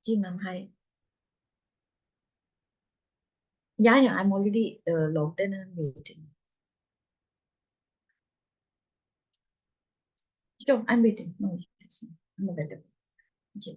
Ji ma'am hi. Yeah, I'm already logged in and waiting. Sure, I'm waiting. No issues, ma'am. I'm available. जी.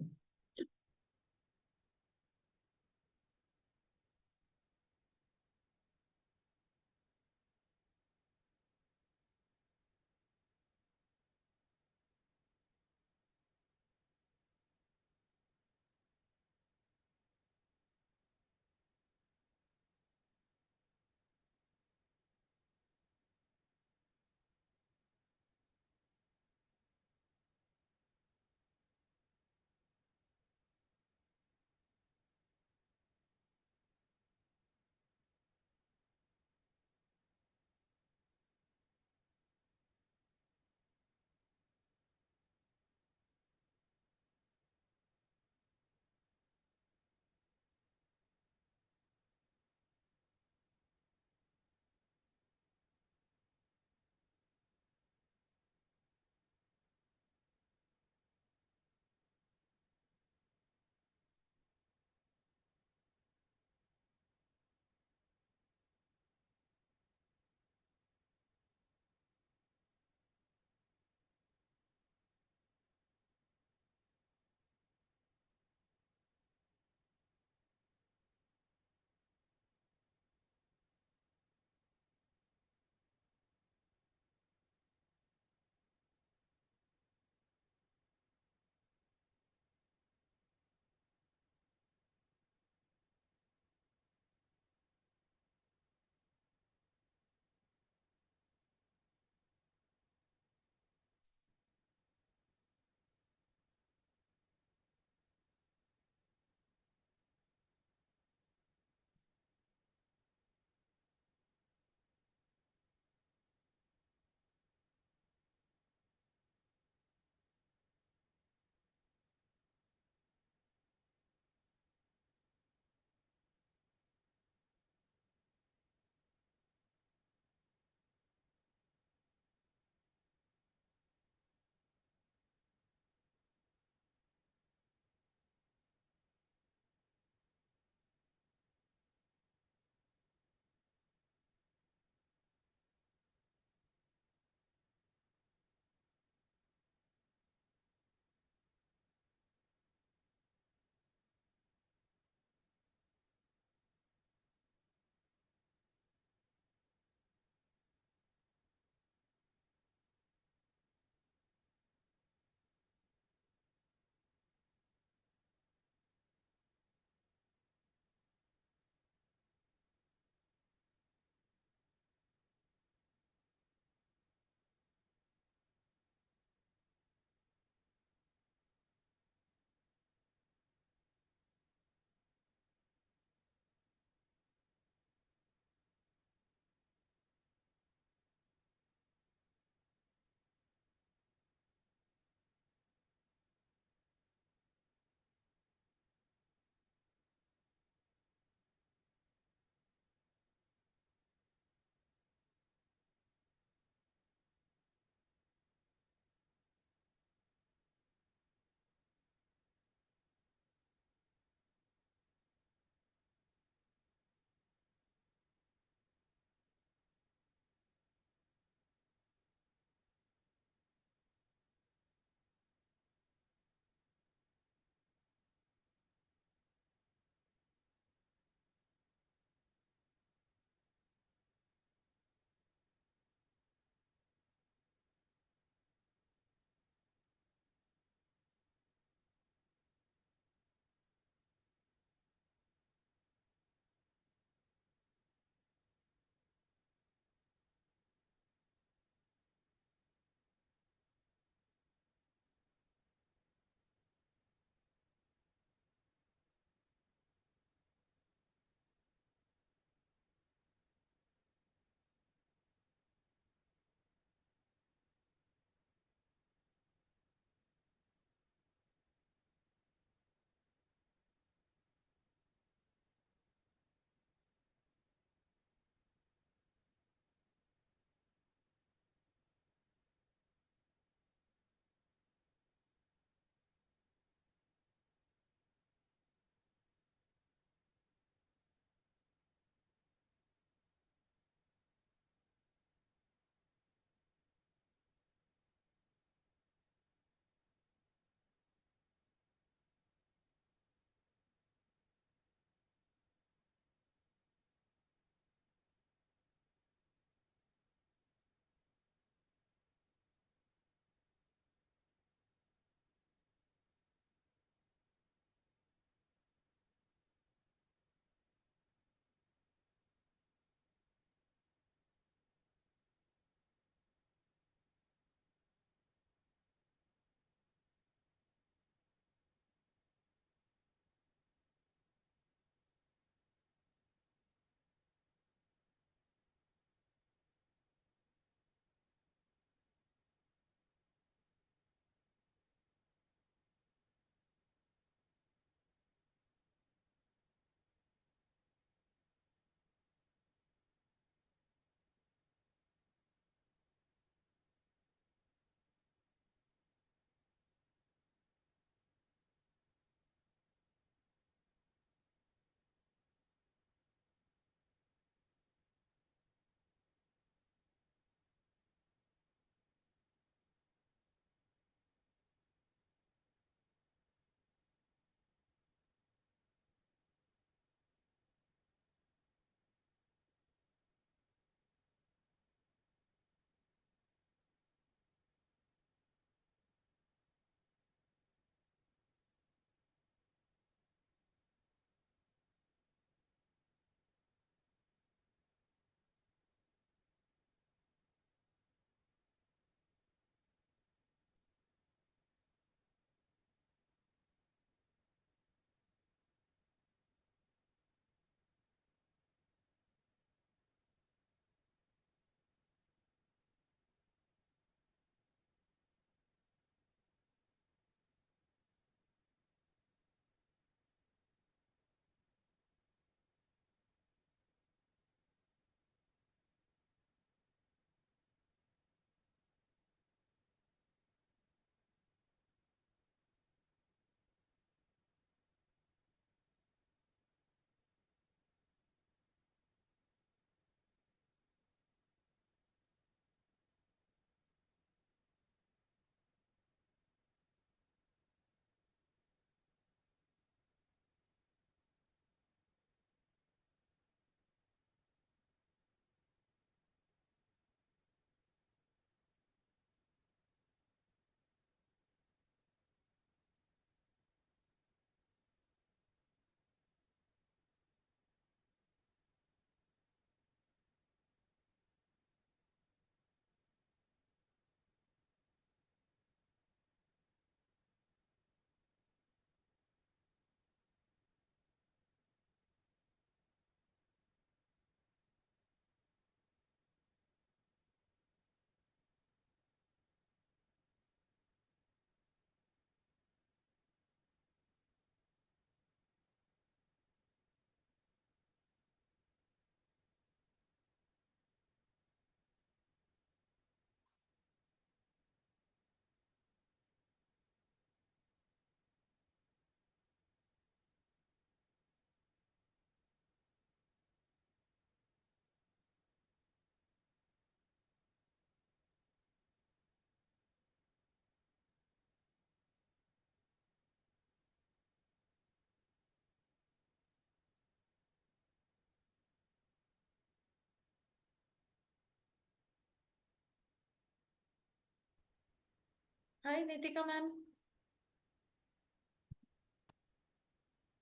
Hi, Nitika ma'am.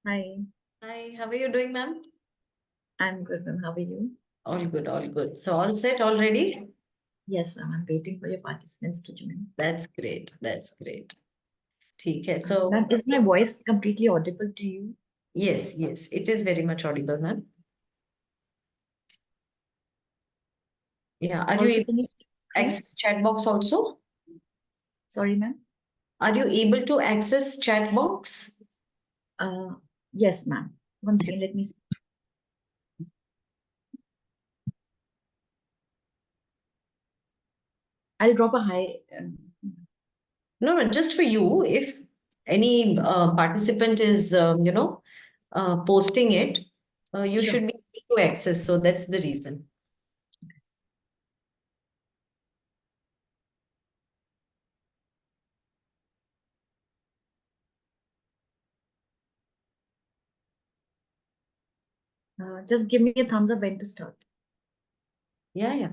Hi, Hi, how are you doing, ma'am? I'm good, ma'am. How are you? All good, all good. So all set already? Yes, ma'am. I'm waiting for your participants to join. That's great. That's great. ठीक है. Ma'am, So is my voice completely audible to you? yes, yes, it is very much audible, ma'am. Yeah. Are you Also, able can you to speak slow? access chat box also? Sorry, ma'am. Are you able to access chat box? Uh, yes, ma'am. One second, let me see. I'll drop a hi. No, no, just for you. If any participant is, posting it, you Sure. should be able to access. So that's the reason. Just give me a thumbs up when to start. Yeah, yeah.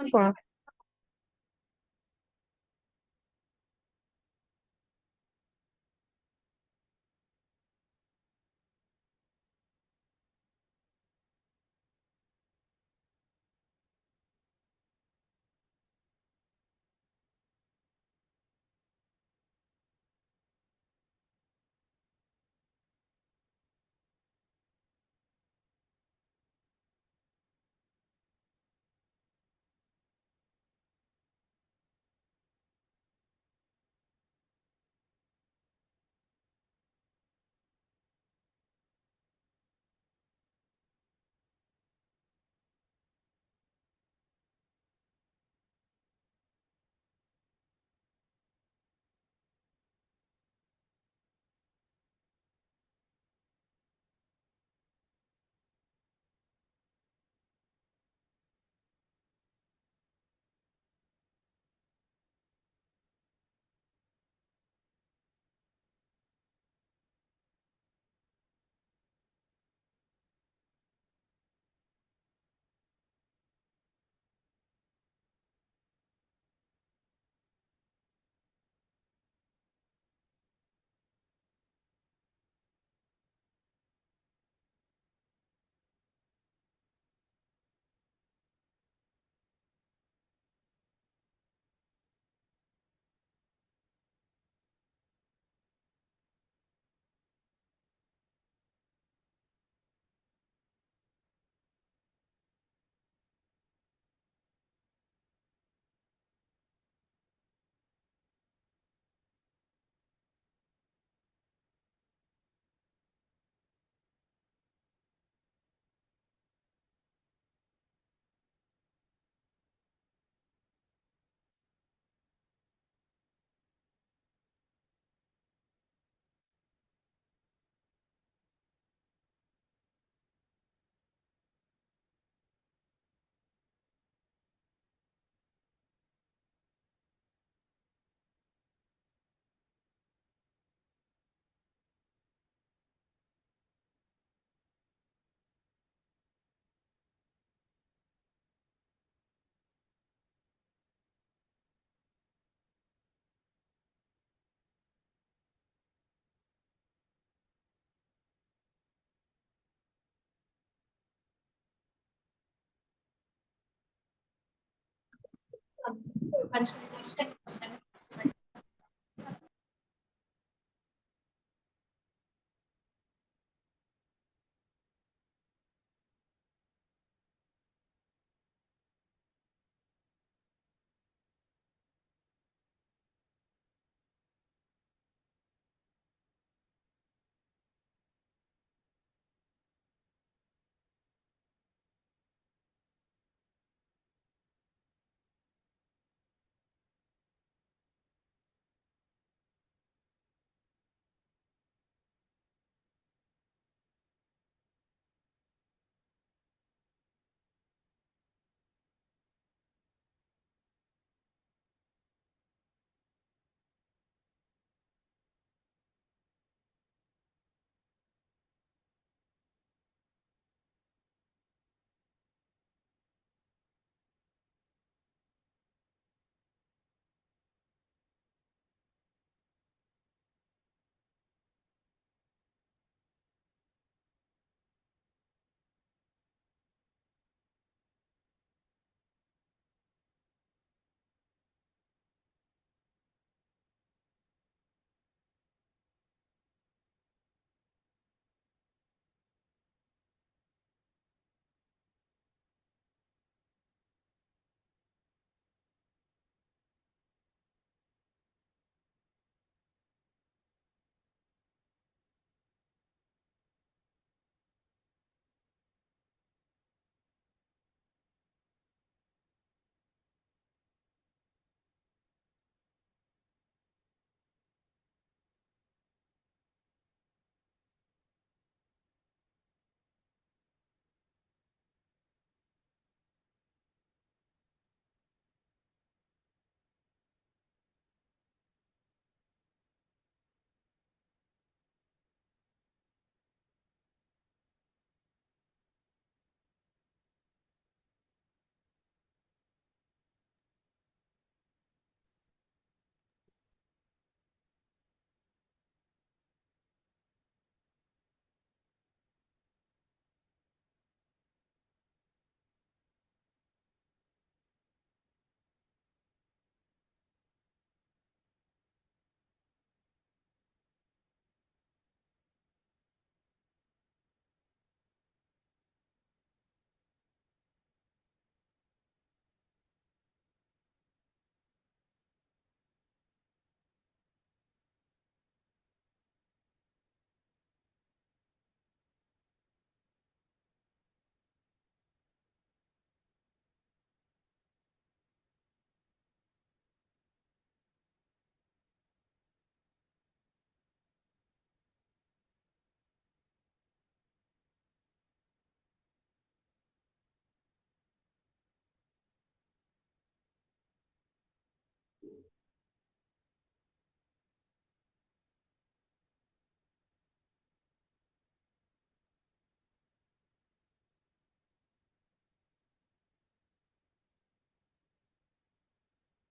Sure.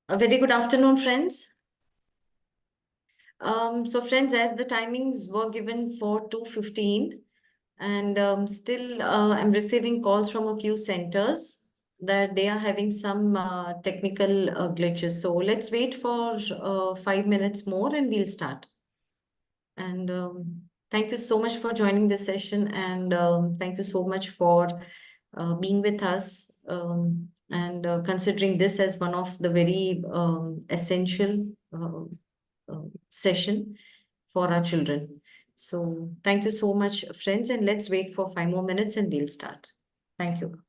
A very good afternoon, friends. So friends, as the timings were given for 2:15, and still I'm receiving calls from a few centers that they are having some technical glitches. So let's wait for 5 minutes more and we'll start. And thank you so much for joining this session, and thank you so much for being with us, and considering this as one of the very essential session for our children. So thank you so much, friends, and let's wait for 5 more minutes and we'll start. Thank you.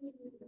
Afternoon,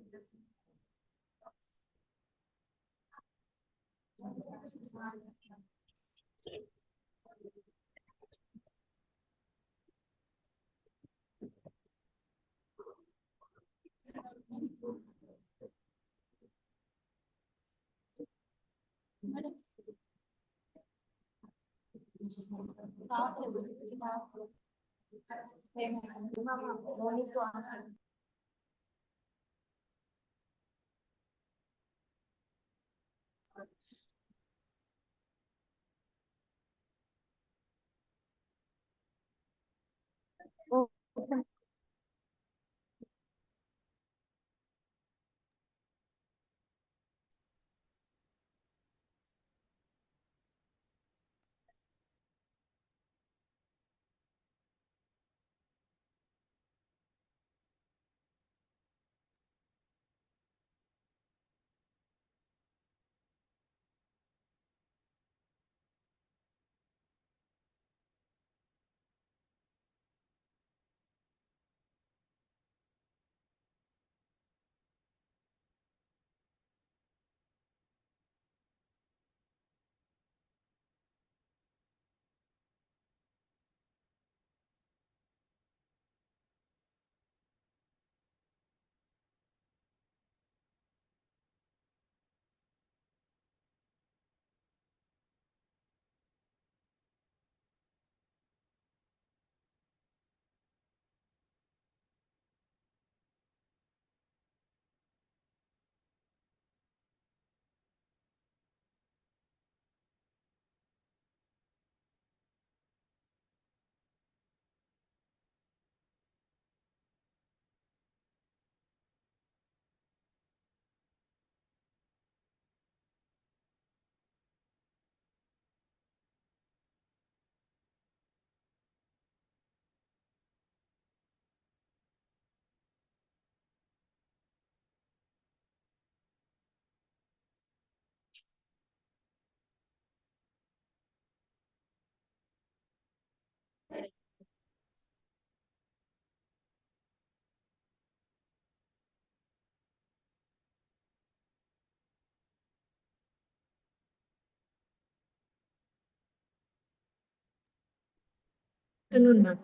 ma'am.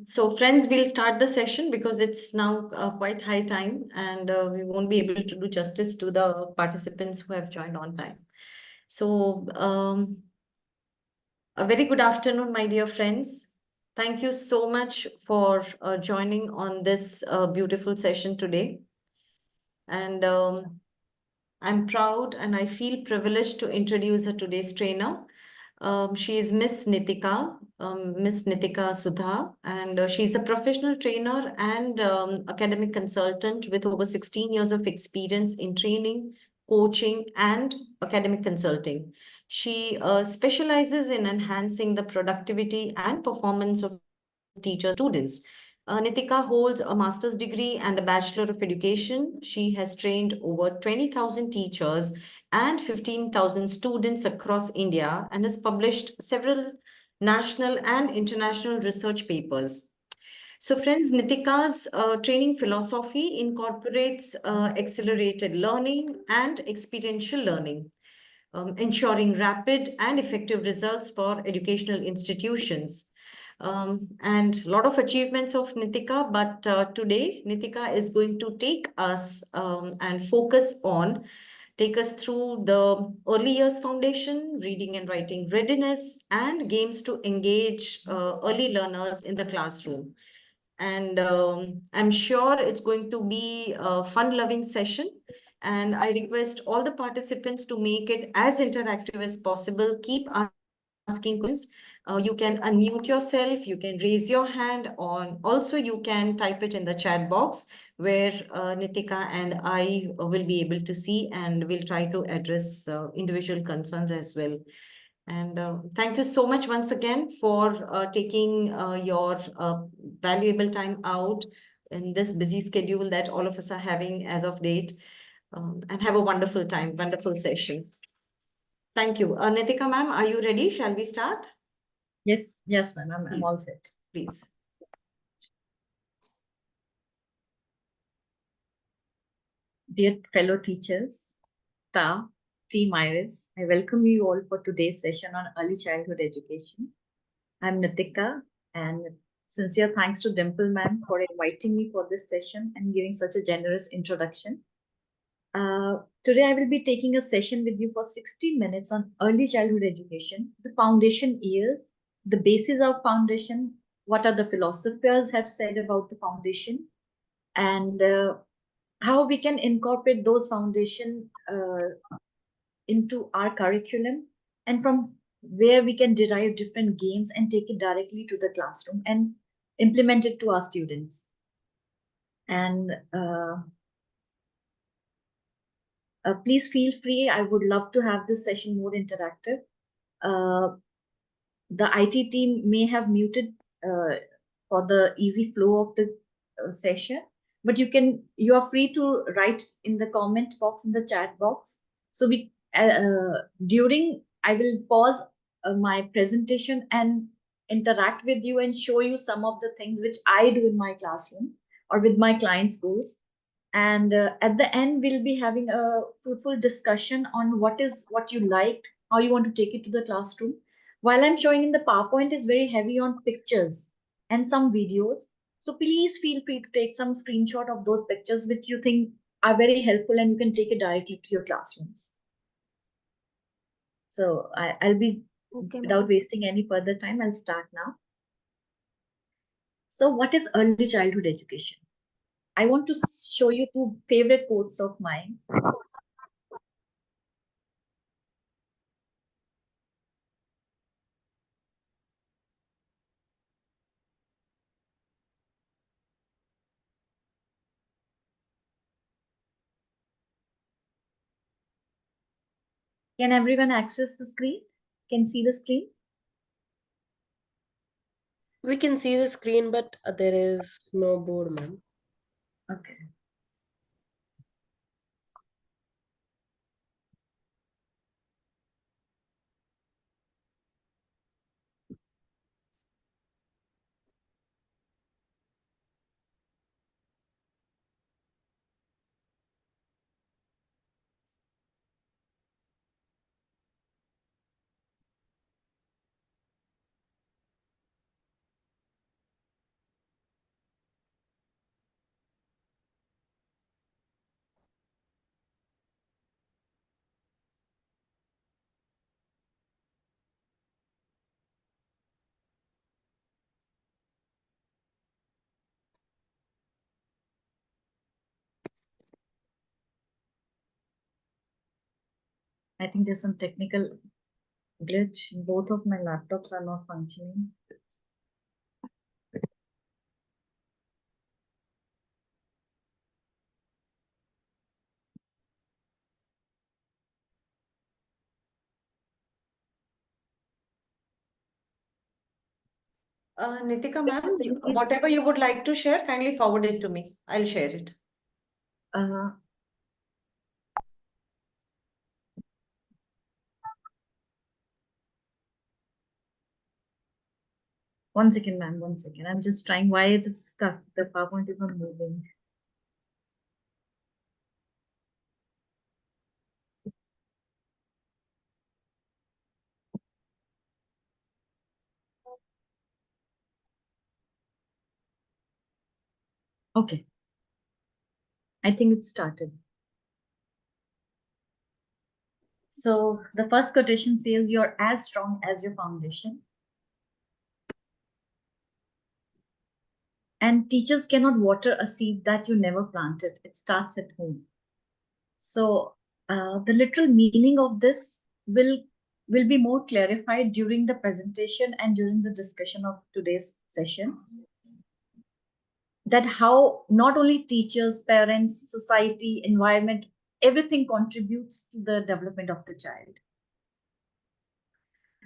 So friends, we'll start the session because it's now quite high time and we won't be able to do justice to the participants who have joined on time. So, a very good afternoon, my dear friends. Thank you so much for joining on this beautiful session today. And I'm proud and I feel privileged to introduce her today's trainer. She is Miss Nitika Sudha, and she's a professional trainer and academic consultant with over 16 years of experience in training, coaching, and academic consulting. She specializes in enhancing the productivity and performance of teachers and students. Nitika holds a master's degree and a bachelor of education. She has trained over 20,000 teachers and 15,000 students across India and has published several national and international research papers. So, friends, Nitika's training philosophy incorporates accelerated learning and experiential learning, ensuring rapid and effective results for educational institutions. And a lot of achievements of Nitika, but today Nitika is going to take us and take us through the early years foundation, reading and writing readiness, and games to engage early learners in the classroom. And I'm sure it's going to be a fun-loving session. And I request all the participants to make it as interactive as possible. Keep asking questions. You can unmute yourself, you can raise your hand on. Also, you can type it in the chat box where Nitika and I will be able to see, and we'll try to address individual concerns as well. And thank you so much once again for taking your valuable time out in this busy schedule that all of us are having as of date. And have a wonderful time, wonderful session. Thank you. Nitika ma'am, are you ready? Shall we start? Yes, ma'am. I'm all Please. set. Please. Dear fellow teachers, staff, Team Iris, I welcome you all for today's session on early childhood education. I'm Nitika, and sincere thanks to Dimple ma'am for inviting me for this session and giving such a generous introduction. Today, I will be taking a session with you for 60 minutes on early childhood education, the foundation years, the basis of foundation, what are the philosophers have said about the foundation, and how we can incorporate those foundation into our curriculum, and from where we can derive different games and take it directly to the classroom and implement it to our students. And please feel free. I would love to have this session more interactive. Uh, the IT team may have muted for the easy flow of the session, but you are free to write in the comment box, in the chat box. So during, I will pause my presentation and interact with you and show you some of the things which I do in my classroom or with my clients' goals. And at the end, we'll be having a fruitful discussion on what you liked, how you want to take it to the classroom. While I'm showing in the PowerPoint is very heavy on pictures and some videos. So please feel free to take some screenshot of those pictures which you think are very helpful and you can take it directly to your classrooms. So I'll be, Okay, without wasting any further time, I'll start now. So what is early childhood education? I want to show you two favorite quotes of mine. Can everyone access the screen? Can see the screen? We can see the screen, but there is no board, ma'am. Okay. I think there's some technical glitch. Both of my laptops are not functioning. Nitika ma'am, whatever you would like to share, kindly forward it to me. I'll share it. One second, ma'am, 1 second. I'm just trying why it is stuck. The PowerPoint is not moving. Okay. I think it started. So the first quotation says, "You're as strong as your foundation." And teachers cannot water a seed that you never planted. It starts at home. So the literal meaning of this will be more clarified during the presentation and during the discussion of today's session. That how not only teachers, parents, society, environment, everything contributes to the development of the child.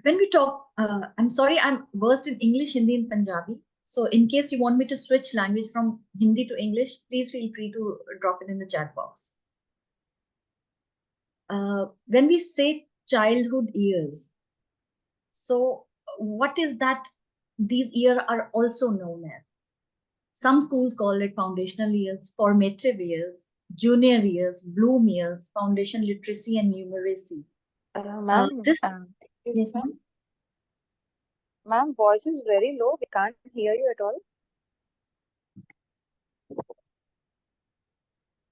When we talk, I'm sorry, I'm versed in English, Hindi, and Punjabi. So in case you want me to switch language from Hindi to English, please feel free to drop it in the chat box. When we say childhood years, so what is that? These years are also known as. Some schools call it foundational years, formative years, junior years, bloom years, foundation literacy and numeracy. Ma'am, excuse Yes, me, ma'am. ma'am, voice is very low. We can't hear you at all.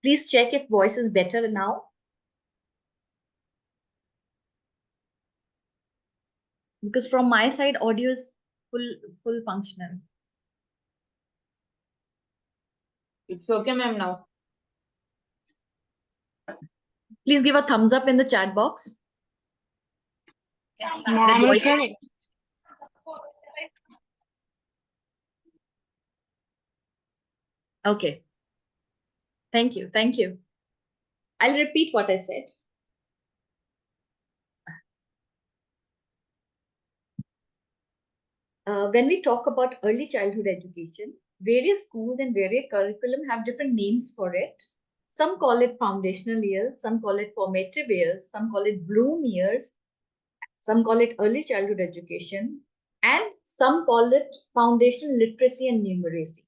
Please check if voice is better now. Because from my side, audio is full functional. It's okay, ma'am, now. Please give a thumbs up in the chat box. Ma'am, Okay. Thank you. Thank you. I'll repeat what I said. When we talk about early childhood education, various schools and various curriculum have different names for it. Some call it foundational years, some call it formative years, some call it bloom years, some call it early childhood education, and some call it foundation literacy and numeracy.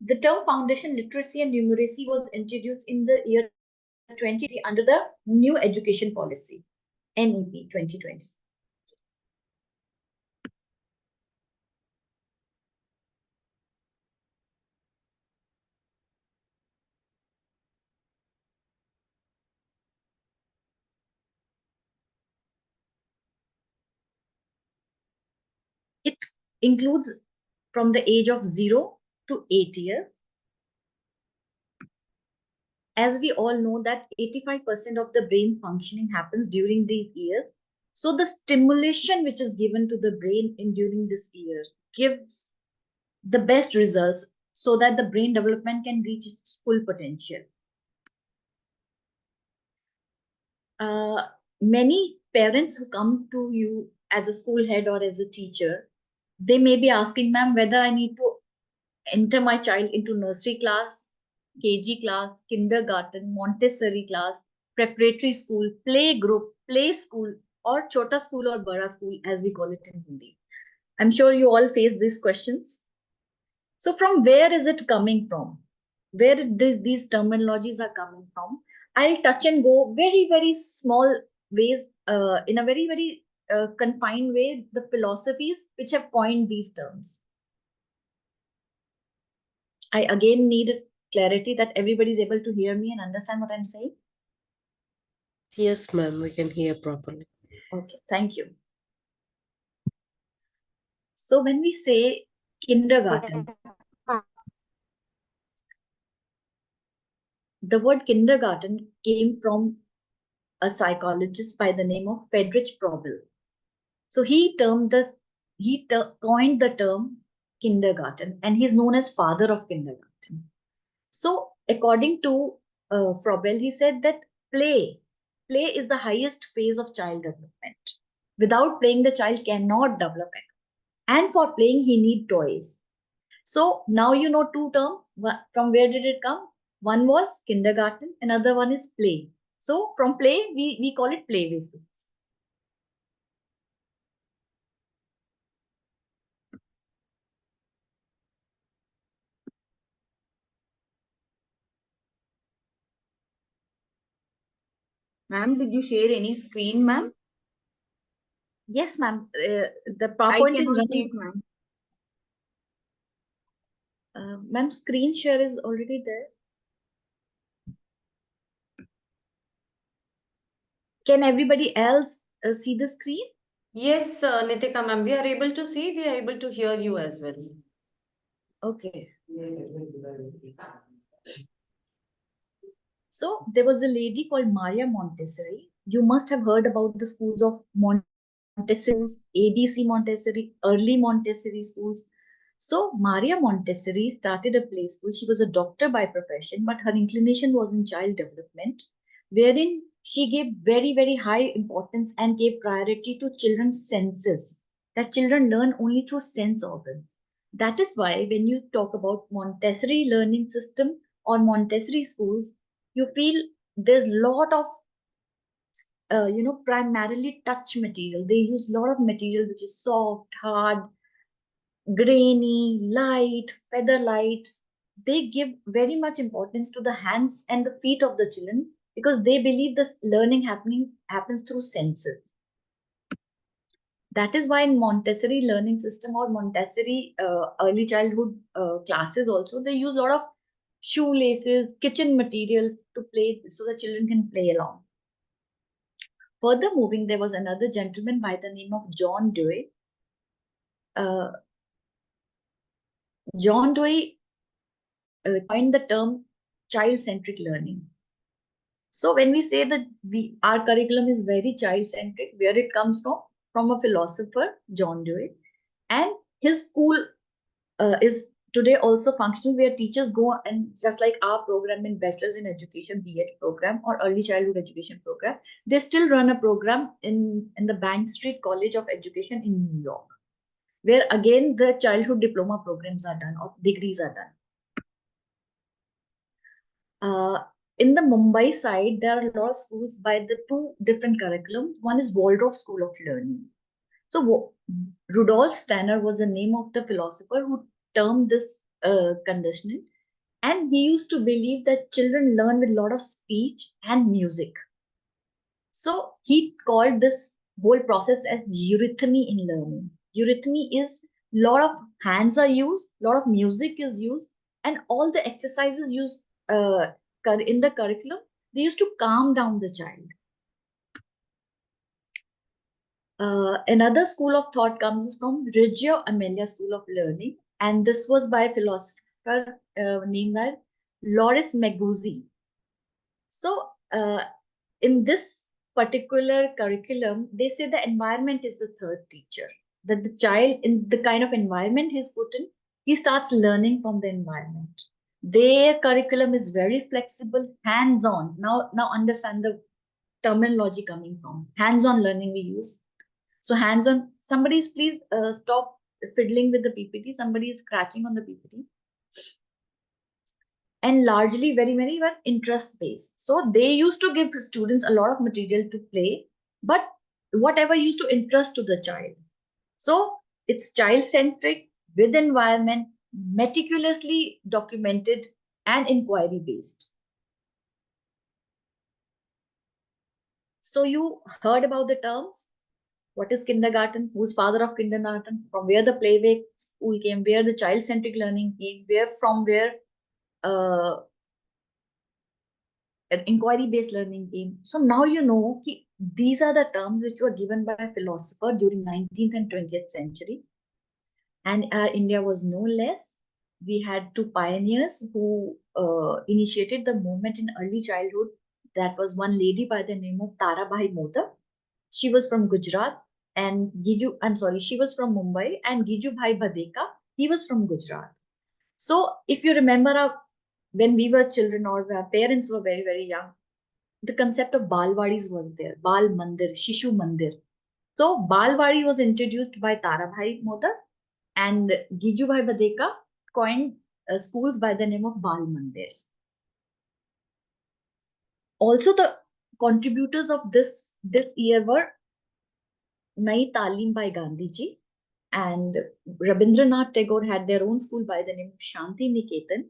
The term foundation literacy and numeracy was introduced in the year 2020 under the new education policy, NEP 2020. It includes from the age of 0 to 8 years. As we all know that 85% of the brain functioning happens during these years. So the stimulation which is given to the brain during this years gives the best results so that the brain development can reach its full potential. Many parents who come to you as a school head or as a teacher, they may be asking, ma'am, whether I need to enter my child into nursery class, KG class, kindergarten, Montessori class, preparatory school, play group, play school, or chota school or bara school, as we call it in Hindi. I'm sure you all face these questions. So from where is it coming from? Where these terminologies are coming from? I'll touch and go very, very small ways, in a very, very confined way, the philosophies which have coined these terms. I again need clarity that everybody is able to hear me and understand what I'm saying. Yes, ma'am, we can hear properly. Okay, thank you. So when we say kindergarten, the word kindergarten came from a psychologist by the name of Friedrich Probel. So he coined the term kindergarten, and he's known as father of kindergarten. So according to Frobel, he said that play is the highest phase of child development. Without playing, the child cannot develop it. And for playing, he need toys. So now you know two terms. From where did it come? One was kindergarten, another one is play. So from play, we call it play basically. Ma'am, did you share any screen, ma'am? Yes, ma'am. The I PowerPoint is cannot see running. it, ma'am. Ma'am, screen share is already there. Can everybody else see the screen? Yes, Nitika ma'am, we are able to see, we are able to hear you as well. Okay. So there was a lady called Maria Montessori. You must have heard about the schools of Montessori, ABC Montessori, early Montessori schools. So Maria Montessori started a play school. She was a doctor by profession, but her inclination was in child development, wherein she gave very, very high importance and gave priority to children's senses, that children learn only through sense organs. That is why when you talk about Montessori learning system or Montessori schools, you feel there's a lot of primarily touch material. They use a lot of material which is soft, hard, grainy, light, feather light. They give very much importance to the hands and the feet of the children because they believe this learning happens through senses. That is why in Montessori learning system or Montessori early childhood classes also, they use a lot of shoelaces, kitchen material to play so the children can play along. Further moving, there was another gentleman by the name of John Dewey. John Dewey coined the term child-centric learning. So when we say that our curriculum is very child-centric, where it comes from a philosopher, John Dewey, and his school is today also functional, where teachers go and just like our program in Bachelor's in Education B.Ed program or Early Childhood Education program, they still run a program in the Bank Street College of Education in New York, where again the childhood diploma programs are done or degrees are done. In the Mumbai side, there are a lot of schools by the two different curriculums. One is Waldorf School of Learning. So Rudolf Steiner was the name of the philosopher who termed this conditioning. And he used to believe that children learn with a lot of speech and music. So he called this whole process as eurythmy in learning. Eurythmy is a lot of hands are used, a lot of music is used, and all the exercises used in the curriculum, they used to calm down the child. Another school of thought comes from Reggio Emilia School of Learning, and this was by a philosopher named as Loris Meguzzi. So, in this particular curriculum, they say the environment is the third teacher. That the child, in the kind of environment he's put in, he starts learning from the environment. Their curriculum is very flexible, hands-on. Now understand the terminology coming from hands-on learning we use. So hands-on. Somebody's please stop fiddling with the PPT. Somebody is scratching on the PPT. And largely very well interest based. So they used to give students a lot of material to play, but whatever used to interest to the child. So it's child centric with environment, meticulously documented and inquiry based. So you heard about the terms. What is kindergarten? Who's father of kindergarten? From where the playway school came, where the child centric learning came, where inquiry-based learning came. So now you know these are the terms which were given by a philosopher during 19th and 20th century. And India was no less. We had two pioneers who initiated the movement in early childhood that was one lady by the name of Tarabhai Moda. She was from Gujarat, and she was from Mumbai, and Gijubhai Badeka, he was from Gujarat. So if you remember, when we were children or our parents were very, very young, the concept of Balwadis was there, Bal Mandir, Shishu Mandir. So Balwadi was introduced by Tarabhai Moda, and Gijubhai Badeka coined schools by the name of Bal Mandirs. Also, the contributors of this year were Nai Talim by Gandhi ji, and Rabindranath Tagore had their own school by the name of Shanti Niketan,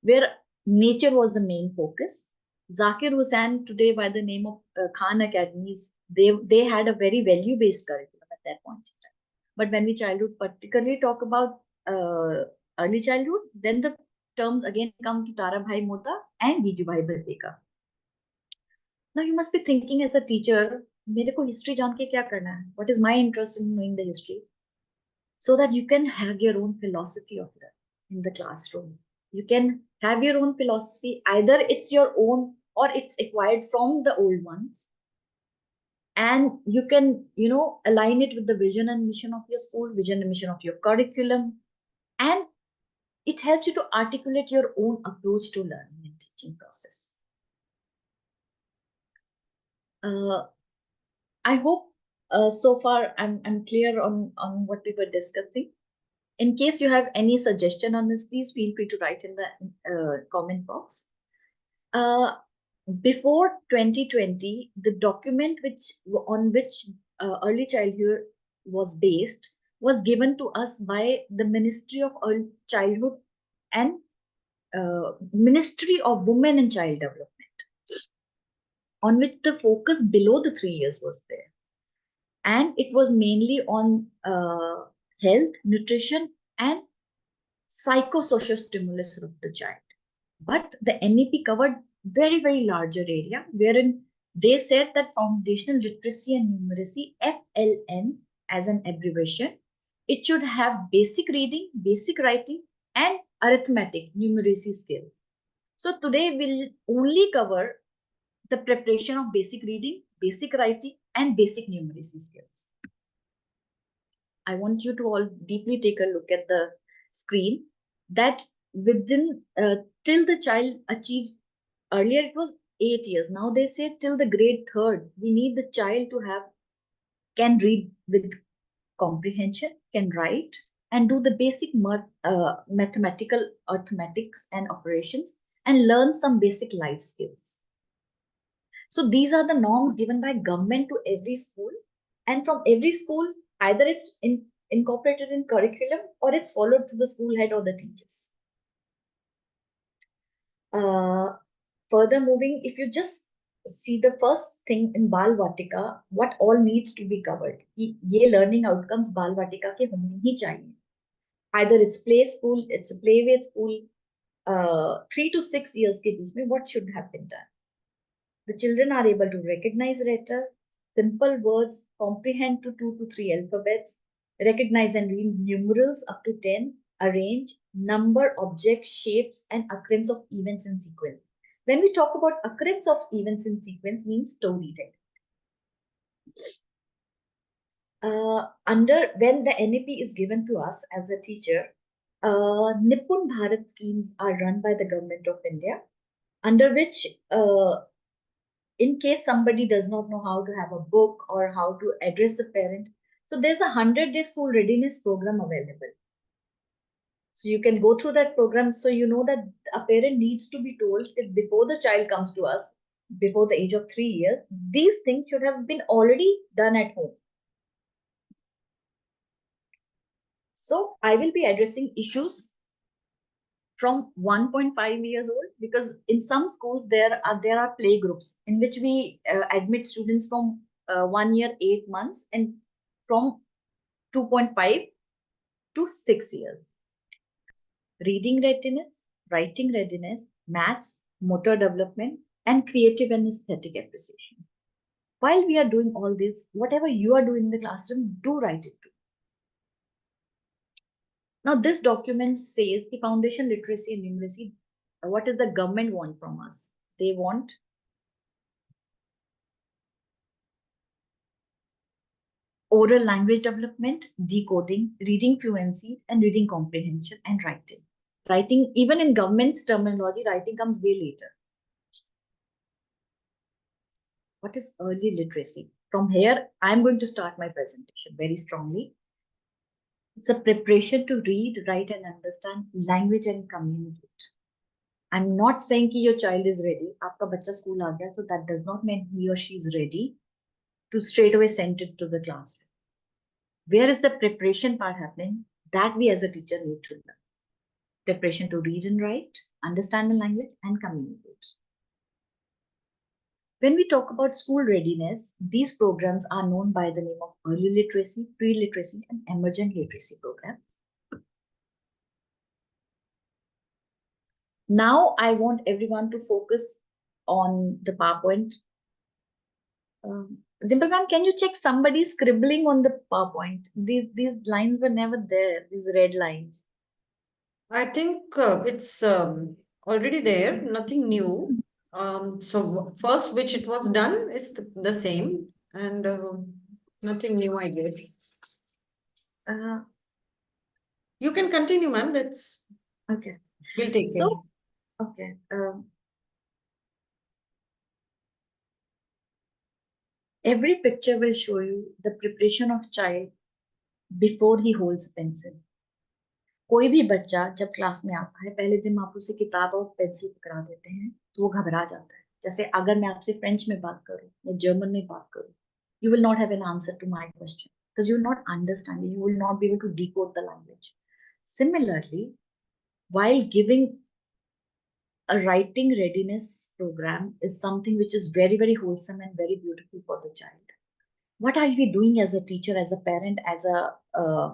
where nature was the main focus. Zakir Hussain today by the name of Khan Academies, they had a very value-based curriculum at that point in time. But when we childhood particularly talk about early childhood, then the terms again come to Tarabhai Mota and Gijubhai Badeka. Now you must be thinking as a teacher, मेरे को history जान के क्या करना है? What is my interest in knowing the history? So that you can have your own philosophy of it in the classroom. You can have your own philosophy. Either it's your own or it's acquired from the old ones. And you can, align it with the vision and mission of your school, vision and mission of your curriculum. And it helps you to articulate your own approach to learning and teaching process. I hope so far I'm clear on what we were discussing. In case you have any suggestion on this, please feel free to write in the comment box. Before 2020, the document on which early childhood was based was given to us by the Ministry of Early Childhood and Ministry of Women and Child Development, on which the focus below the 3 years was there. And it was mainly on health, nutrition, and psychosocial stimulus of the child. But the NEP covered very, very larger area, wherein they said that foundational literacy and numeracy, FLN as an abbreviation, it should have basic reading, basic writing, and arithmetic numeracy skills. So today we'll only cover the preparation of basic reading, basic writing, and basic numeracy skills. I want you to all deeply take a look at the screen, that within till the child achieves, earlier it was 8 years, now they say till the grade 3rd, we need the child to can read with comprehension, can write, and do the basic mathematical arithmetics and operations, and learn some basic life skills. So these are the norms given by government to every school, and from every school, either it's incorporated in curriculum or it's followed to the school head or the teachers. Further moving, if you just see the first thing in Bal Vatika, what all needs to be covered. Ye learning outcomes Bal Vatika ke hone hi chahiye. Either it's play school, it's a playway school, 3 to 6 years ke beech mein, what should have been done? The children are able to recognize letter, simple words, comprehend to 2 to 3 alphabets, recognize and read numerals up to 10, arrange, number, objects, shapes, and occurrence of events in sequence. When we talk about occurrence of events in sequence, means storytelling. When the NEP is given to us as a teacher, Nipun Bharat schemes are run by the government of India, under which in case somebody does not know how to have a book or how to address the parent, so there's a 100-day school readiness program available. So you can go through that program. So you know that a parent needs to be told that before the child comes to us, before the age of 3 years, these things should have been already done at home. So I will be addressing issues from 1.5 years old, because in some schools there are play groups in which we admit students from 1 year 8 months, and from 2.5 to 6 years. Reading readiness, writing readiness, maths, motor development, and creative and aesthetic appreciation. While we are doing all this, whatever you are doing in the classroom, do write it too. Now, this document says the foundation literacy and numeracy. What does the government want from us? They want oral language development, decoding, reading fluency, and reading comprehension, and writing. Writing, even in government's terminology, writing comes way later. What is early literacy? From here, I'm going to start my presentation very strongly. It's a preparation to read, write, and understand language and communicate. I'm not saying that your child is ready. Aapka bachcha school aa gaya, so that does not mean he or she is ready to straight away send it to the classroom. Where is the preparation part happening? That we as a teacher need to learn. Preparation to read and write, understand the language, and communicate. When we talk about school readiness, these programs are known by the name of early literacy, pre-literacy, and emergent literacy programs. Now I want everyone to focus on the PowerPoint. Dimple ma'am, can you check somebody scribbling on the PowerPoint? These lines were never there, these red lines. I think it's already there, nothing new. So first, which it was done is the same, and nothing new, I guess. You can continue, ma'am. That's Okay. we'll take So, it. okay. Every picture will show you the preparation of child before he holds pencil. कोई भी बच्चा जब class में आता है, पहले दिन आप उसे किताब और पेंसिल पकड़ा देते हैं तो वो घबरा जाता है. जैसे अगर मैं आपसे फ्रेंच में बात करूं या जर्मन में बात करूं, you will not have an answer to my question because you will not understand it. You will not be able to decode the language. Similarly, while giving a writing readiness program is something which is very, very wholesome and very beautiful for the child. What are we doing as a teacher, as a parent, as a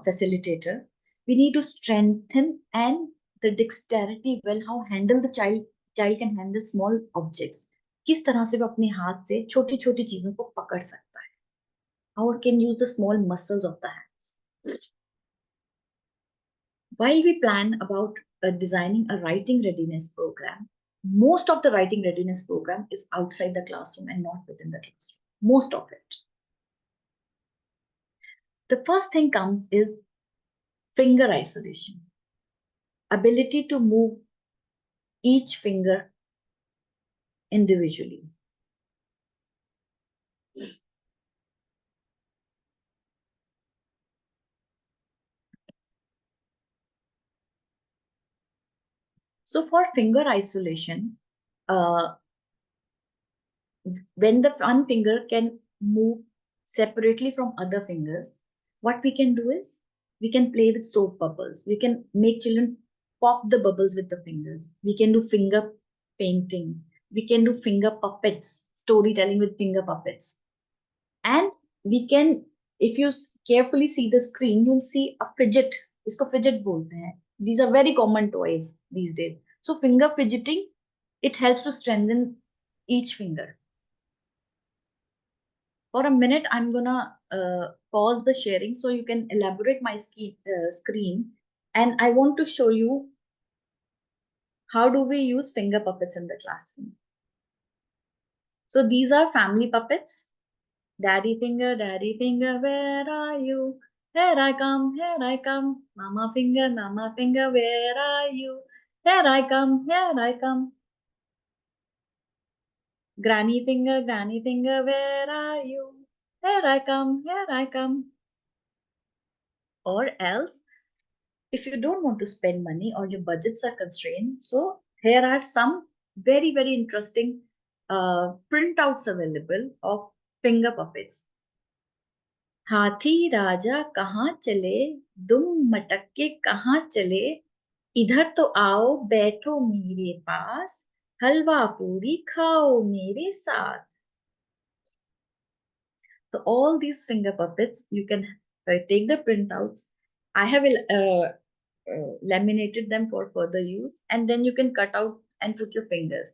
facilitator? We need to strengthen and the dexterity, well, how handle the child can handle small objects. किस तरह से वो अपने हाथ से छोटी छोटी चीजों को पकड़ सकता है. How it can use the small muscles of the hands. While we plan about designing a writing readiness program, most of the writing readiness program is outside the classroom and not within the classroom. Most of it. The first thing comes is finger isolation. Ability to move each finger individually. So for finger isolation, when the one finger can move separately from other fingers, what we can do is we can play with soap bubbles. We can make children pop the bubbles with the fingers. We can do finger painting. We can do finger puppets, storytelling with finger puppets. And we can, if you carefully see the screen, you'll see a fidget. Isko fidget bolte hain. These are very common toys these days. So finger fidgeting, it helps to strengthen each finger. For a minute, I'm gonna pause the sharing so you can elaborate my screen. And I want to show you how do we use finger puppets in the classroom. So these are family puppets. Daddy finger, where are you? Here I come, mama finger, where are you? Here I come, granny finger, where are you? Here I come. Or else, if you don't want to spend money or your budgets are constrained, so here are some very, very interesting printouts available of finger puppets. हाथी राजा कहाँ चले, दुम मटक के कहाँ चले, इधर तो आओ बैठो मेरे पास, हलवा पूरी खाओ मेरे साथ. So all these finger puppets, you can take the printouts. I have laminated them for further use, and then you can cut out and put your fingers.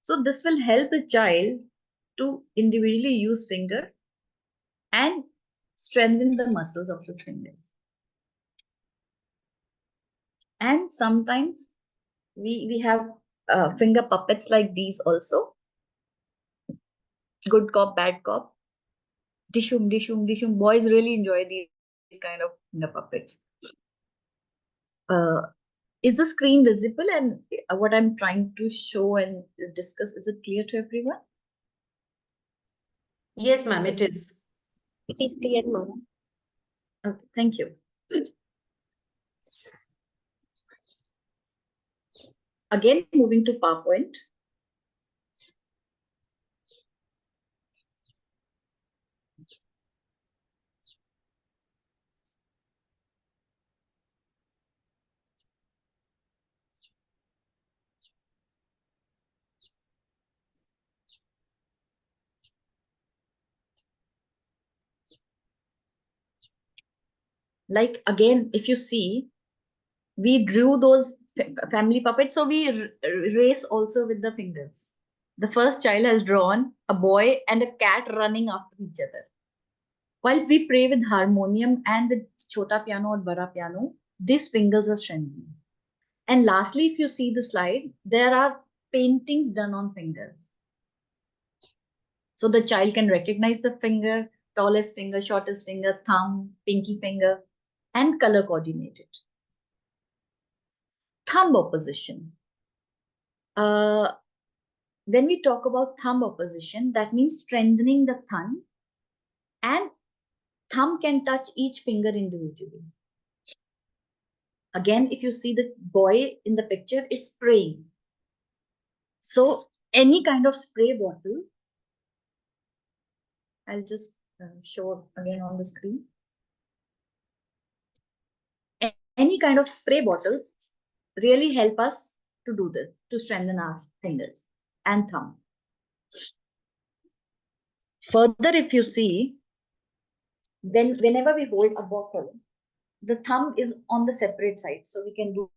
So this will help the child to individually use finger and strengthen the muscles of his fingers. And sometimes we have finger puppets like these also. Good cop, bad cop. Dishum, dishum, dishum. Boys really enjoy these kind of finger puppets. Is the screen visible, and what I'm trying to show and discuss, is it clear to everyone? Yes, ma'am, it is. It is clear, ma'am. Okay, thank you. Again, moving to PowerPoint. Like again, if you see, we drew those family puppets, so we race also with the fingers. The first child has drawn a boy and a cat running after each other. While we play with harmonium and with chota piano or bada piano, these fingers are strengthening. And lastly, if you see the slide, there are paintings done on fingers. So the child can recognize the finger, tallest finger, shortest finger, thumb, pinky finger, and color coordinate it. Thumb opposition. When we talk about thumb opposition, that means strengthening the thumb, and thumb can touch each finger individually. Again, if you see the boy in the picture is spraying. So any kind of spray bottle, I'll just show again on the screen. Any kind of spray bottle really help us to do this, to strengthen our fingers and thumb. Further, if you see, whenever we hold a bottle, the thumb is on the separate side. So we can do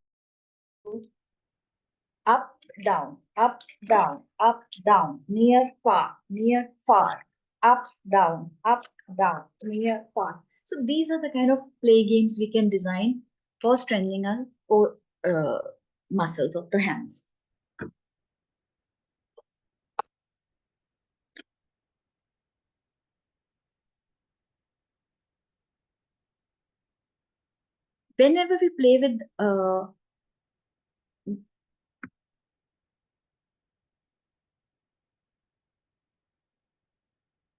up, down, up, down, near, far, up, down, near, far. So these are the kind of play games we can design for strengthening our core muscles of the hands. Whenever we play with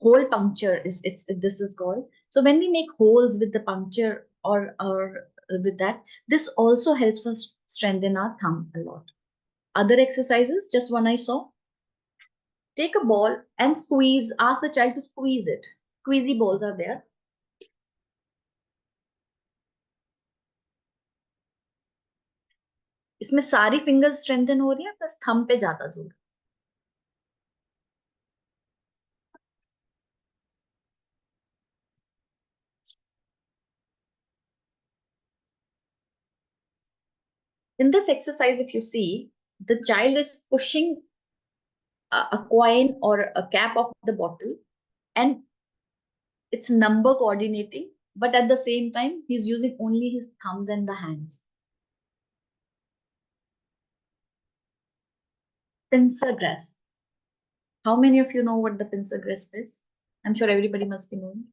hole puncture, this is called. So when we make holes with the puncture or with that, this also helps us strengthen our thumb a lot. Other exercises, just one I saw. Take a ball and squeeze, ask the child to squeeze it. Squeezy balls are there. इसमें सारी fingers strengthen हो रही है, plus thumb पे ज्यादा जोर. In this exercise, if you see, the child is pushing a coin or a cap of the bottle, and it's number coordinating, but at the same time, he's using only his thumbs and the hands. Pincer grasp. How many of you know what the pincer grasp is? I'm sure everybody must be knowing.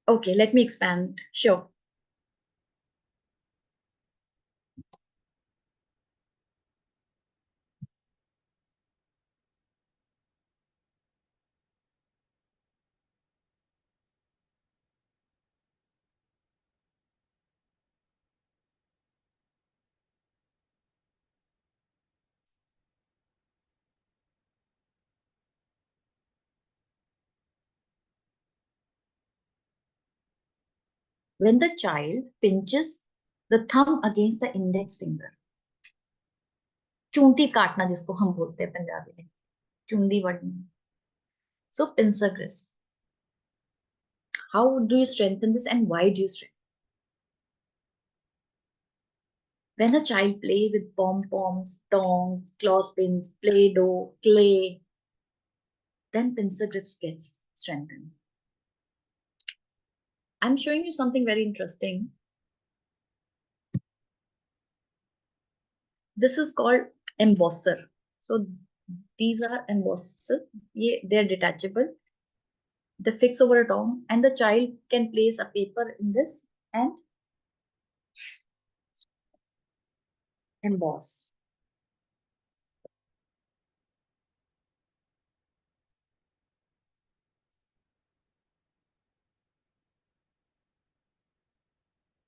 Okay, let me expand. Sure. When the child pinches the thumb against the index finger, चूंटी काटना जिसको हम बोलते हैं पंजाबी में, चुंडी वड़नी. So pincer grasp. How do you strengthen this, and why do you strengthen? When a child play with pom-poms, tongs, clothespins, play-doh, clay, then pincer grips gets strengthened. I'm showing you something very interesting. This is called embosser. So these are embossers. They're detachable. They fix over a tongue, and the child can place a paper in this and emboss.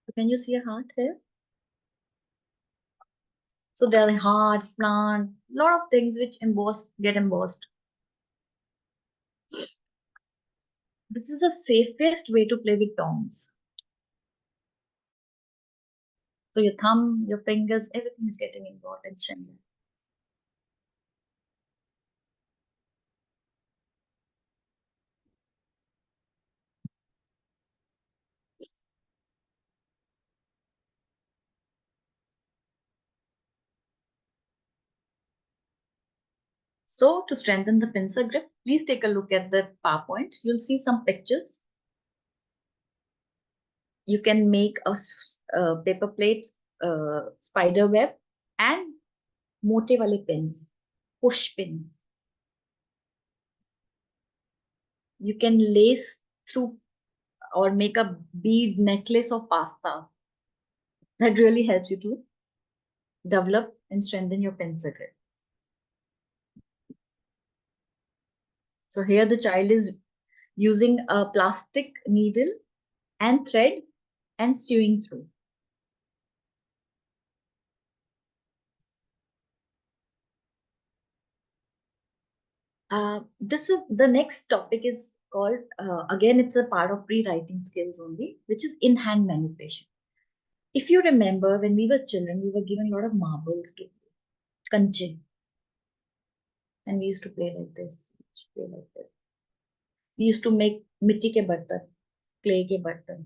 So can you see a heart here? So there are heart, plant, lot of things which get embossed. This is the safest way to play with tongs. So your thumb, your fingers, everything is getting involved and strengthened. So to strengthen the pincer grip, please take a look at the PowerPoint. You'll see some pictures. You can make a paper plate, spider web, and mote wale pins, push pins. You can lace through or make a bead necklace of pasta. That really helps you to develop and strengthen your pencil grip. So here the child is using a plastic needle and thread and sewing through. This is the next topic is called, again, it's a part of pre-writing skills only, which is in-hand manipulation. If you remember, when we were children, we were given a lot of marbles to kanche. And we used to play like this, play like this. We used to make mitti ke bartan, clay ke bartan.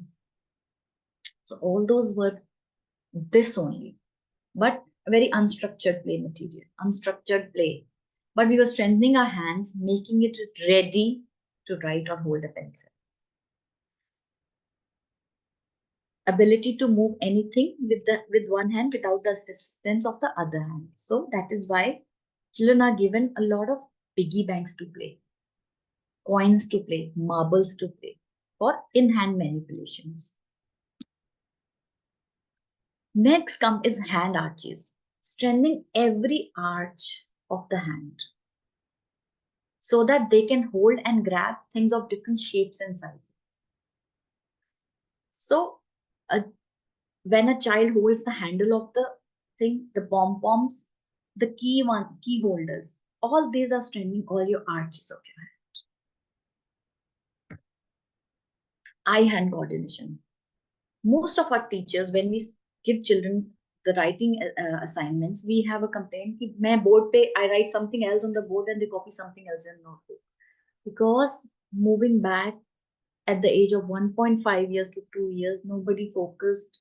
So all those were this only, but very unstructured play material, unstructured play. But we were strengthening our hands, making it ready to write or hold a pencil. Ability to move anything with one hand without the assistance of the other hand. So that is why children are given a lot of piggy banks to play, coins to play, marbles to play for in-hand manipulations. Next come is hand arches, strengthening every arch of the hand so that they can hold and grab things of different shapes and sizes. So when a child holds the handle of the thing, the pom-poms, the key holders, all these are strengthening all your arches of your hand. Eye-hand coordination. Most of our teachers, when we give children the writing assignments, we have a complaint that I write something else on the board and they copy something else in notebook. Because moving back at the age of 1.5 years to 2 years, nobody focused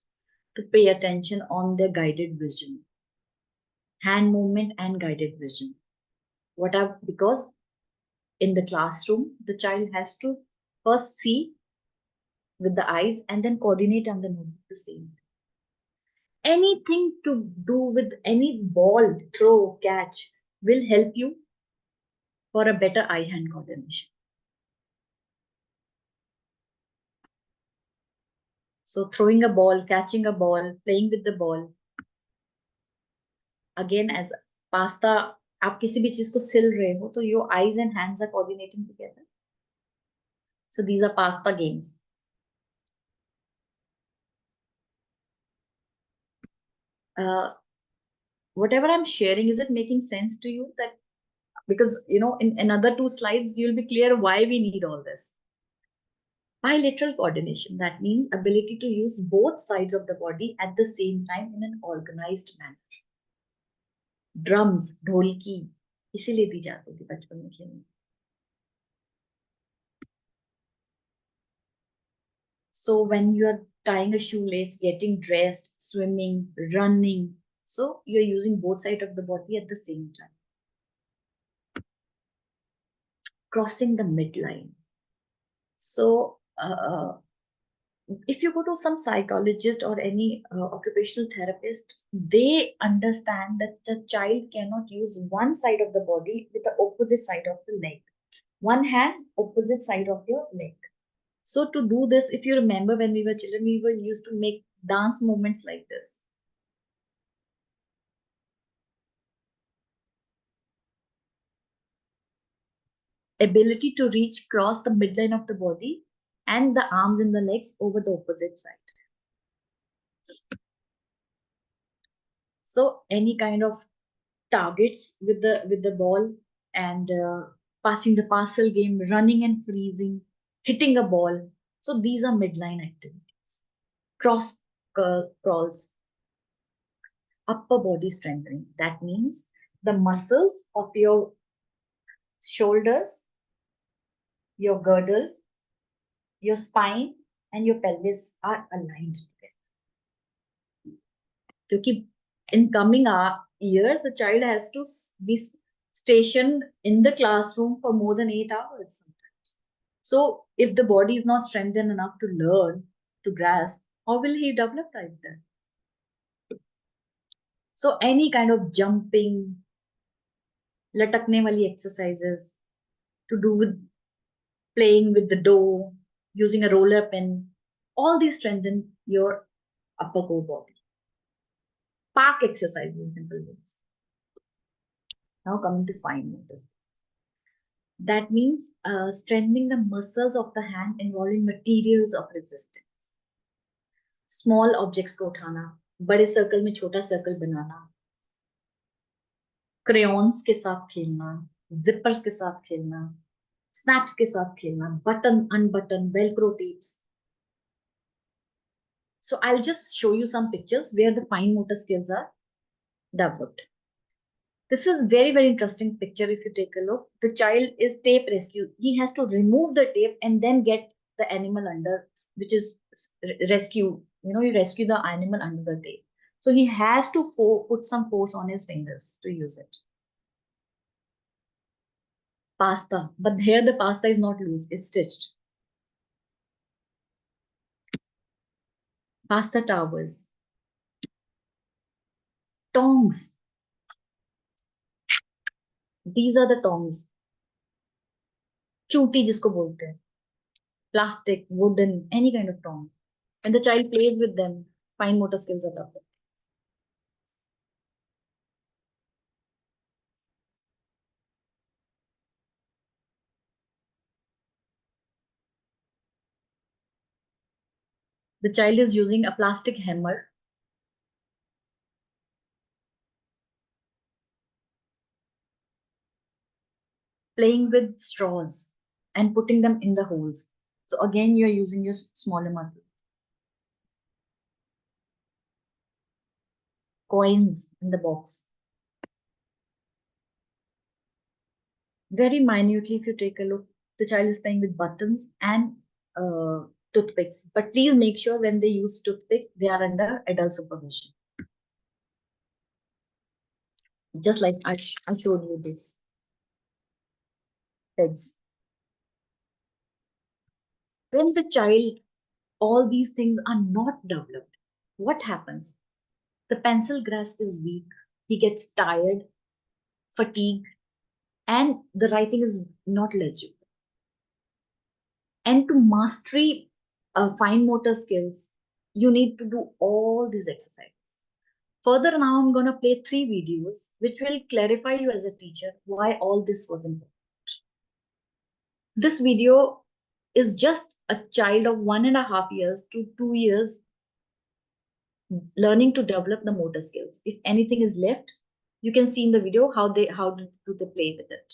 to pay attention on their guided vision, hand movement and guided vision. Because in the classroom, the child has to first see with the eyes and then coordinate on the notebook the same. Anything to do with any ball, throw, catch will help you for a better eye-hand coordination. So throwing a ball, catching a ball, playing with the ball. Again, as pasta, आप किसी भी चीज को सिल रहे हो, तो your eyes and hands are coordinating together. So these are pasta games. Whatever I'm sharing, is it making sense to you? That because in another 2 slides you'll be clear why we need all this. Bilateral coordination, that means ability to use both sides of the body at the same time in an organized manner. Drums, ढोलकी, इसीलिए दी जाती थी बचपन में खेलने. So when you are tying a shoelace, getting dressed, swimming, running, so you're using both sides of the body at the same time. Crossing the midline. So if you go to some psychologist or any occupational therapist, they understand that the child cannot use one side of the body with the opposite side of the leg. One hand, opposite side of your leg. So to do this, if you remember when we were children, we were used to make dance movements like this. Ability to reach cross the midline of the body and the arms and the legs over the opposite side. So any kind of targets with the ball and passing the parcel game, running and freezing, hitting a ball. So these are midline activities. Cross crawls, upper body strengthening. That means the muscles of your shoulders, your girdle, your spine, and your pelvis are aligned together. Because in coming years, the child has to be stationed in the classroom for more than 8 hours sometimes. So if the body is not strengthened enough to learn, to grasp, how will he develop like that? So any kind of jumping, latakne wali exercises to do with playing with the dough, using a roller pin, all these strengthen your upper core body. Park exercises in simple words. Now coming to fine motor skills. That means strengthening the muscles of the hand involving materials of resistance. Small objects को उठाना, बड़े circle में छोटा circle बनाना, crayons के साथ खेलना, zippers के साथ खेलना, snaps के साथ खेलना, button, unbutton, velcro tapes. So I'll just show you some pictures where the fine motor skills are developed. This is very, very interesting picture. If you take a look, the child is tape rescue. He has to remove the tape and then get the animal under, which is rescue. You know, you rescue the animal under the tape. So he has to put some force on his fingers to use it. Pasta, but here the pasta is not loose, it's stitched. Pasta towers. Tongs. These are the tongs. Chuti जिसको बोलते हैं. Plastic, wooden, any kind of tong. When the child plays with them, fine motor skills are developed. The child is using a plastic hammer. Playing with straws and putting them in the holes. So again, you're using your smaller muscles. Coins in the box. Very minutely, if you take a look, the child is playing with buttons and toothpicks. But please make sure when they use toothpick, they are under adult supervision. Just like I showed you this. Heads. When the child, all these things are not developed, what happens? The pencil grasp is weak. He gets tired, fatigue, and the writing is not legible. And to mastery fine motor skills, you need to do all these exercises. Further, now I'm going to play 3 videos which will clarify you as a teacher why all this was important. This video is just a child of 1.5 years to 2 years learning to develop the motor skills. If anything is left, you can see in the video how do they play with it.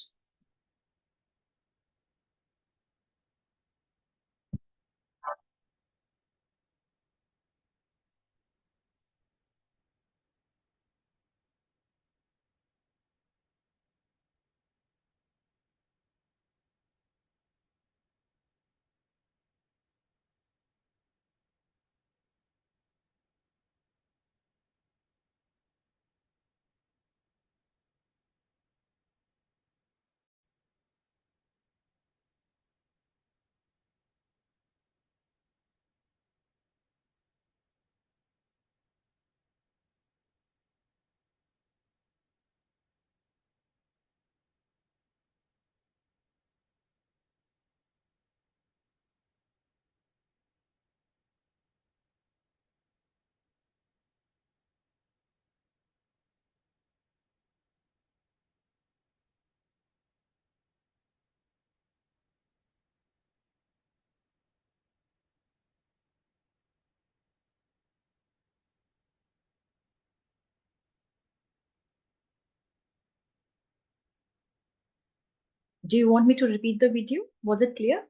Do you want me to repeat the video? Was it clear?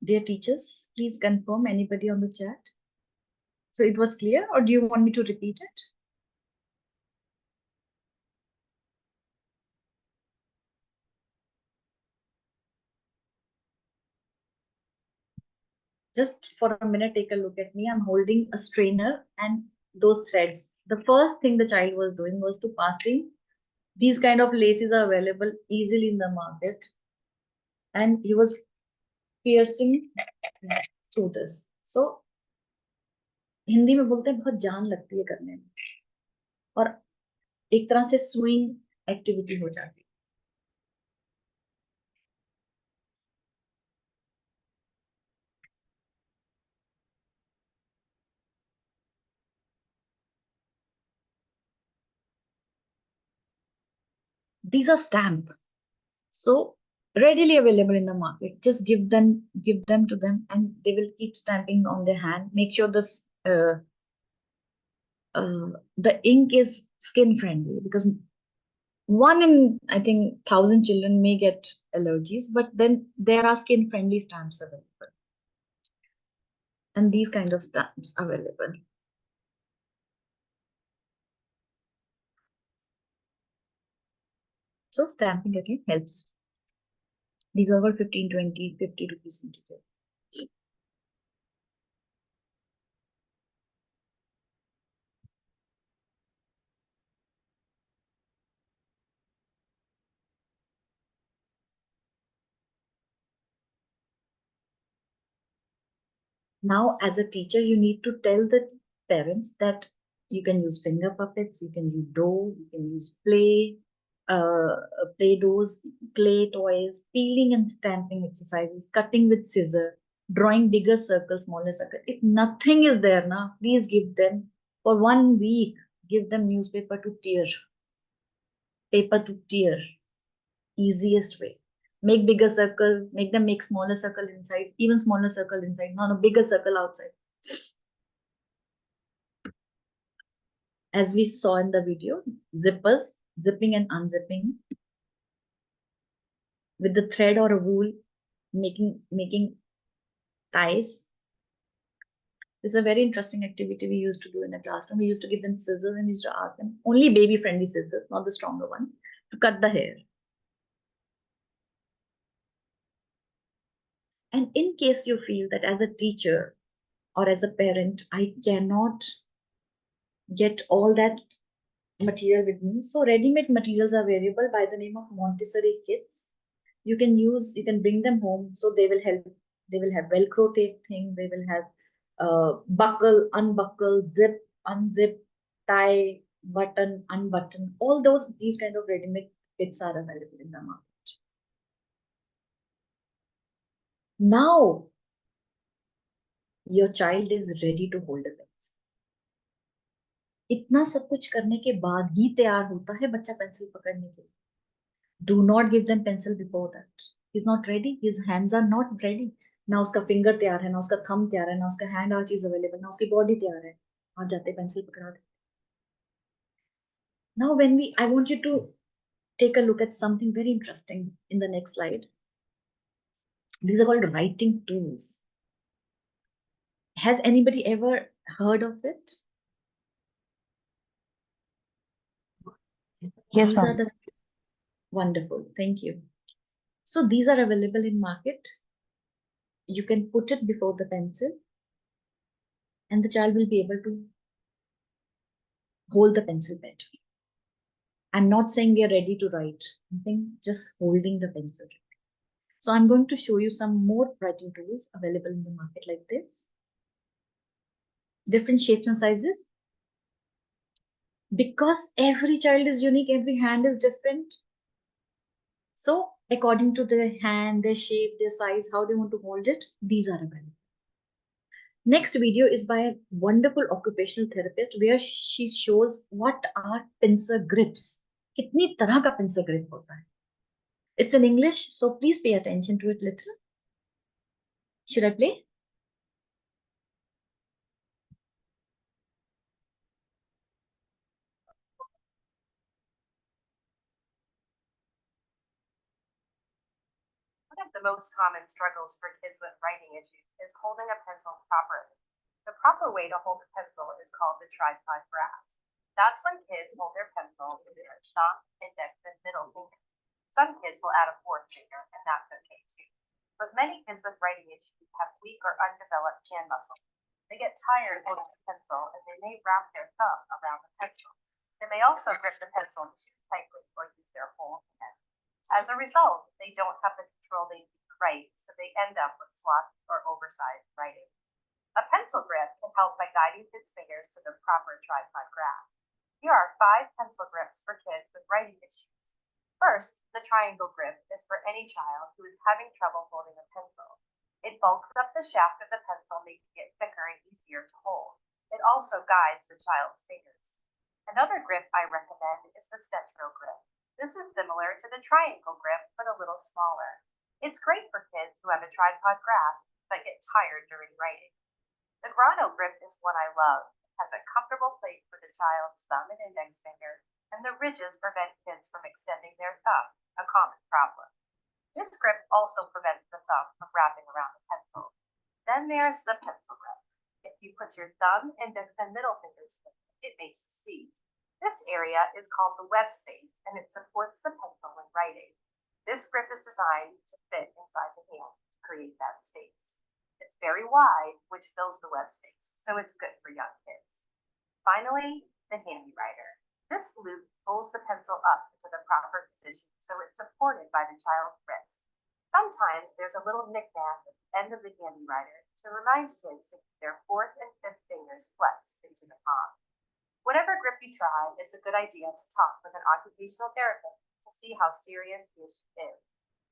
Dear teachers, please confirm, anybody on the chat. So it was clear, or do you want me to repeat it? Just for a minute, take a look at me. I'm holding a strainer and those threads. The first thing the child was doing was to passing. These kind of laces are available easily in the market. And he was piercing through this. So Hindi में बोलते हैं बहुत जान लगती है करने में और एक तरह से स्विंग एक्टिविटी हो जाती है. These are stamp, so readily available in the market. Just give them to them, and they will keep stamping on their hand. Make sure this the ink is skin friendly, because one in I think 1,000 children may get allergies, but then there are skin friendly stamps available, and these kind of stamps available. So stamping again helps. These are all 15, 20, 50 rupees material. Now, as a teacher, you need to tell the parents that you can use finger puppets, you can use dough, you can use play doughs, clay toys, peeling and stamping exercises, cutting with scissor, drawing bigger circles, smaller circles. If nothing is there now, please give them for 1 week. Give them newspaper to tear, paper to tear. Easiest way. Make bigger circle, make them make smaller circle inside, even smaller circle inside, not a bigger circle outside. As we saw in the video, zippers, zipping and unzipping with the thread or a wool, making ties. This is a very interesting activity we used to do in a classroom. We used to give them scissors and we used to ask them, only baby friendly scissors, not the stronger one, to cut the hair. And in case you feel that as a teacher or as a parent, I cannot get all that material with me, so ready-made materials are available by the name of Montessori kits. You can bring them home, so they will help. They will have Velcro tape thing. They will have buckle, unbuckle, zip, unzip, tie, button, unbutton. All these kind of ready-made kits are available in the market. Now, your child is ready to hold a pencil. इतना सब कुछ करने के बाद ही तैयार होता है बच्चा पेंसिल पकड़ने के लिए. Do not give them pencil before that. He's not ready. His hands are not ready. ना उसका फिंगर तैयार है, ना उसका थंब तैयार है, ना उसका हैंड हर चीज अवेलेबल, ना उसकी बॉडी तैयार है. आप जाते पेंसिल पकड़ा दे. Now I want you to take a look at something very interesting in the next slide. These are called writing tools. Has anybody ever heard of it? Yes, These are ma'am. the wonderful. Thank you. So these are available in market. You can put it before the pencil, and the child will be able to hold the pencil better. I'm not saying we are ready to write. I'm saying just holding the pencil. So I'm going to show you some more writing tools available in the market like this. Different shapes and sizes. Because every child is unique, every hand is different. So according to their hand, their shape, their size, how they want to hold it, these are available. Next video is by a wonderful occupational therapist where she shows what are pincer grips. कितनी तरह का pincer grip होता है. It's in English, so please pay attention to it little. Should I play? the most common struggles for kids with writing issues is holding a pencil properly. The proper way to hold a pencil is called the tripod grasp. That's when kids hold their pencil with their thumb, index, and middle finger. Some kids will add a fourth finger, and that's okay too. But many kids with writing issues have weak or undeveloped hand muscles. They get tired holding the pencil, and they may wrap their thumb around the pencil. They may also grip the pencil too tightly or use their whole hand. As a result, they don't have the control they need to write, so they end up with sloppy or oversized writing. A pencil grip can help by guiding kids' fingers to the proper tripod grasp. Here are 5 pencil grips for kids with writing issues. First, the triangle grip is for any child who is having trouble holding a pencil. It bulks up the shaft of the pencil, making it thicker and easier to hold. It also guides the child's fingers. Another grip I recommend is the step-drill grip. This is similar to the triangle grip, but a little smaller. It's great for kids who have a tripod grasp but get tired during writing. The grano grip is one I love. It has a comfortable place for the child's thumb and index finger, and the ridges prevent kids from extending their thumb, a common problem. This grip also prevents the thumb from wrapping around the pencil. Then there's the pencil grip. If you put your thumb, index, and middle fingers together, it makes a C. This area is called the web space, and it supports the pencil when writing. This grip is designed to fit inside the hand to create that space. It's very wide, which fills the web space, so it's good for young kids. Finally, the handy writer. This loop pulls the pencil up into the proper position, so it's supported by the child's wrist. Sometimes there's a little knick-knack at the end of the handy writer to remind kids to keep their 4th and 5th fingers flexed into the palm. Whatever grip you try, it's a good idea to talk with an occupational therapist to see how serious the issue is.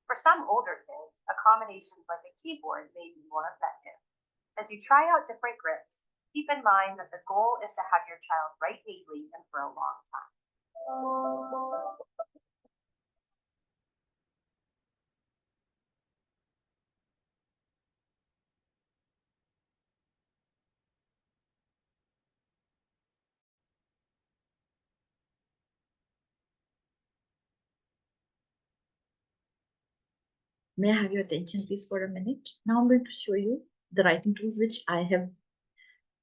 For some older kids, a combination like a keyboard may be more effective. As you try out different grips, keep in mind that the goal is to have your child write neatly and for a long time. May I have your attention, please, for a minute? Now I'm going to show you the writing tools which I have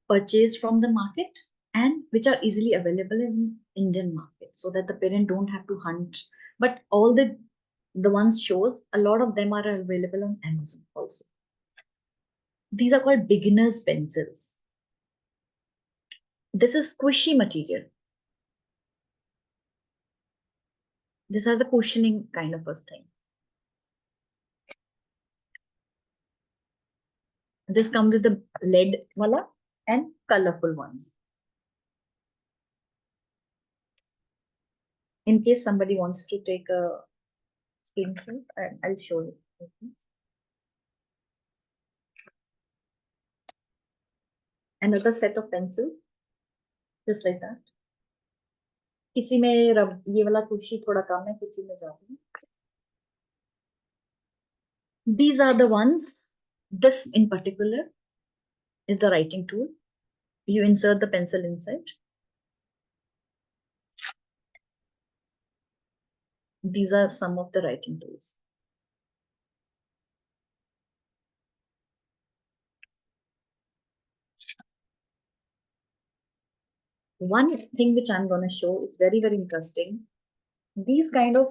purchased from the market and which are easily available in Indian market, so that the parent don't have to hunt. But all the ones shows, a lot of them are available on Amazon also. These are called beginner's pencils. This is squishy material. This has a cushioning kind of a thing. This comes with the lead wala and colorful ones. In case somebody wants to take a screenshot, I'll show you. Okay. Another set of pencils, just like that. किसी में रब ये वाला कुशी थोड़ा कम है, किसी में ज्यादा है. These are the ones. This in particular is the writing tool. You insert the pencil inside. These are some of the writing tools. One thing which I'm going to show is very, very interesting. These kind of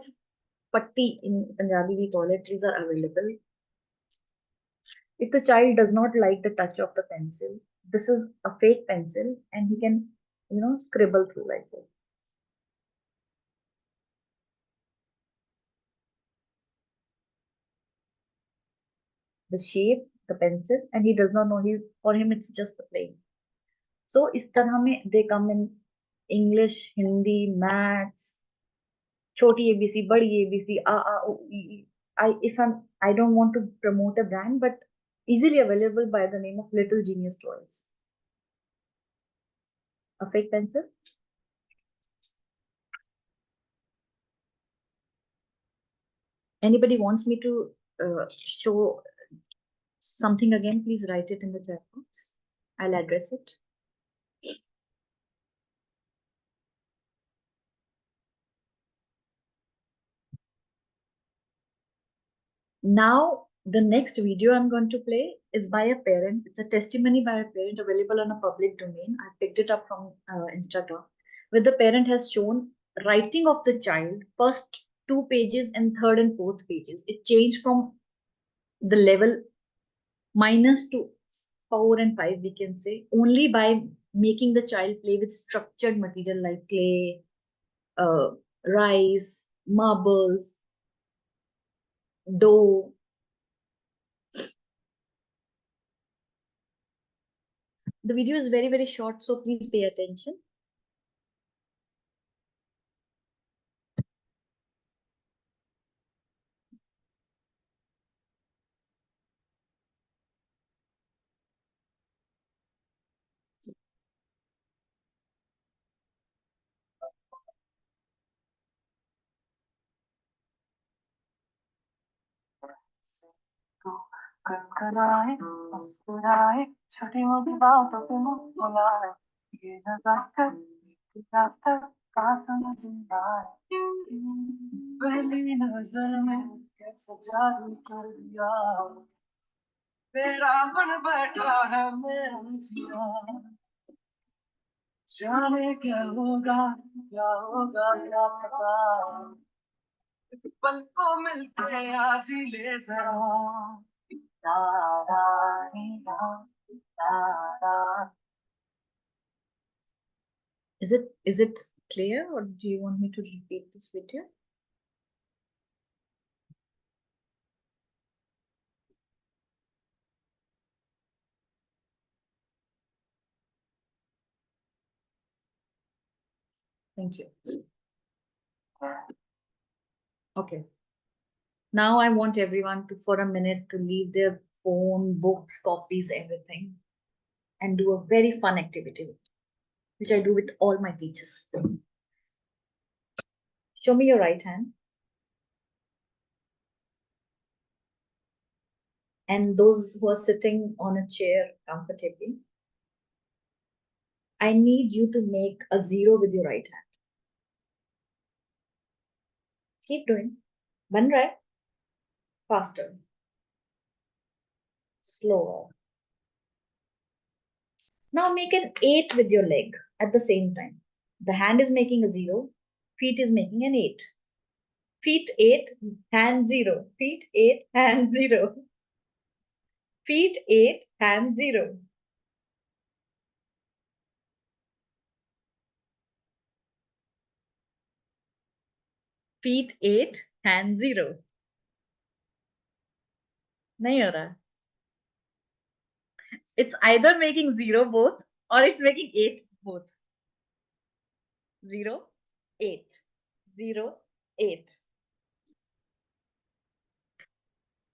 patti, in Punjabi we call it, these are available. If the child does not like the touch of the pencil, this is a fake pencil and he can, scribble through like this. The shape, the pencil, and he does not know, for him it's just a plain. So इस तरह में they come in English, Hindi, Maths, छोटी ABC, बड़ी ABC, I don't want to promote a brand, but easily available by the name of Little Genius Toys. A fake pencil. Anybody wants me to show something again, please write it in the chat box. I'll address it. Now, the next video I'm going to play is by a parent. It's a testimony by a parent available on a public domain. I picked it up from Instagram, where the parent has shown writing of the child, first 2 pages and third and fourth pages. It changed from the level minus to 4 and 5, we can say, only by making the child play with structured material like clay, rice, marbles, dough. The video is very, very short, so please pay attention. कनकनाए मुस्कुराए छोटी मोटी बातों पे मुस्कुराए ये नजाकत का समझ आए पहली नजर में कैसे जादू कर दिया मेरा मन बैठा है मेरा जिया जाने क्या होगा क्या पता पल को मिलके आज ही ले जरा Is it clear, or do you want me to repeat this video? Thank you. Okay. Now I want everyone to, for a minute, to leave their phone, books, copies, everything, and do a very fun activity, which I do with all my teachers. Show me your right hand. And those who are sitting on a chair comfortably, I need you to make a 0 with your right hand. Keep doing. Ban raha hai? Faster. Slower. Now make an 8 with your leg at the same time. The hand is making a 0, feet is making an 8. Feet 8, hand 0. Feet 8, hand 0. Feet 8, hand 0. Feet 8, hand 0. Nahi ho raha. It's either making 0 both, or it's making 8 both. 0, 8. 0, 8.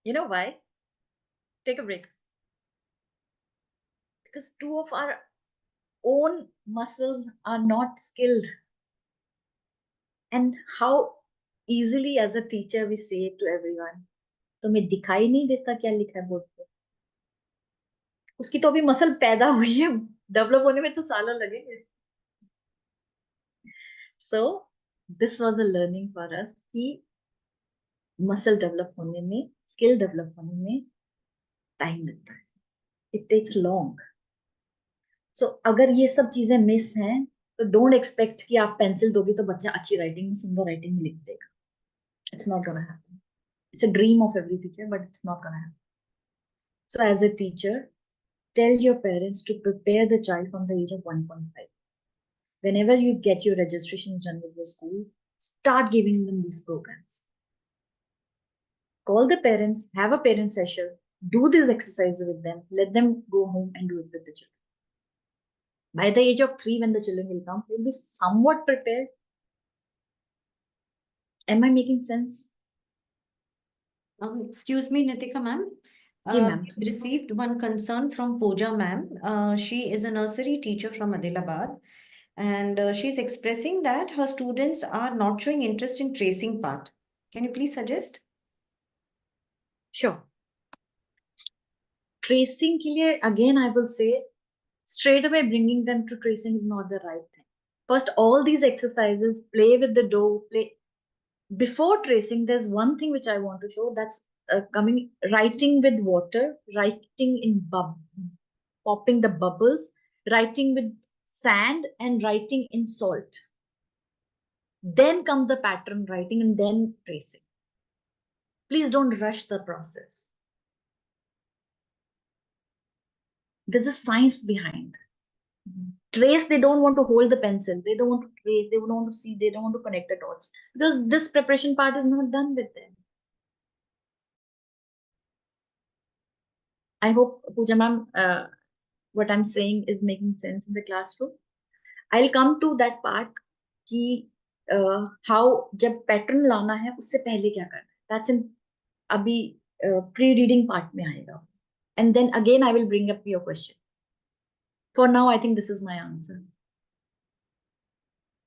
You know why? Take a break. Because 2 of our own muscles are not skilled. And how easily as a teacher we say it to everyone. तुम्हें दिखाई नहीं देता क्या लिखा है board पे? उसकी तो अभी मसल पैदा हुई है, डेवलप होने में तो साल लगेंगे. So this was a learning for us कि मसल डेवलप होने में, स्किल डेवलप होने में टाइम लगता है. It takes long. So अगर ये सब चीजें मिस हैं, तो डोंट एक्सपेक्ट कि आप पेंसिल दोगे तो बच्चा अच्छी राइटिंग में, सुंदर राइटिंग में लिख देगा. It's not gonna happen. It's a dream of every teacher, but it's not gonna happen. So as a teacher, tell your parents to prepare the child from the age of 1.5. Whenever you get your registrations done with your school, start giving them these programs. Call the parents, have a parent session, do these exercises with them, let them go home and do it with the children. By the age of 3, when the children will come, they'll be somewhat prepared. Am I making sense? Excuse me, Nitika ma'am. Ji, ma'am. We received one concern from Pooja ma'am. She is a nursery teacher from Adilabad, and she's expressing that her students are not showing interest in tracing part. Can you please suggest? Sure. Tracing के लिए, again I will say, straight away bringing them to tracing is not the right thing. First, all these exercises, play with the dough, play. Before tracing, there's one thing which I want to show, that's coming, writing with water, writing in popping the bubbles, writing with sand, and writing in salt. Then come the pattern writing and then tracing. Please don't rush the process. There's a science behind. Trace, they don't want to hold the pencil. They don't want to trace. They don't want to see. They don't want to connect the dots. Because this preparation part is not done with them. I hope, Pooja ma'am, what I'm saying is making sense in the classroom. I'll come to that part कि how जब pattern लाना है उससे पहले क्या करना है. That's in अभी pre-reading part में आएगा. And then again I will bring up your question. For now, I think this is my answer.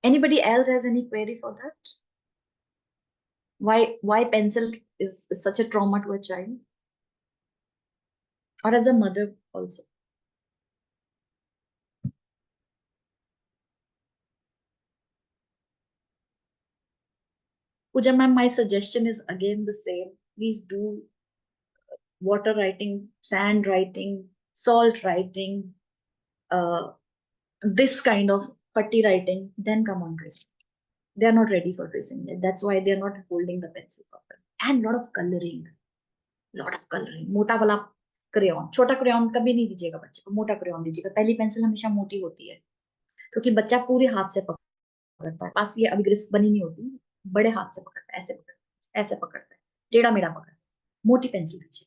Anybody else has any query for that? Why pencil is such a trauma to a child? Or as a mother also? Pooja ma'am, my suggestion is again the same. Please do water writing, sand writing, salt writing, this kind of putty writing, then come on tracing. They are not ready for tracing yet. That's why they are not holding the pencil properly. And lot of coloring. मोटा वाला crayon, छोटा crayon कभी नहीं दीजिएगा बच्चे को, मोटा crayon दीजिएगा. पहली पेंसिल हमेशा मोटी होती है क्योंकि बच्चा पूरे हाथ से पकड़ता है. पास ये अभी ग्रिस्प बनी नहीं होती, बड़े हाथ से पकड़ता है, ऐसे पकड़ता है, टेढ़ा मेढ़ा पकड़ता है. मोटी पेंसिल दीजिए.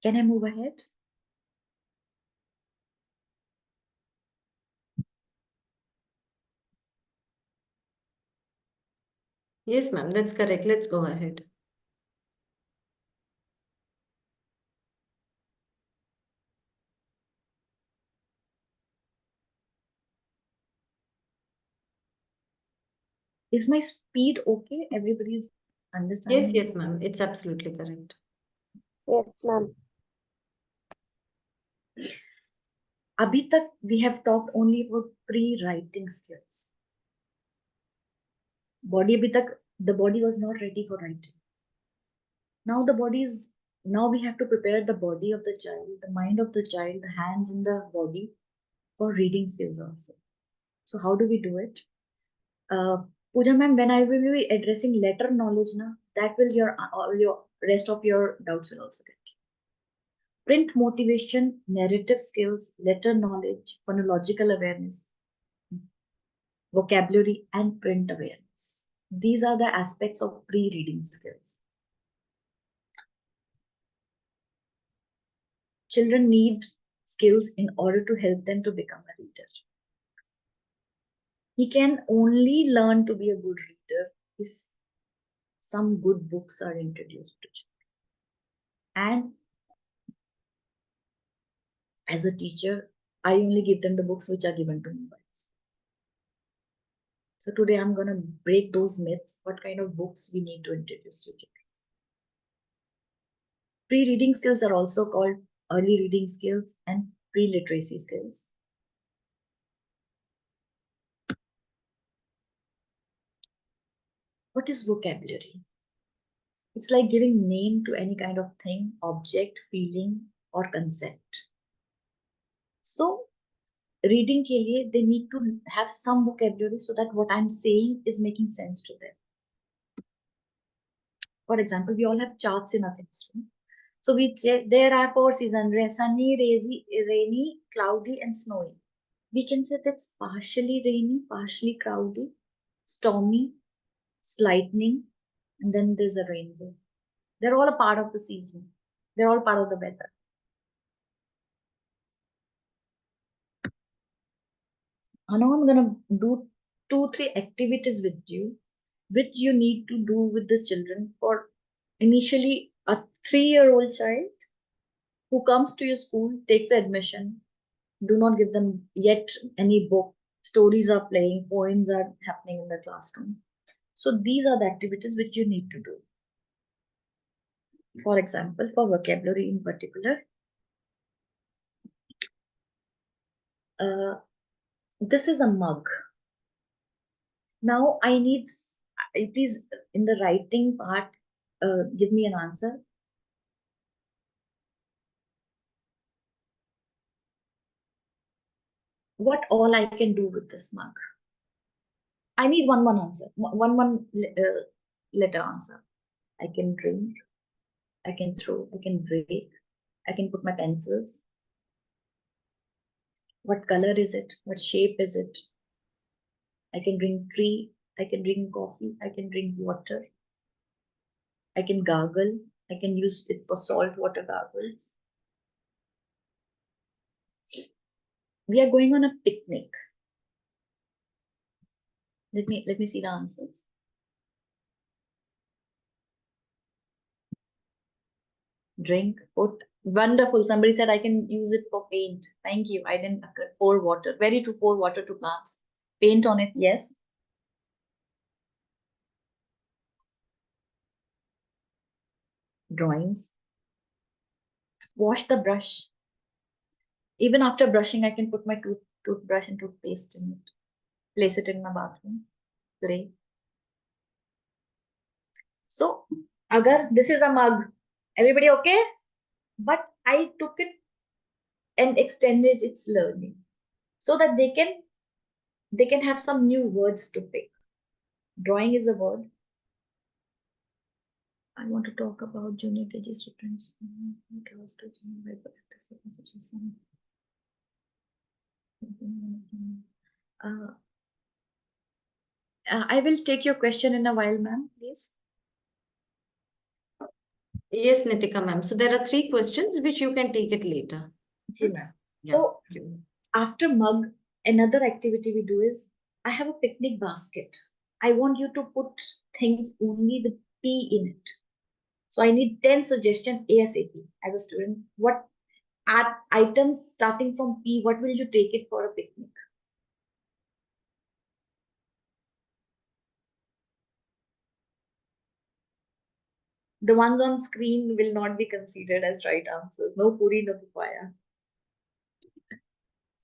Can I move ahead? Yes, ma'am, that's correct. Let's go ahead. Is my speed okay? Everybody's understanding? Yes, ma'am. It's absolutely correct. Yes, ma'am. Abhi tak we have talked only about pre-writing skills. The body was not ready for writing. Now now we have to prepare the body of the child, the mind of the child, the hands and the body for reading skills also. So how do we do it? Pooja ma'am, when I will be addressing letter knowledge now, that will all your rest of your doubts will also get. Print motivation, narrative skills, letter knowledge, phonological awareness, vocabulary, and print awareness. These are the aspects of pre-reading skills. Children need skills in order to help them to become a reader. He can only learn to be a good reader if some good books are introduced to children. And as a teacher, I only give them the books which are given to me by school. So today I'm going to break those myths, what kind of books we need to introduce to children. Pre-reading skills are also called early reading skills and pre-literacy skills. What is vocabulary? It's like giving name to any kind of thing, object, feeling, or concept. So, reading ke liye, they need to have some vocabulary so that what I'm saying is making sense to them. For example, we all have charts in our classroom. So we check, there are 4 seasons: sunny, rainy, cloudy, and snowy. We can say that's partially rainy, partially cloudy, stormy, lightning, and then there's a rainbow. They're all a part of the season. They're all part of the weather. Now I'm gonna do 2-3 activities with you, which you need to do with the children. For initially a 3-year-old child who comes to your school, takes admission, do not give them yet any book. Stories are playing, poems are happening in the classroom. So these are the activities which you need to do. For example, for vocabulary in particular, This is a mug. Now I need, please, in the writing part, give me an answer. What all I can do with this mug? I need one answer, one letter answer. I can drink, I can throw, I can break, I can put my pencils. What color is it? What shape is it? I can drink tea, I can drink coffee, I can drink water. I can gargle, I can use it for salt water gargles. We are going on a picnic. Let me see the answers. Drink, put. Wonderful. Somebody said I can use it for paint. Thank you. I didn't pour water. Very to pour water to plants. Paint on it, yes. Drawings. Wash the brush. Even after brushing, I can put my toothbrush and toothpaste in it. Place it in my bathroom. Play. So, agar this is a mug. Everybody okay? But I took it and extended its learning so that they can have some new words to pick. Drawing is a word. I want to talk about junior KG students. I will take your question in a while, ma'am, please. Yes, Nitika ma'am. So there are 3 questions which you can take it later. Ji, ma'am. Yeah. So after mug, another activity we do is I have a picnic basket. I want you to put things only with P in it. So I need 10 suggestions ASAP as a student. What items starting from P, what will you take it for a picnic? The ones on screen will not be considered as right answers. No puri, no papaya.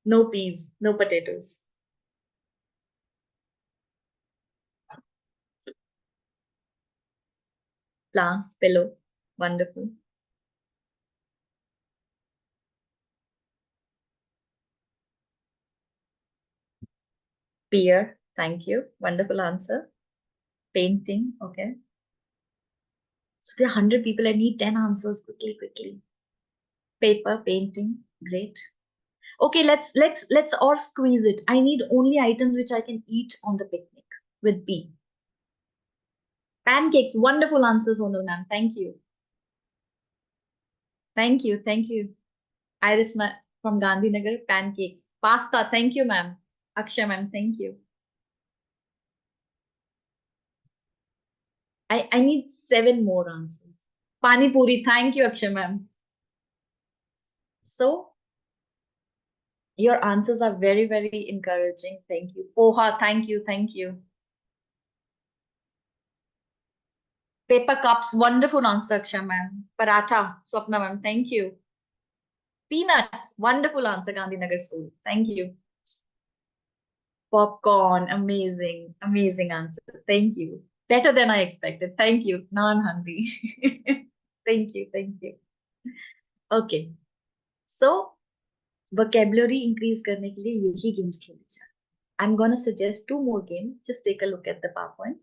No peas, no potatoes. Plants, pillow. Wonderful. Pear, thank you. Wonderful answer. Painting, okay. So there are 100 people. I need 10 answers quickly. Paper, painting, great. Okay, let's all squeeze it. I need only items which I can eat on the picnic with B. Pancakes, wonderful answer, Sonal ma'am. Thank you. Thank you. Iris from Gandhinagar, pancakes. Pasta, thank you, ma'am. Akshay ma'am, thank you. I need 7 more answers. Pani puri, thank you, Akshay ma'am. So, your answers are very encouraging. Thank you. Poha, thank you. Paper cups, wonderful answer, Akshay ma'am. Paratha, Swapna ma'am, thank you. Peanuts, wonderful answer, Gandhinagar School. Thank you. Popcorn, amazing answer. Thank you. Better than I expected. Thank you. Now I'm hungry. Thank you. Okay. So, vocabulary increase करने के लिए यही games खेले जाए. I'm gonna suggest 2 more games. Just take a look at the PowerPoint.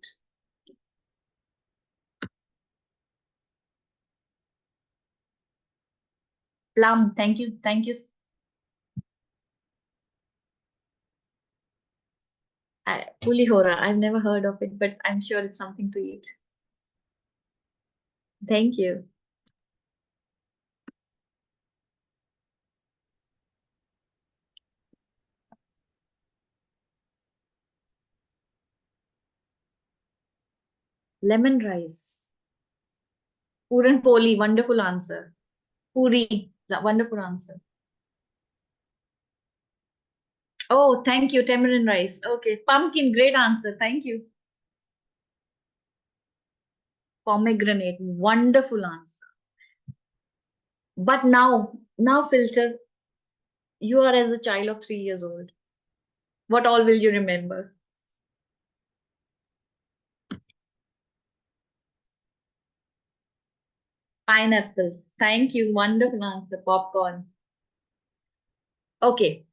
Plum, thank you. Pulihora, I've never heard of it, but I'm sure it's something to eat. Thank you. Lemon rice. Puran poli, wonderful answer. Puri, wonderful answer. Oh, thank you, tamarind rice. Okay, pumpkin, great answer. Thank you. Pomegranate, wonderful answer. But now filter You are as a child of 3 years old. What all will you remember? Pineapples. Thank you. Wonderful answer. Popcorn. Okay.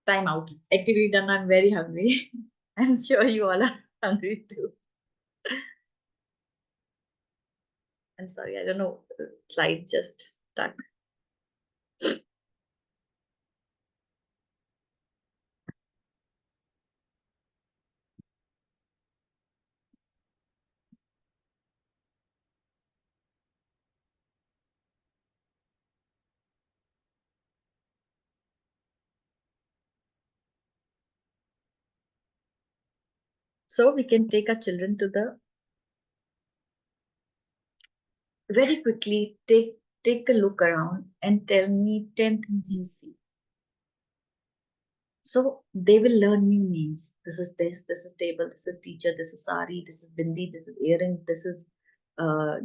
Time out. Activity done. I'm very hungry. I'm sure you all are hungry too. I'm sorry. I don't know. Slide just stuck. So we can take our children to the very quickly take a look around and tell me 10 things you see. So they will learn new names. This is desk, this is table, this is teacher, this is sari, this is bindi, this is earring, this is uh,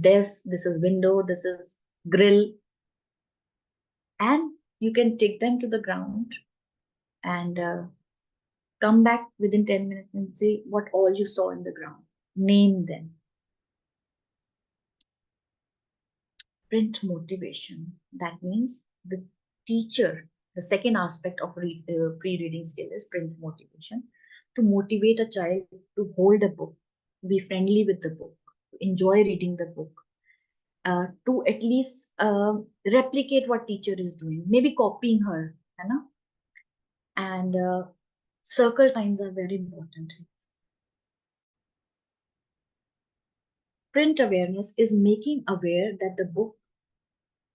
desk, this is window, this is grill. And you can take them to the ground and come back within 10 minutes and say what all you saw in the ground. Name them. Print motivation. That means the teacher, the second aspect of pre-reading skill is print motivation. To motivate a child to hold a book, be friendly with the book, enjoy reading the book, to at least replicate what teacher is doing, maybe copying her, you know? And circle times are very important. Print awareness is making aware that the book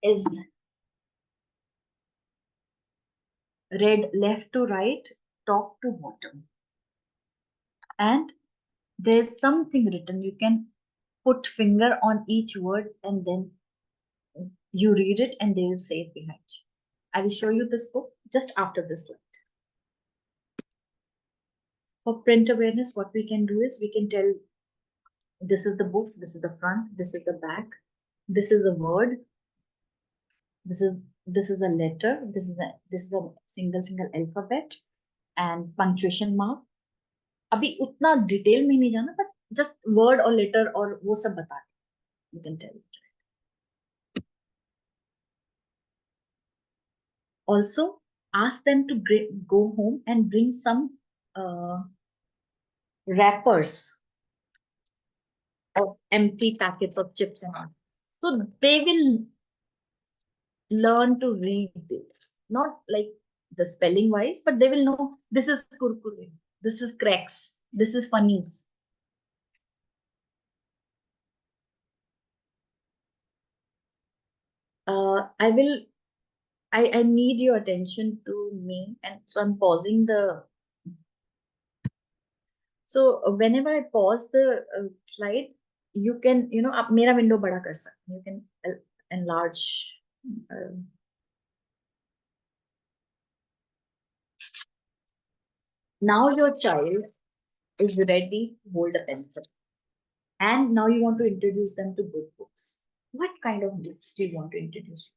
is read left to right, top to bottom. And there's something written. You can put finger on each word and then you read it and they will say it behind you. I will show you this book just after this slide. For print awareness, what we can do is we can tell this is the book, this is the front, this is the back, this is a word, this is a letter, this is a single alphabet and punctuation mark. अभी उतना detail में नहीं जाना, but just word or letter और वो सब बता you can tell. Also, ask them to go home and bring some wrappers of empty packets of chips and all. So they will learn to read this, not like the spelling wise, but they will know this is kurkure, this is cracks, this is funnies. I need your attention to me, and so I'm pausing the. So whenever I pause the slide, you can, आप मेरा window बड़ा कर सकते. You can enlarge. Now your child is ready to hold a pencil. And now you want to introduce them to good books. What kind of books do you want to introduce?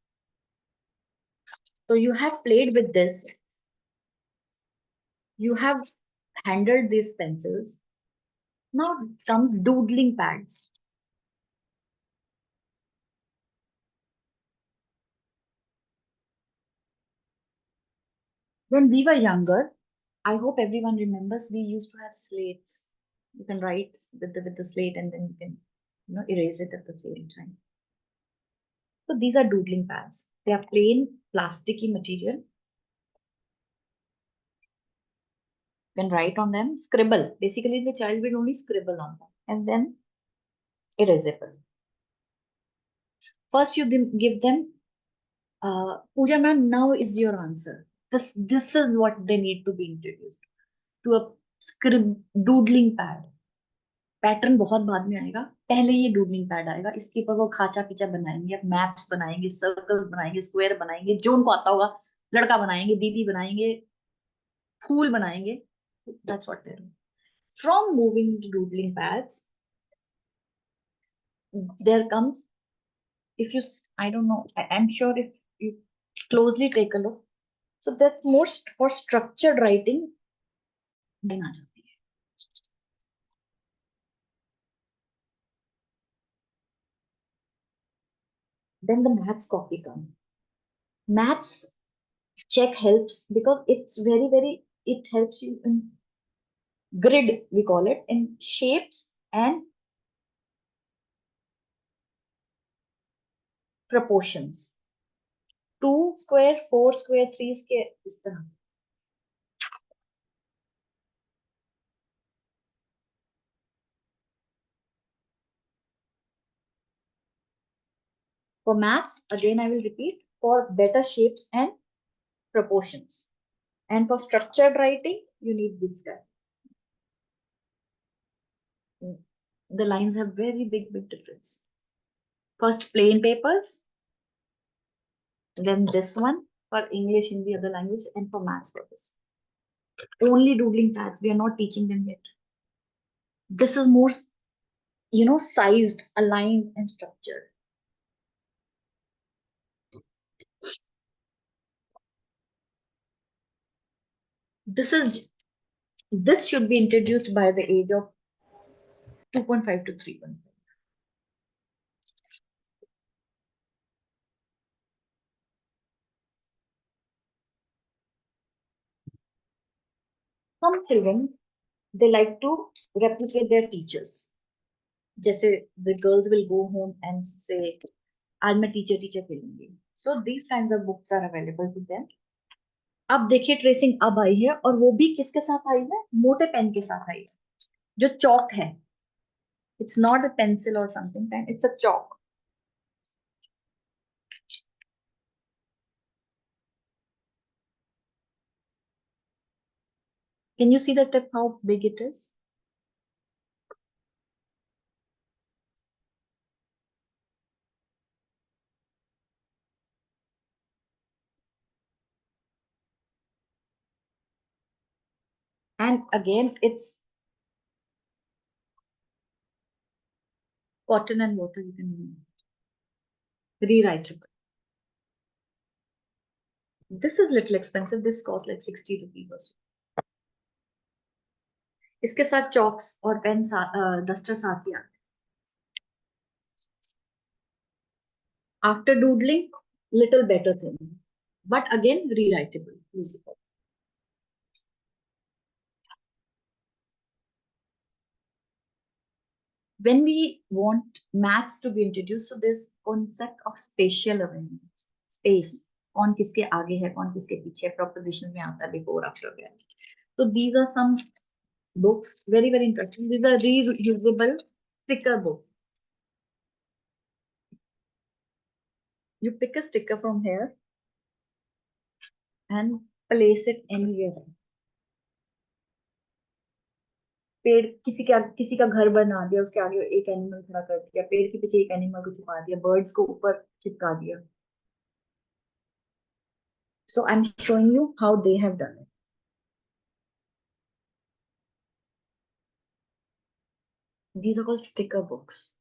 So you have played with this. You have handled these pencils. Now comes doodling pads. When we were younger, I hope everyone remembers, we used to have slates. You can write with the slate and then you can erase it at the same time. So these are doodling pads. They are plain plasticky material. You can write on them, scribble. Basically, the child will only scribble on them and then erasable. First, you give them, Pooja ma'am, now is your answer. This is what they need to be introduced to a doodling pad. Pattern बहुत बाद में आएगा, पहले ये doodling pad आएगा, इसके ऊपर वो खाचा पीचा बनाएंगे, मैप्स बनाएंगे, सर्कल्स बनाएंगे, स्क्वायर बनाएंगे, जो उनको आता होगा, लड़का बनाएंगे, दीदी बनाएंगे, फूल बनाएंगे. That's what they're doing. From moving to doodling pads, there comes, if you, I don't know, I'm sure if you closely take a look. So that's more for structured writing. Then the maths copy comes. Maths check helps because it's it helps you in grid, we call it, in shapes and proportions. 2 square, 4 square, 3 square is the answer. For maths, again I will repeat, for better shapes and proportions. And for structured writing, you need this guy. The lines have very big difference. First plain papers, then this one for English in the other language, and for maths for this. Only doodling pads, we are not teaching them yet. This is more, sized, aligned, and structured. This should be introduced by the age of 2.5 to 3.5. Some children, they like to replicate their teachers. जैसे the girls will go home and say, आज मैं teacher खेलूंगी. So these kinds of books are available to them. अब देखिए tracing अब आई है और वो भी किसके साथ आई है? मोटे पेन के साथ आई है, जो चौक है. It's not a pencil or something, it's a chalk. Can you see the tip, how big it is? And again, it's cotton and water, you can rewritable. This is little expensive. This costs like 60 rupees or so. इसके साथ chalks और pens, dusters आती हैं. After doodling, little better thing, but again rewritable, usable. When we want maths to be introduced, so this concept of spatial awareness, space, कौन किसके आगे है, कौन किसके पीछे है, proposition में आता है, before, after, where. So these are some books, very interesting. These are reusable sticker books. You pick a sticker from here and place it anywhere. पेड़ किसी का घर बना दिया, उसके आगे एक एनिमल खड़ा कर दिया, पेड़ के पीछे एक एनिमल को छुपा दिया, बर्ड्स को ऊपर चिपका दिया. So I'm showing you how they have done it. These are called sticker books.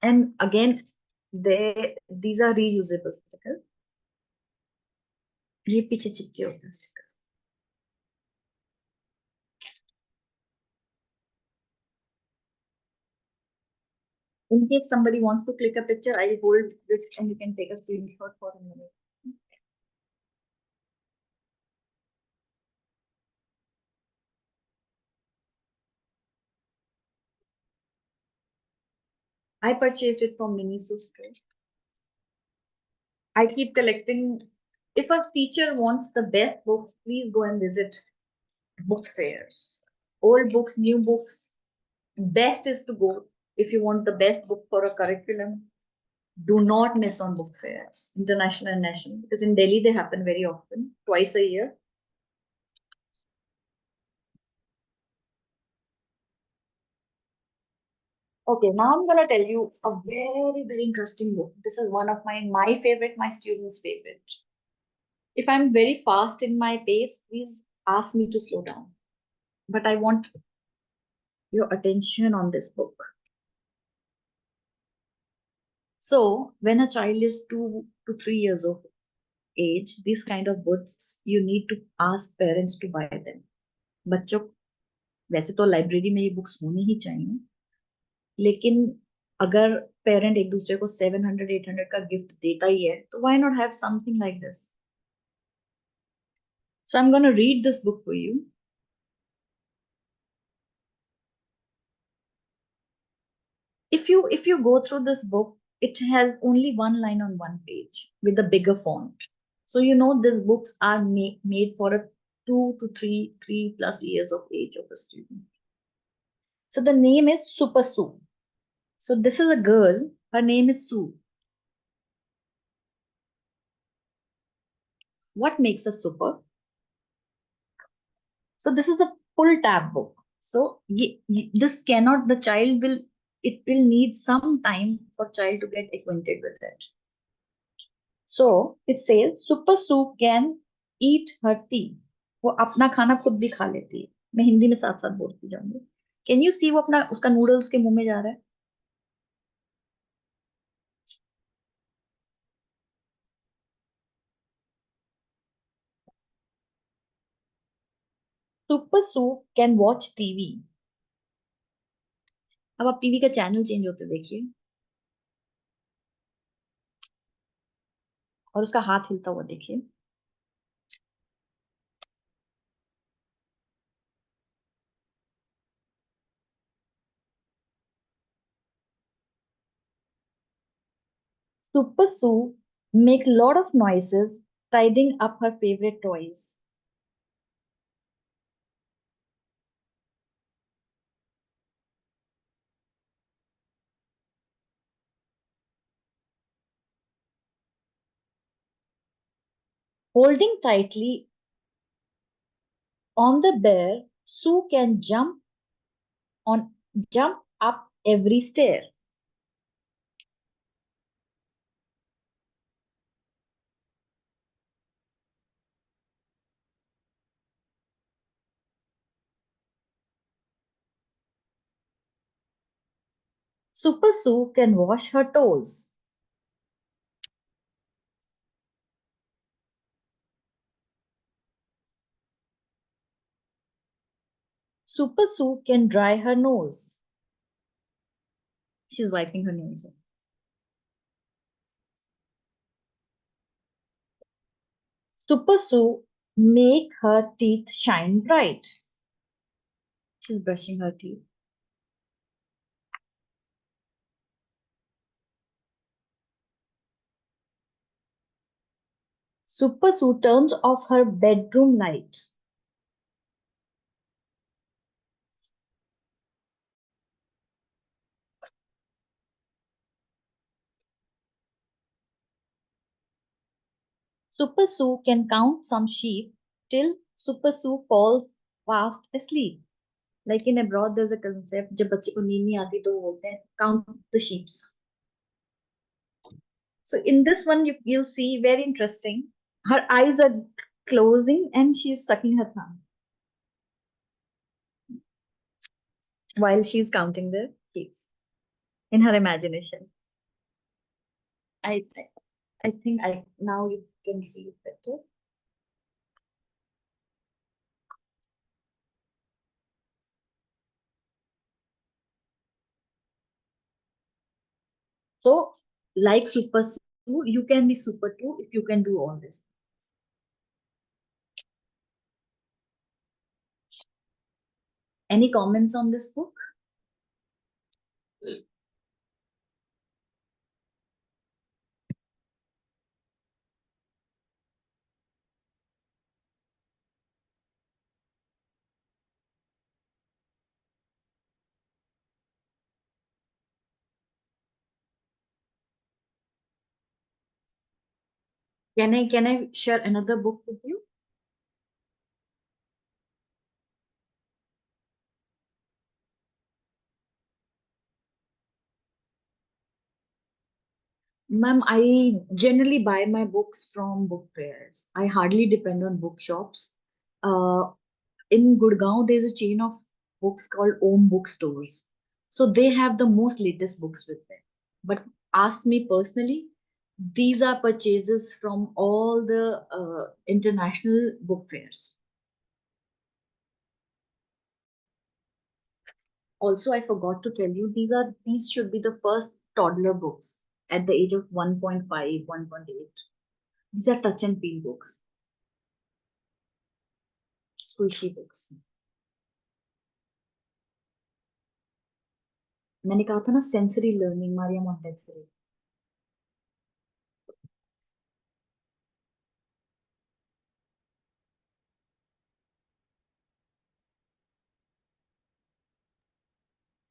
And again, these are reusable stickers. ये पीछे चिपके होते हैं sticker. In case somebody wants to click a picture, I'll hold it and you can take a screenshot for a minute. I purchased it from Miniso store. I keep collecting. If a teacher wants the best books, please go and visit book fairs. Old books, new books. Best is to go if you want the best book for a curriculum. Do not miss on book fairs, international and national, because in Delhi they happen very often, twice a year. Okay, now I'm gonna tell you a very interesting book. This is one of my favorite, my students' favorite. If I'm very fast in my pace, please ask me to slow down. But I want your attention on this book. So when a child is 2 to 3 years of age, these kind of books you need to ask parents to buy them. बच्चों वैसे तो library में ये books होनी ही चाहिए, लेकिन अगर parent एक दूसरे को 700-800 का गिफ्ट देता ही है, तो why not have something like this? So I'm going to read this book for you. If you go through this book, it has only one line on one page with a bigger font. So you know these books are made for a 2 to 3 plus years of age of a student. So the name is Super Sue. So this is a girl. Her name is Sue. What makes a super? So this is a full tab book. So this cannot, the child will, it will need some time for child to get acquainted with it. So it says Super Sue can eat her tea. वो अपना खाना खुद भी खा लेती है. मैं हिंदी में साथ साथ बोलती जाऊंगी. Can you see वो अपना उसका नूडल्स उसके मुंह में जा रहा है? Super Sue can watch TV. अब आप टीवी का चैनल चेंज होते देखिए और उसका हाथ हिलता हुआ देखिए. Super Sue make lot of noises tidying up her favorite toys. Holding tightly on the bear, Sue can jump up every stair. Super Sue can wash her toes. Super Sue can dry her nose. She's wiping her nose. Super Sue make her teeth shine bright. She's brushing her teeth. Super Sue turns off her bedroom light. Super Sue can count some sheep till Super Sue falls fast asleep. Like in abroad, there's a concept, जब बच्चे को नींद नहीं आती तो वो बोलते हैं count the sheep. So in this one, you'll see very interesting. Her eyes are closing and she's sucking her thumb while she's counting the sheep in her imagination. I think now you can see it better. So, like Super Sue, you can be super too if you can do all this. Any comments on this book? Can I share another book with you? Ma'am, I generally buy my books from book fairs. I hardly depend on bookshops. In Gurgaon, there's a chain of books called Om Bookstores. So they have the most latest books with them. But ask me personally, these are purchases from all the international book fairs. Also, I forgot to tell you, these should be the first toddler books at the age of 1.5, 1.8. These are touch and feel books, squishy books. मैंने कहा था ना sensory learning, Maria Montessori.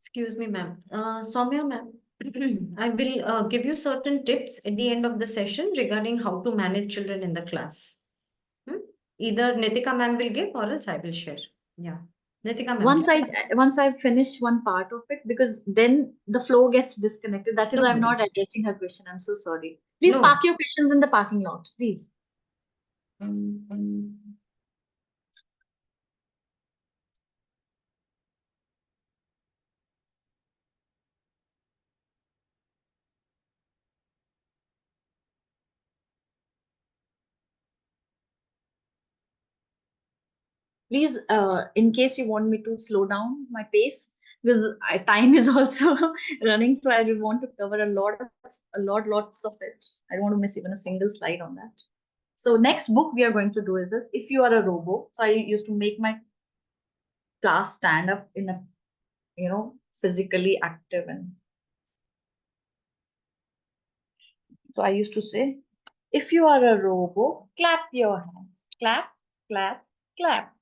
Excuse me, ma'am. Soumya, ma'am, I will give you certain tips at the end of the session regarding how to manage children in the class. Either Nitika ma'am will give or else I will share. Yeah. Nitika ma'am. Once I finish one part of it, because then the flow gets disconnected. That is No why I'm not worries. addressing her question. I'm so sorry. Please No. park your questions in the parking lot, please. Please, in case you want me to slow down my pace, because time is also running, so I will want to cover lots of it. I don't want to miss even a single slide on that. So next book we are going to do is this, If You Are a Robo. So I used to make my class stand up in a, physically active, and so I used to say, if you are a robo, clap your hands. Clap, clap, clap.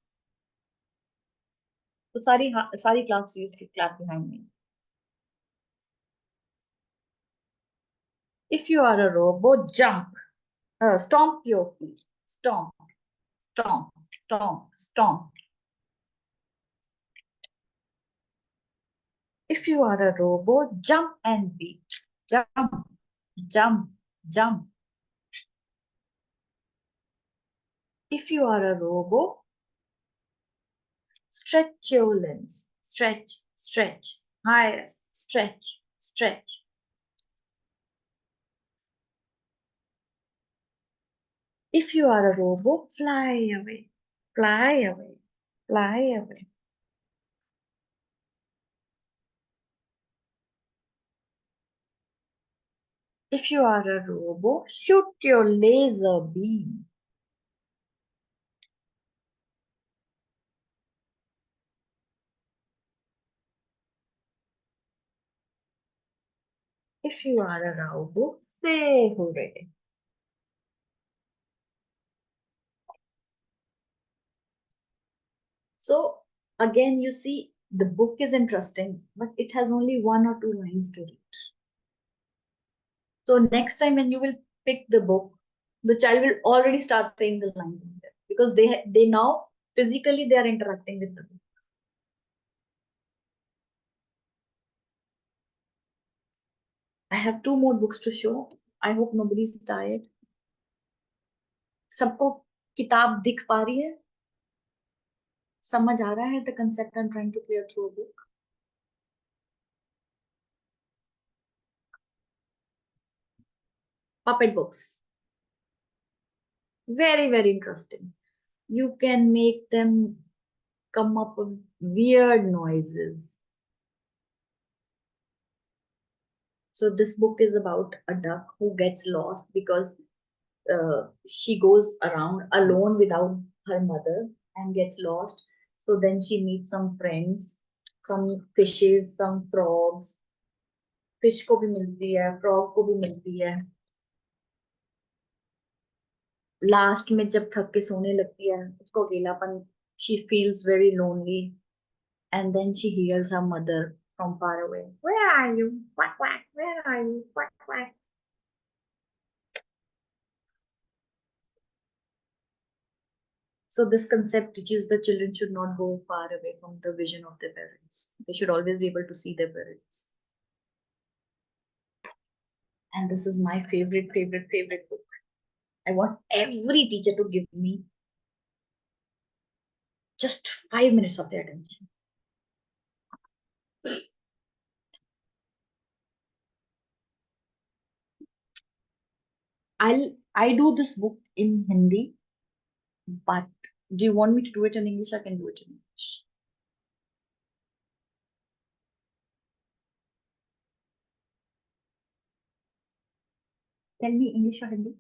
So sari class used to clap behind me. If you are a robo, jump. Stomp your feet. Stomp, stomp, stomp, stomp. If you are a robo, jump and beat. Jump, jump, jump. If you are a robo, stretch your limbs. Stretch, stretch. Higher, stretch, stretch. If you are a robo, fly away, fly away, fly away. If you are a robo, shoot your laser beam. If you are a robo, say hooray. So again, you see, the book is interesting, but it has only 1 or 2 lines to read. So next time when you will pick the book, the child will already start saying the lines in there, because they now physically they are interacting with the book. I have 2 more books to show. I hope nobody's tired. सबको किताब दिख पा रही है? समझ आ रहा है the concept I'm trying to clear through a book? Puppet books. Very, very interesting. You can make them come up with weird noises. So this book is about a duck who gets lost because she goes around alone without her mother and gets lost. So then she meets some friends, some fishes, some frogs. Fish को भी मिलती है, frog को भी मिलती है. Last में जब थक के सोने लगती है, उसको अकेलापन, she feels very lonely, and then she hears her mother from far away. Where are you? Quack quack. Where are you? Quack quack. So this concept teaches the children should not go far away from the vision of their parents. They should always be able to see their parents. And this is my favorite book. I want every teacher to give me just 5 minutes of their attention. I do this book in Hindi, but do you want me to do it in English? I can do it in English. Tell me English or Hindi.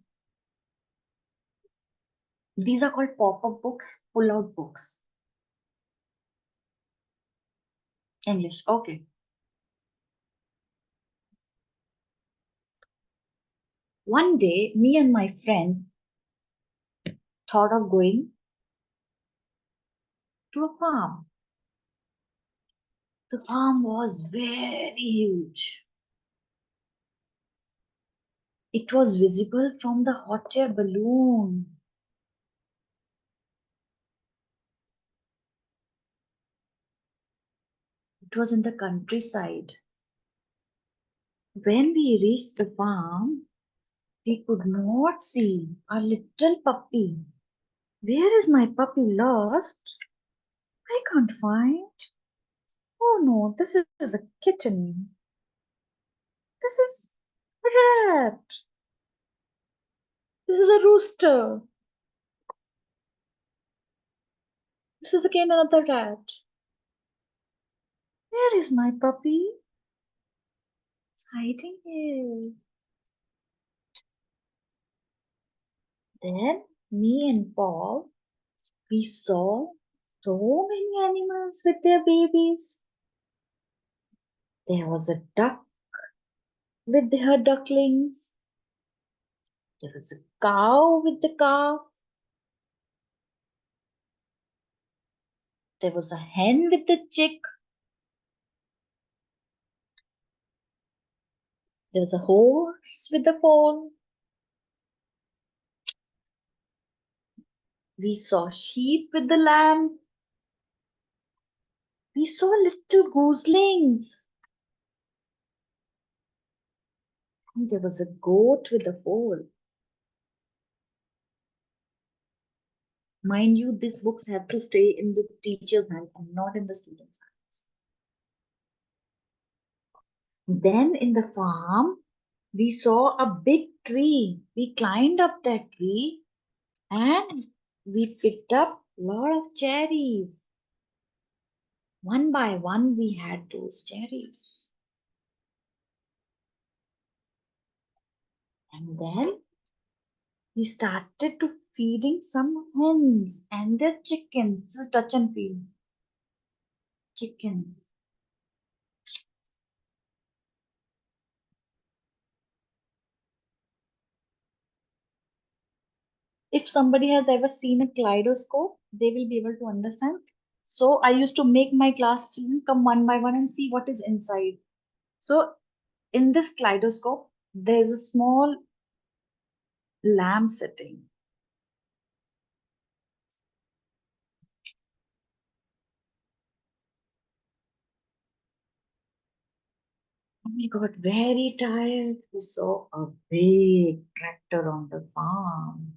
These are called pop-up books, pull-out books. English, okay. One day, me and my friend thought of going to a farm. The farm was very huge. It was visible from the hot air balloon. It was in the countryside. When we reached the farm, we could not see our little puppy. Where is my puppy lost? I can't find. Oh no, this is a kitten. This is a rat. This is a rooster. This is again another rat. Where is my puppy? It's hiding here. Then me and Paul, we saw so many animals with their babies. There was a duck with her ducklings. There was a cow with the calf. There was a hen with the chick. There was a horse with the foal. We saw sheep with the lamb. We saw little goslings. And there was a goat with a foal. Mind you, these books have to stay in the teacher's hand and not in the student's hands. Then in the farm, we saw a big tree. We climbed up that tree and we picked up a lot of cherries. One by one, we had those cherries. And then we started to feeding some hens and their chickens. This is touch and feel. Chickens. If somebody has ever seen a kaleidoscope, they will be able to understand. So I used to make my class children come one by one and see what is inside. So in this kaleidoscope, there's a small lamb sitting. We got very tired. We saw a big tractor on the farm.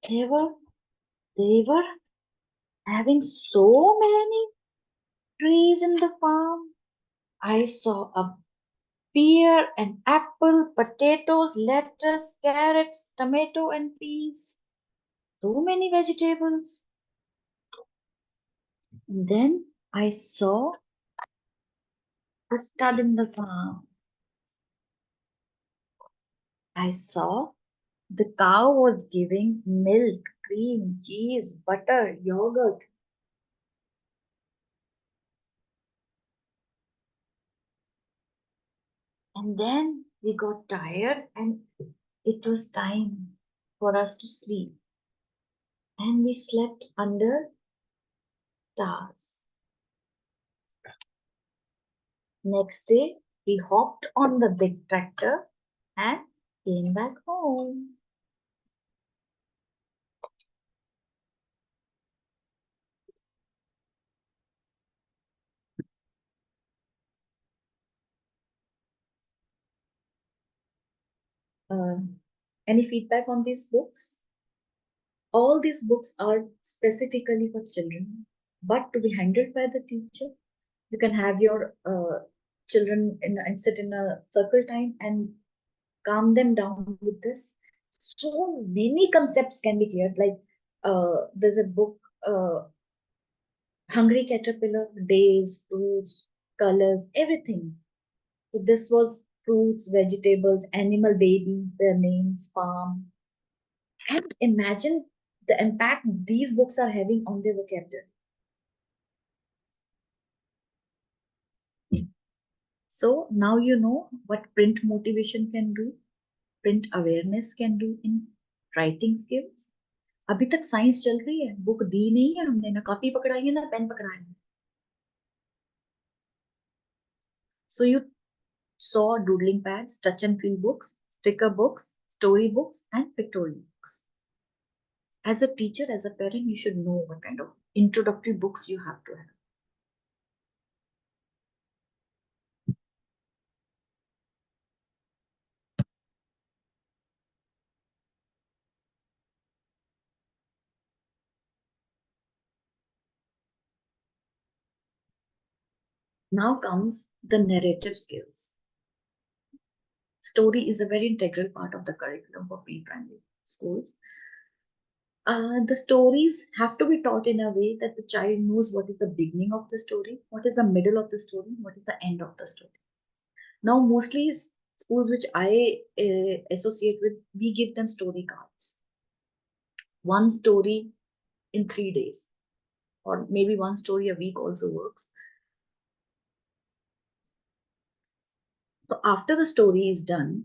They were having so many trees in the farm. I saw a pear, an apple, potatoes, lettuce, carrots, tomato, and peas. So many vegetables. And then I saw a stud in the farm. I saw the cow was giving milk, cream, cheese, butter, yogurt. And then we got tired and it was time for us to sleep. And we slept under stars. Next day, we hopped on the big tractor and came back home. Any feedback on these books? All these books are specifically for children, but to be handled by the teacher. You can have your children and sit in a circle time and calm them down with this. So many concepts can be cleared. Like there's a book, Hungry Caterpillar, days, fruits, colors, everything. So this was fruits, vegetables, animal baby, their names, farm. And imagine the impact these books are having on their vocabulary. So now you know what print motivation can do, print awareness can do in writing skills. अभी तक science चल रही है, book दी नहीं है हमने, ना copy पकड़ाई है ना पेन पकड़ाया है. So you saw doodling pads, touch and feel books, sticker books, story books, and pictorial books. As a teacher, as a parent, you should know what kind of introductory books you have to have. Now comes the narrative skills. Story is a very integral part of the curriculum for pre-primary schools. The stories have to be taught in a way that the child knows what is the beginning of the story, what is the middle of the story, what is the end of the story. Now, mostly schools which I associate with, we give them story cards. One story in 3 days, or maybe one story a week also works. So after the story is done,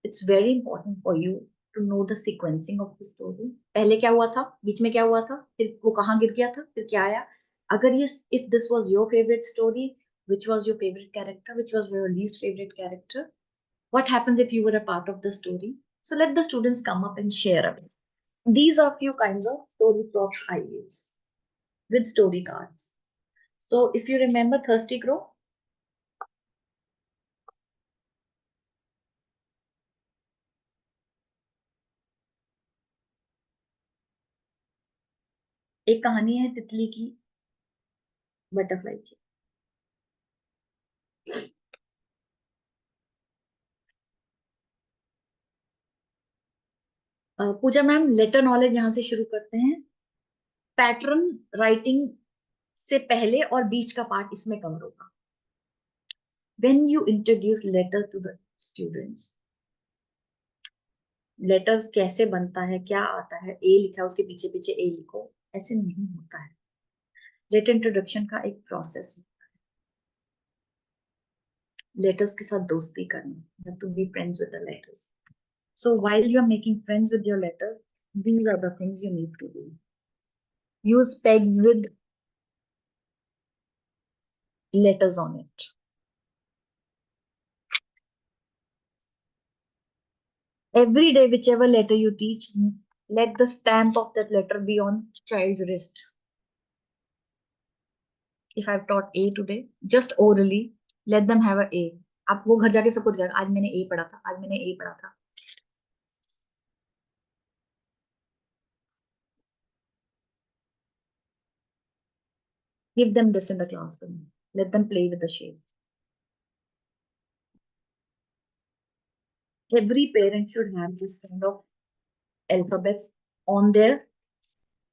it's very important for you to know the sequencing of the story. पहले क्या हुआ था, बीच में क्या हुआ था, फिर वो कहाँ गिर गया था, फिर क्या आया. अगर ये, if this was your favorite story, which was your favorite character, which was your least favorite character, what happens if you were a part of the story? So let the students come up and share a bit. These are few kinds of story props I use with story cards. So if you remember Thirsty Crow, एक कहानी है तितली की, butterfly की. पूजा ma'am, letter knowledge यहां से शुरू करते हैं. पैटर्न राइटिंग से पहले और बीच का पार्ट इसमें कवर होगा. When you introduce letter to the students, letters कैसे बनता है, क्या आता है, ए लिखा है उसके पीछे पीछे ए लिखो, ऐसे नहीं होता है. लेटर इंट्रोडक्शन का एक प्रोसेस होता है. लेटर्स के साथ दोस्ती करना, to be friends with the letters. So while you are making friends with your letters, these are the things you need to do. Use pegs with letters on it. Every day, whichever letter you teach, let the stamp of that letter be on child's wrist. If I've taught A today, just orally, let them have a A. आप वो घर जाके सबको दिखाएगा, आज मैंने A पढ़ा था, आज मैंने A पढ़ा था. Give them this in the classroom. Let them play with the shape. Every parent should have this kind of alphabets on their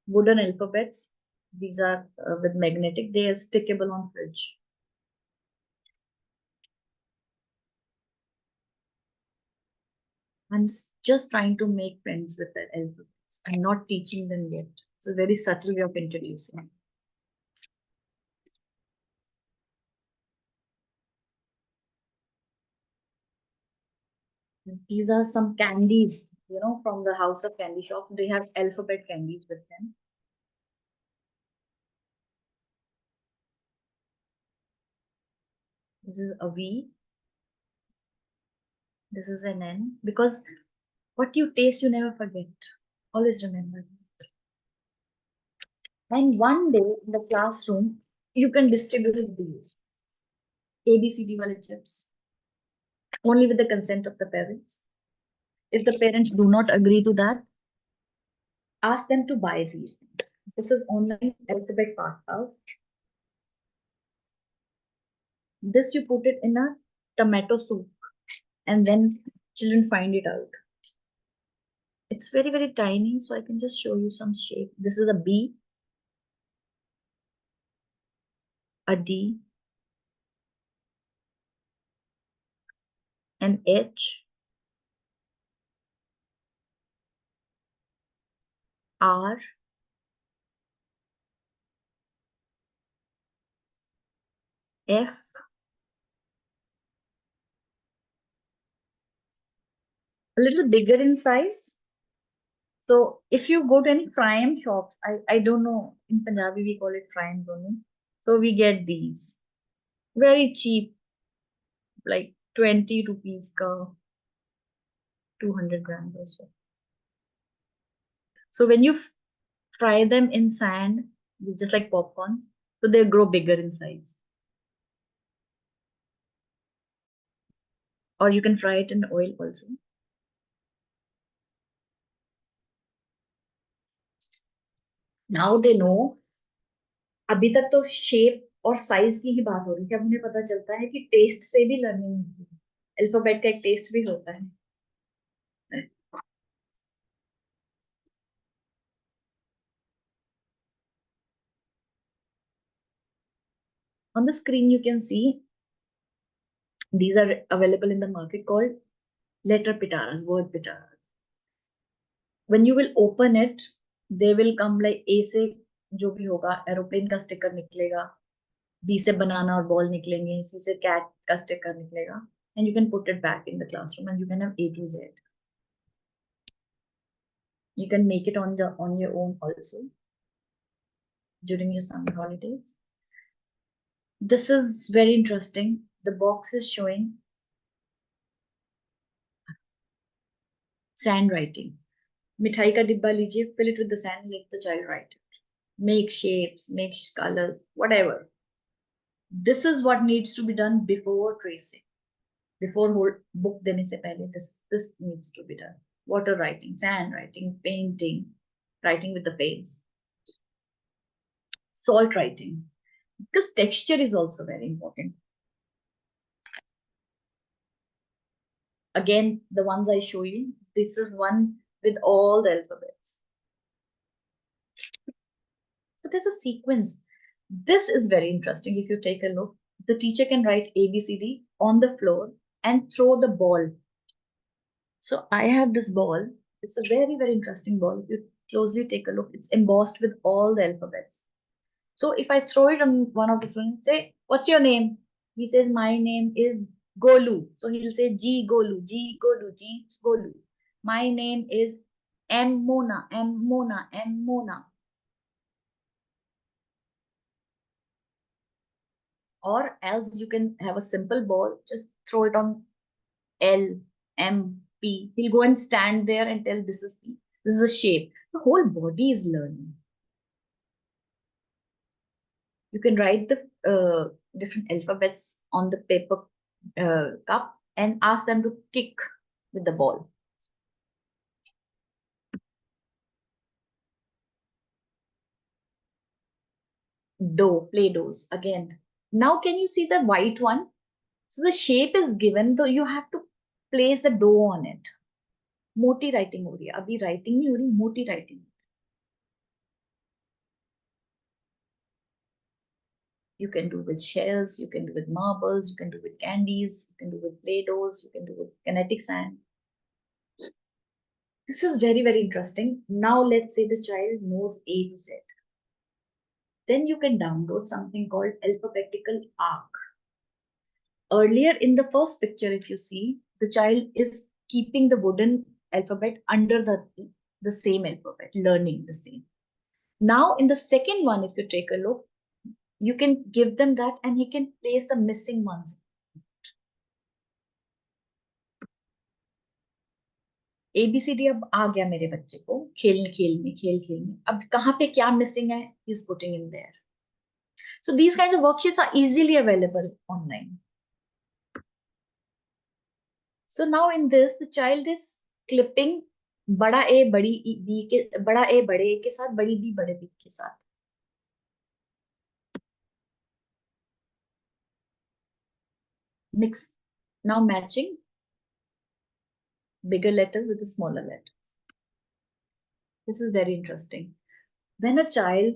wooden alphabets. These are with magnetic. They are stickable on fridge. I'm just trying to make friends with the alphabets. I'm not teaching them yet. It's a very subtle way of introducing. These are some candies, you know, from the House of Candy shop. They have alphabet candies with them. This is a V. This is an N. Because what you taste, you never forget. Always remember. And one day in the classroom, you can distribute these ABCD wale chips only with the consent of the parents. If the parents do not agree to that, ask them to buy these things. This is online alphabet pastas. This you put it in a tomato soup and then Children find it out. It's very, very tiny, so I can just show you some shape. This is a B, a D, an H, R, F, a little bigger in size. So if you go to any fryam shops, I don't know, in Punjabi we call it fryams only. So we get these. Very cheap, like 20 rupees ka 200 grams or so. So when you fry them in sand, just like popcorns, so they grow bigger in size. Or you can fry it in oil also. Now they know. अभी तक तो shape और size की ही बात हो रही थी, अब उन्हें पता चलता है कि टेस्ट से भी लर्निंग होती है. अल्फाबेट का एक टेस्ट भी होता है. On the screen you can see these are available in the market called letter pitaras, word pitaras. When you will open it, they will come like A से जो भी होगा, एरोप्लेन का स्टिकर निकलेगा, B से बनाना और बॉल निकलेंगे, C से कैट का स्टिकर निकलेगा, and you can put it back in the classroom and you can have A to Z. You can make it on your own also during your summer holidays. This is very interesting. The box is showing sand writing. मिठाई का डिब्बा लीजिए, fill it with the sand, let the child write it. Make shapes, make colors, whatever. This is what needs to be done before tracing. Before book देने से पहले, this needs to be done. Water writing, sand writing, painting, writing with the paints. Salt writing, because texture is also very important. Again, the ones I show you, this is one with all the alphabets. So there's a sequence. This is very interesting. If you take a look, the teacher can write ABCD on the floor and throw the ball. So I have this ball. It's a very, very interesting ball. If you closely take a look, it's embossed with all the alphabets. So if I throw it on one of the students, say, what's your name? He says, my name is Golu. So he'll say G Golu, G Golu, G Golu. My name is M Mona, M Mona, M Mona. Or else you can have a simple ball, just throw it on L, M, P. He'll go and stand there and tell this is P. This is a shape. The whole body is learning. You can write the different alphabets on the paper cup and ask them to kick with the ball. Dough, play-doughs again. Now can you see the white one? So the shape is given, though you have to place the dough on it. मोटी writing हो रही है, अभी writing नहीं हो रही, मोटी writing. You can do with shells, you can do with marbles, you can do with candies, you can do with play-doughs, you can do with kinetic sand. This is very, very interesting. Now let's say the child knows A to Z. Then you can download something called alphabetical arc. Earlier in the first picture, if you see, the child is keeping the wooden alphabet under the same alphabet, learning the same. Now in the second one, if you take a look, you can give them that and he can place the missing ones. ABCD अब आ गया मेरे बच्चे को खेल खेल में अब कहाँ पे क्या missing है, he's putting in there. So these kinds of worksheets are easily available online. So now in this, the child is clipping बड़ा A बड़ी B के बड़ा A बड़े A के साथ, बड़ी B बड़े B के साथ. Mix. Now matching. bigger letters with the smaller letters. This is very interesting. When a child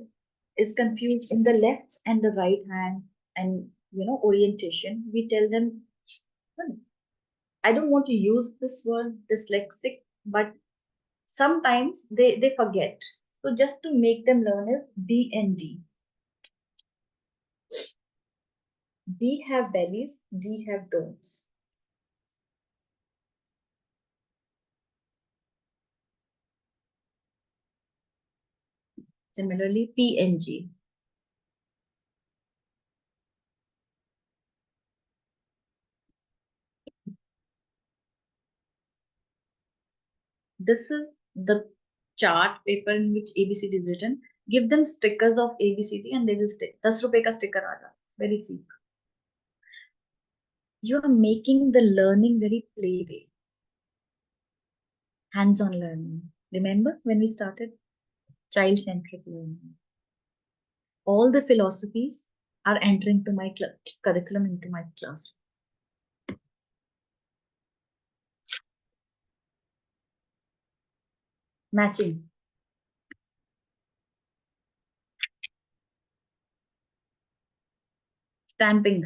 is confused in the left and the right hand and orientation, we tell them, I don't want to use this word dyslexic, but sometimes they forget. So just to make them learn is B and D. B have bellies, D have don'ts. Similarly, P and G. This is the chart paper in which ABCD is written. Give them stickers of ABCD and they will stick. 10 रुपए का sticker आ रहा. It's very cheap. You are making the learning very play way. Hands-on learning. Remember when we started? Child-centric learning. All the philosophies are entering to my curriculum into my class. Matching. Stamping.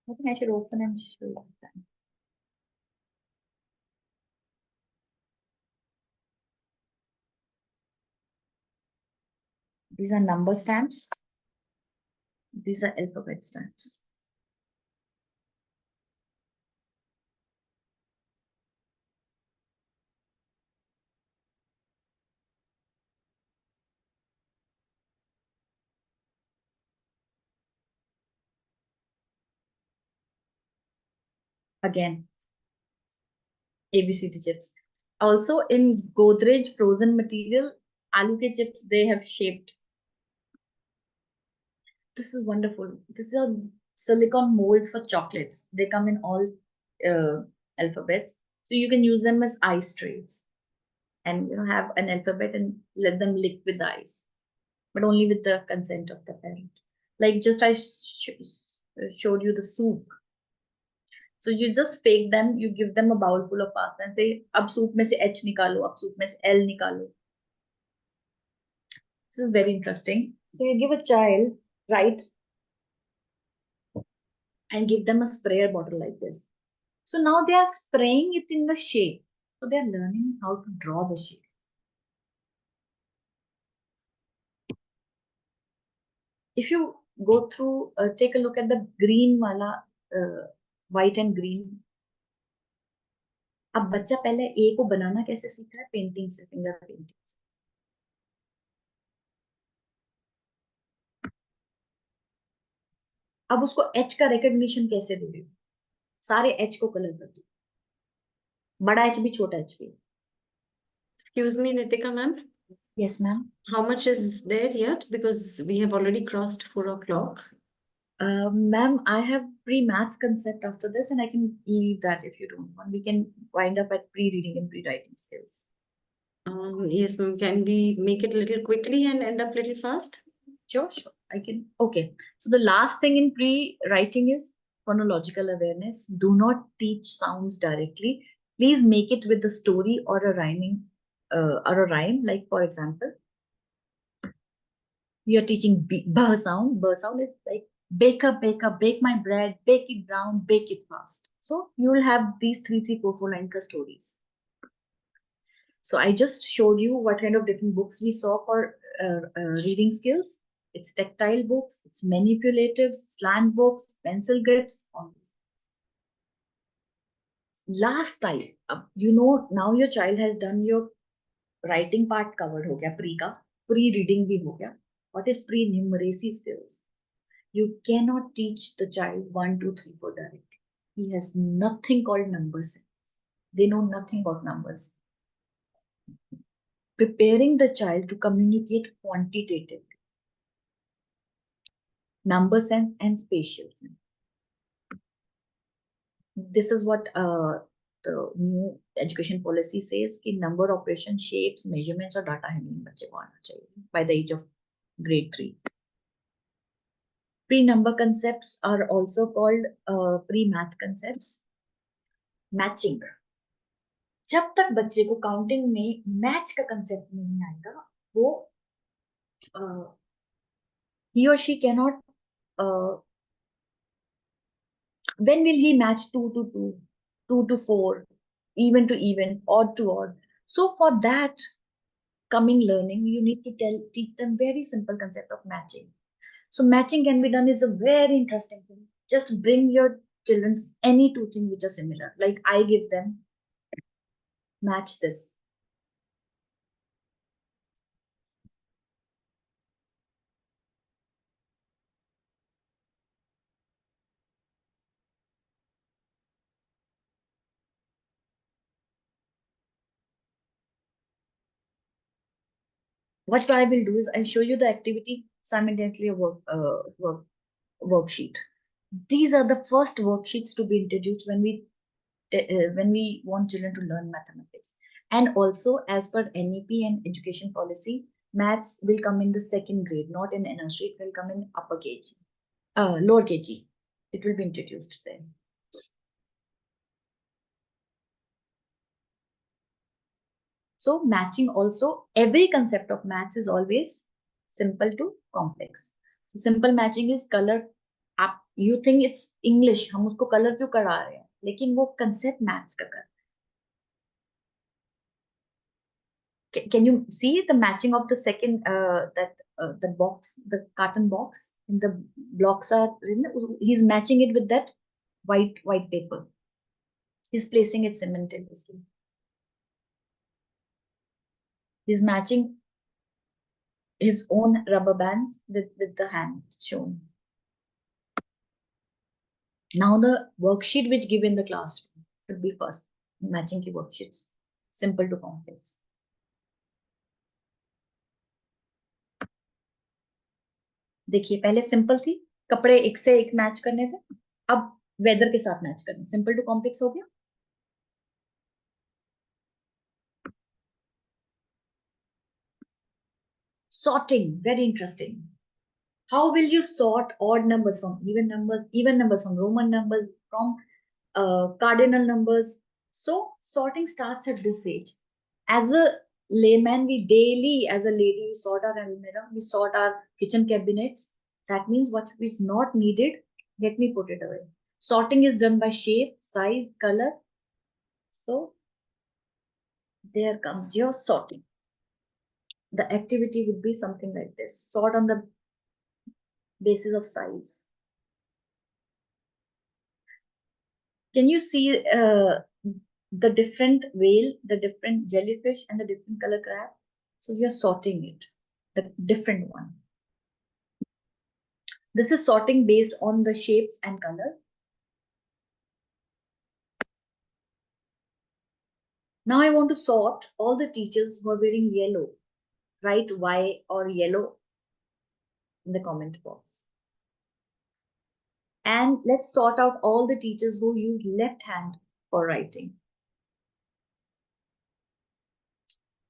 I think I should open and show you that. These are number stamps. These are alphabet stamps. Again, ABCD chips. Also in Godrej frozen material, aloo ke chips, they have shaped. This is wonderful. These are silicone molds for chocolates. They come in all alphabets. So you can use them as ice trays and have an alphabet and let them lick with the ice, but only with the consent of the parent. Like just I showed you the soup. So you just fake them, you give them a bowl full of pasta and say, ab soup mein se H nikalo, ab soup mein se L nikalo. This is very interesting. So you give a child, right, and give them a sprayer bottle like this. So now they are spraying it in the shape. So they are learning how to draw the shape. If you go through, take a look at the green wala, white and green. अब बच्चा पहले ए को बनाना कैसे सीखा है? Painting से, finger painting से. अब उसको एच का रिकग्निशन कैसे दे रही हूँ? सारे एच को कलर कर दो. बड़ा एच भी छोटा एच भी. Excuse me, Nitika ma'am. Yes, ma'am. How much is there yet? Because we have already crossed 4 o'clock. Ma'am, I have pre-maths concept after this, and I can leave that if you don't want. We can wind up at pre-reading and pre-writing skills. Yes, ma'am. Can we make it a little quickly and end up a little fast? Sure, sure. I can. Okay. So the last thing in pre-writing is phonological awareness. Do not teach sounds directly. Please make it with a story or a rhyming, or a rhyme. Like for example, you're teaching b sound. B sound is like baker, baker, bake my bread, bake it brown, bake it fast. So you will have these 3, 3, 4, 4 line stories. So I just showed you what kind of different books we saw for reading skills. It's tactile books, it's manipulatives, slant books, pencil grips, all this. Last time, now your child has done your writing part covered ho gaya, pre-reading bhi ho gaya. What is pre-numeracy skills? You cannot teach the child 1, 2, 3, 4 directly. He has nothing called number sense. They know nothing about numbers. Preparing the child to communicate quantitatively. Number sense and spatial sense. This is what the new education policy says कि number operation shapes measurements और data handling बच्चे को आना चाहिए by the age of grade 3. Pre-number concepts are also called pre-math concepts. Matching, जब तक बच्चे को काउंटिंग में मैच का कंसेप्ट नहीं आएगा, वो he or she cannot, when will he match 2 to 2, 2 to 4, even to even, odd to odd? So for that coming learning, you need to teach them very simple concept of matching. So matching can be done is a very interesting thing. Just bring your children's any two things which are similar. Like I give them match this. What I will do is I'll show you the activity simultaneously a worksheet. These are the first worksheets to be introduced when we want children to learn mathematics. And also, as per NEP and education policy, maths will come in the second grade, not in nursery. It will come in upper KG, lower KG. It will be introduced there. So matching also, every concept of maths is always simple to complex. So simple matching is color. आप you think it's English, हम उसको color क्यों करा रहे हैं, लेकिन वो concept maths का कर. Can you see the matching of the second the box, the carton box, and the blocks are, he's matching it with that white paper. He's placing it simultaneously. He's matching his own rubber bands with the hand shown. Now the worksheet which given in the classroom should be first matching की worksheets, simple to complex. देखिए पहले simple थी, कपड़े एक से एक match करने थे, अब वेदर के साथ मैच करने, सिंपल टू कॉम्प्लेक्स हो गया. Sorting, very interesting. How will you sort odd numbers from even numbers from Roman numbers, from cardinal numbers? So sorting starts at this age. As a layman, we daily, as a lady, we sort our almirah, we sort our kitchen cabinets. That means what is not needed, let me put it away. Sorting is done by shape, size, color. So there comes your sorting. The activity would be something like this. Sort on the basis of size. Can you see the different whale, the different jellyfish, and the different color crab? So you're sorting it, the different one. This is sorting based on the shapes and color. Now I want to sort all the teachers who are wearing yellow. Write Y or yellow in the comment box. And let's sort out all the teachers who use left hand for writing.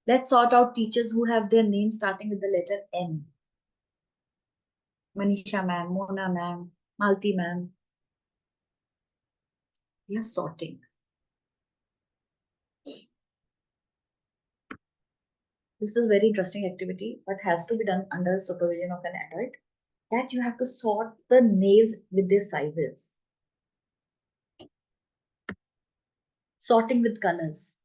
Let's sort out teachers who have their name starting with the letter M. Manisha ma'am, Mona ma'am, Malti ma'am. We are sorting. This is a very interesting activity, but has to be done under supervision of an adult. That you have to sort the nails with their sizes. Sorting with colors.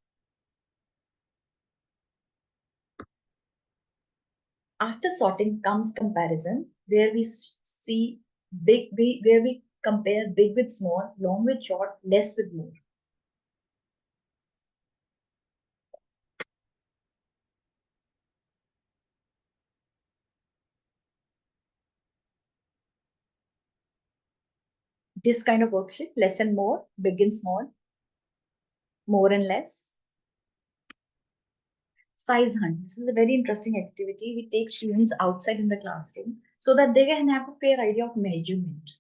After sorting comes comparison, where we see where we compare big with small, long with short, less with more. This kind of worksheet, less and more, big and small, more and less. Size hunt. This is a very interesting activity. We take students outside in the classroom so that they can have a fair idea of measurement.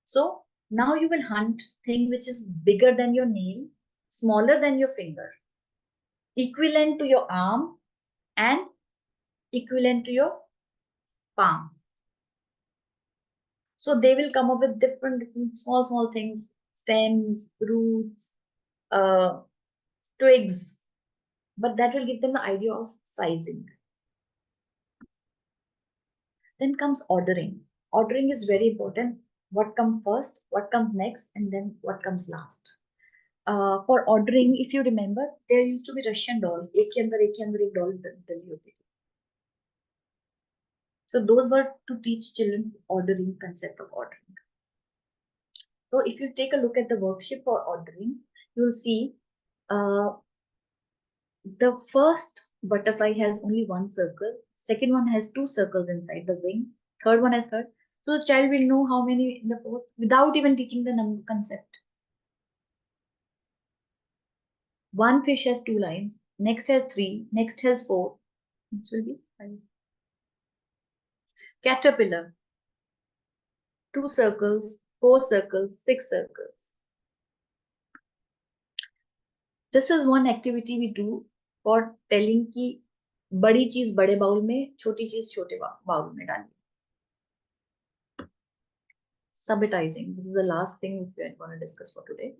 So now you will hunt thing which is bigger than your nail, smaller than your finger, equivalent to your arm, and equivalent to your palm. So they will come up with different small things, stems, roots, twigs, but that will give them the idea of sizing. Then comes ordering. Ordering is very important. What comes first, what comes next, and then what comes last. For ordering, if you remember, there used to be Russian dolls. एक के अंदर एक doll डली होती थी. So those were to teach children ordering, concept of ordering. So if you take a look at the worksheet for ordering, you will see the first butterfly has only one circle. Second one has two circles inside the wing. Third one has third. So the child will know how many in the fourth without even teaching the number concept. One fish has two lines. Next has three. Next has four. This will be five. Caterpillar. Two circles, four circles, six circles. This is one activity we do for telling कि बड़ी चीज बड़े bowl में, छोटी चीज छोटे bowl में डालिए. Subitizing. This is the last thing we are going to discuss for today.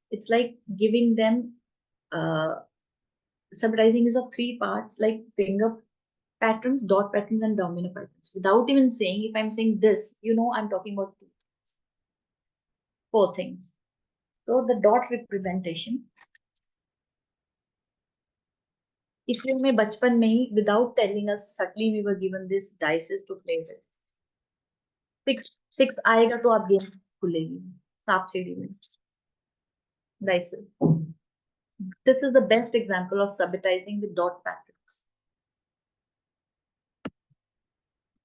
It's like giving them subitizing is of three parts, like finger patterns, dot patterns, and domino patterns. Without even saying, if I'm saying this, you know I'm talking about two things. Four things. So the dot representation. इसलिए हमें बचपन में ही without telling us subtly we were given these dices to play with. Six आएगा तो आप game खुलेगी सांप सीढ़ी में. Dices. This is the best example of subitizing with dot patterns.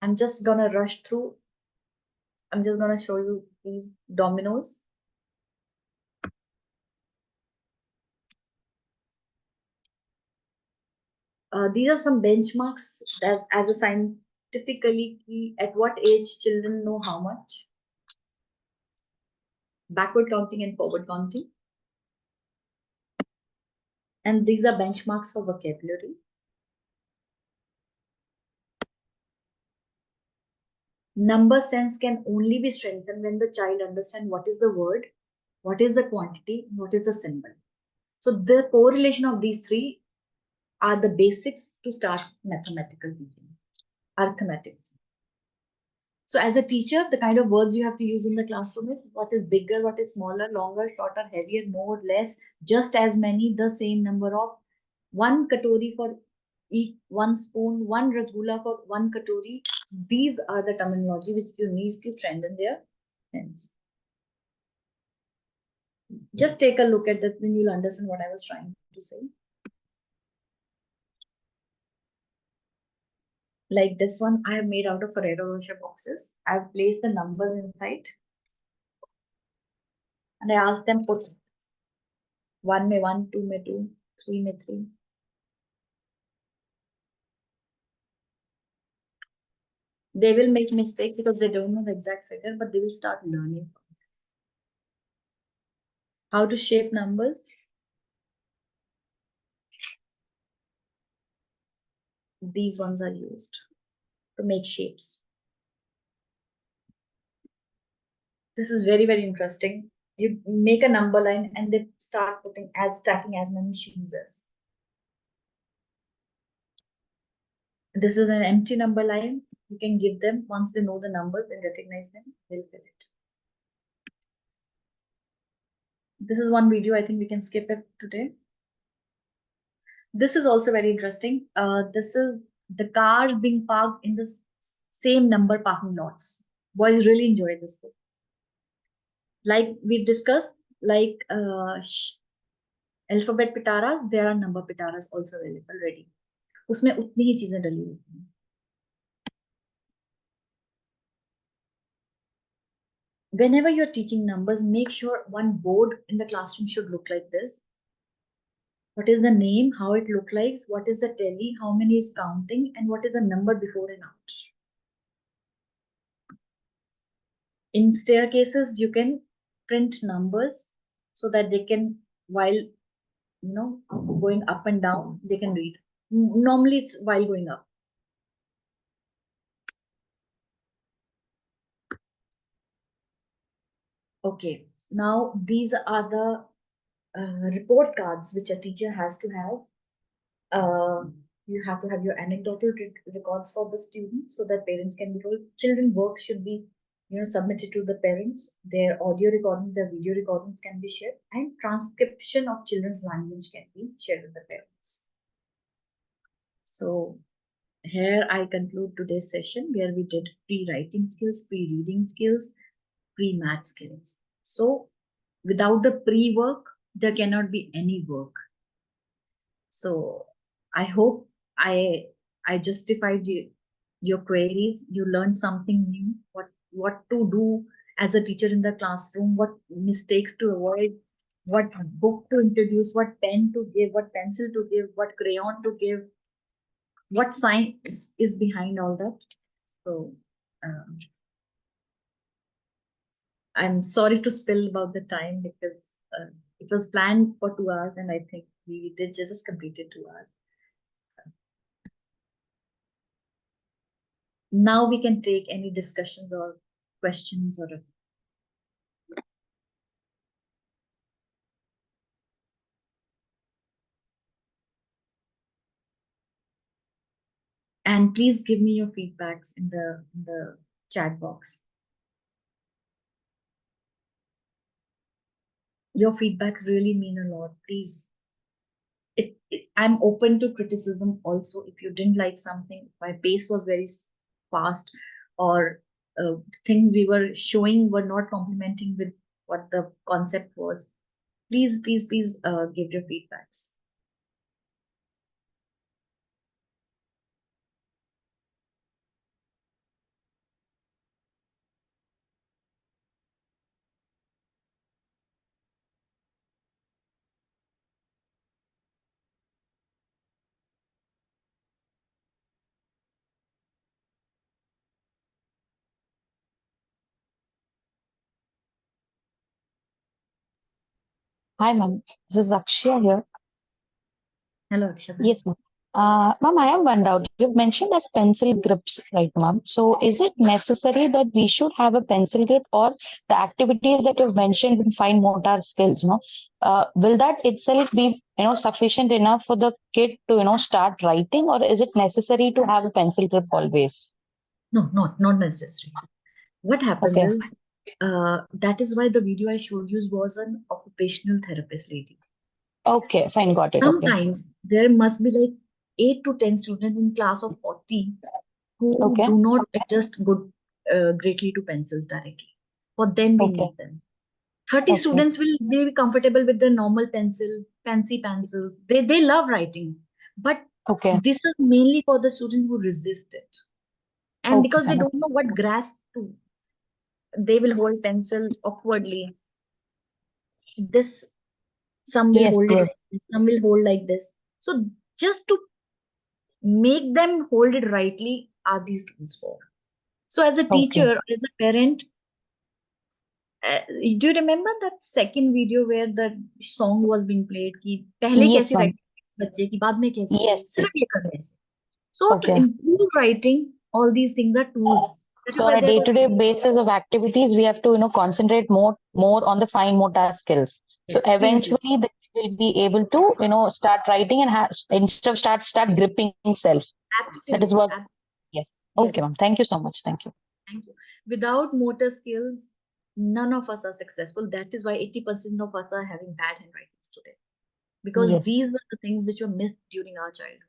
I'm just gonna rush through. I'm just gonna show you these dominoes. These are some benchmarks that as a scientifically key at what age children know how much. Backward counting and forward counting. And these are benchmarks for vocabulary. Number sense can only be strengthened when the child understands what is the word, what is the quantity, what is the symbol. So the correlation of these three are the basics to start mathematical teaching, arithmetics. So as a teacher, the kind of words you have to use in the classroom is what is bigger, what is smaller, longer, shorter, heavier, more, less, just as many, the same number of, one katori for each, one spoon, one rasgulla for one katori. These are the terminology which you need to strengthen their sense. Just take a look at that, then you'll understand what I was trying to say. Like this one, I have made out of Ferrero Rocher boxes. I've placed the numbers inside. And I asked them put 1 में 1, 2 में 2, 3 में 3. They will make mistake because they don't know the exact figure, but they will start learning how to shape numbers. These ones are used to make shapes. This is very, very interesting. You make a number line and they start stacking as many chooses. This is an empty number line. You can give them once they know the numbers and recognize them, they'll fill it. This is one video. I think we can skip it today. This is also very interesting. This is the cars being parked in the same number parking lots. Boys really enjoy this book. Like we discussed, like alphabet pitaras, there are number pitaras also available already. उसमें उतनी ही चीजें डली होती हैं. Whenever you're teaching numbers, make sure one board in the classroom should look like this. What is the name, how it look like, what is the tally, how many is counting, and what is the number before and after. In staircases, you can print numbers so that they can, while going up and down, they can read. Normally it's while going up. Okay, now these are the report cards which a teacher has to have. You have to have your anecdotal records for the students so that parents can be told. Children work should be, submitted to the parents. Their audio recordings, their video recordings can be shared, and transcription of children's language can be shared with the parents. So here I conclude today's session where we did pre-writing skills, pre-reading skills, pre-math skills. So without the pre-work, there cannot be any work. So I hope I justified your queries. You learned something new. What to do as a teacher in the classroom? What mistakes to avoid? What book to introduce? What pen to give? What pencil to give? What crayon to give? What science is behind all that? So I'm sorry to spill about the time because it was planned for 2 hours and I think we did just completed 2 hours. Now we can take any discussions or questions or and please give me your feedbacks in the chat box. Your feedbacks really mean a lot. Please. I'm open to criticism also. If you didn't like something, my pace was very fast, or things we were showing were not complementing with what the concept was. Please give your feedbacks. Hi, ma'am. This is Akshya here. Hello, Akshata. Yes, ma'am. Ma'am, I have one doubt. You've mentioned as pencil grips, right, ma'am? So, is it necessary that we should have a pencil grip, or the activities that you've mentioned in fine motor skills, will that itself be, sufficient enough for the kid to, start writing, or is it necessary to have a pencil grip always? No, not necessary. What happens Okay. is that is why the video I showed you was an occupational therapist lady. Okay, fine, got it. Okay. Sometimes there must be like 8 to 10 students in class of 40 who Okay. do not adjust greatly to pencils directly. For them, we Okay. need them. 30 Okay. students will be comfortable with the normal pencil, fancy pencils. They love writing. But Okay. this is mainly for the students who resist it. And Okay, because they fine. don't know what grasp to, they will hold pencil awkwardly. This, some will Yes, hold it yes. like this, some will hold like this. So just to make them hold it rightly are these tools for. So as a Okay. teacher, as a parent, do you remember that second video where the song was being played कि पहले Yes, कैसी ma'am. writing बच्चे की बाद में कैसी Yes. सिर्फ ये करने से. So to Okay. improve writing, all these things are tools. That is So why on a they're day-to-day called basis of activities, we have to, concentrate more on the fine motor skills. So seriously. eventually, they will be able to, start writing and instead of start gripping self. That is Absolutely. what. Yes. Okay, Yes. ma'am. Thank you so much. Thank you. Thank you. Without motor skills, none of us are successful. That is why 80% of us are having bad handwritings today. Because Yes. these were the things which were missed during our childhood.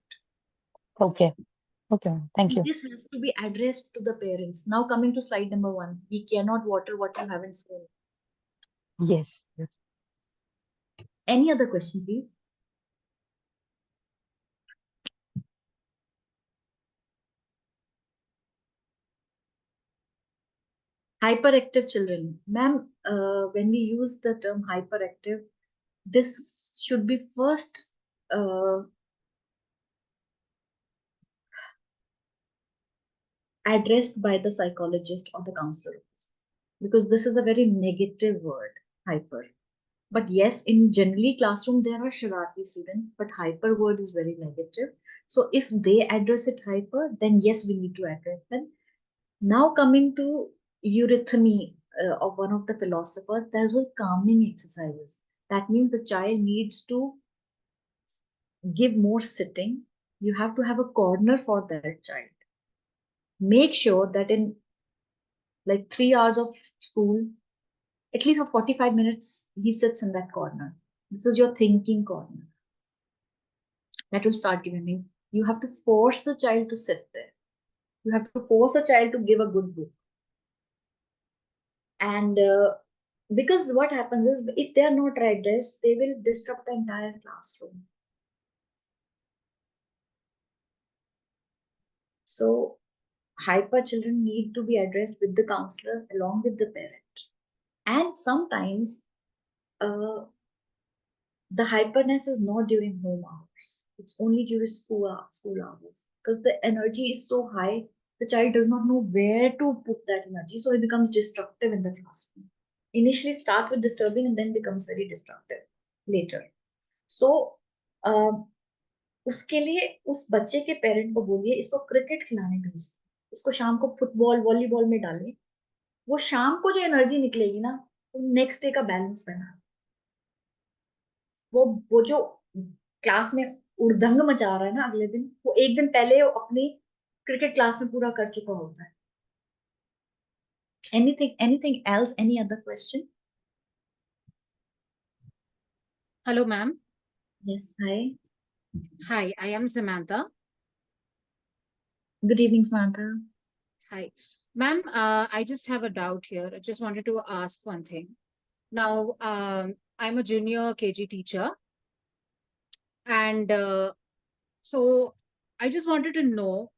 Okay. Okay, ma'am. Thank you. This has to be addressed to the parents. Now coming to slide number 1. We cannot water what you haven't sown. Yes. Yes. Any other question, please? Hyperactive children. Ma'am, when we use the term hyperactive, this should be first addressed by the psychologist or the counselor, because this is a very negative word, hyper. But yes, in generally classroom, there are Sharati students, but hyper word is very negative. So if they address it hyper, then yes, we need to address them. Now coming to eurythmy of one of the philosophers, there was calming exercises. That means the child needs to give more sitting. You have to have a corner for that child. Make sure that in like 3 hours of school, at least for 45 minutes, he sits in that corner. This is your thinking corner. That will start giving you. You have to force the child to sit there. You have to force a child to give a good book. And because what happens is, if they are not addressed, they will disrupt the entire classroom. So hyper children need to be addressed with the counselor along with the parent. And sometimes the hyperness is not during home hours. It's only during school hours. Because the energy is so high, the child does not know where to put that energy. So it becomes destructive in the classroom. Initially starts with disturbing and then becomes very destructive later. So उसके लिए उस बच्चे के parent को बोलिए इसको cricket खिलाने भेजिए, इसको शाम को फुटबॉल वॉलीबॉल में डालें. वो शाम को जो एनर्जी निकलेगी ना, वो नेक्स्ट डे का बैलेंस बना. वो जो क्लास में उड़दंग मचा रहा है ना अगले दिन, वो एक दिन पहले वो अपनी क्रिकेट क्लास में पूरा कर चुका होता है. Anything else? Any other question? Hello, ma'am. Yes, hi. Hi, I am Samantha. Good evening, Samantha. Hi. Ma'am, I just have a doubt here. I just wanted to ask one thing. Now, I'm a junior KG teacher. And so I just wanted to know,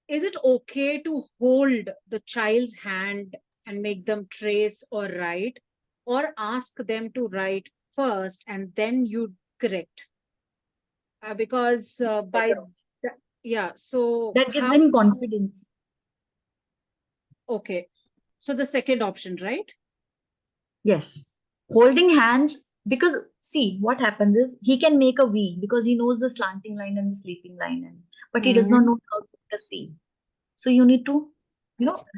is it okay to hold the child's hand and make them trace or write, or ask them to write first and then you correct? Because yeah, so that gives him confidence. Okay, so the second option, right? Yes, holding hands, because see what happens is he can make a V because he knows the slanting line and the sleeping line, but he does not know how to make a C. So you need to,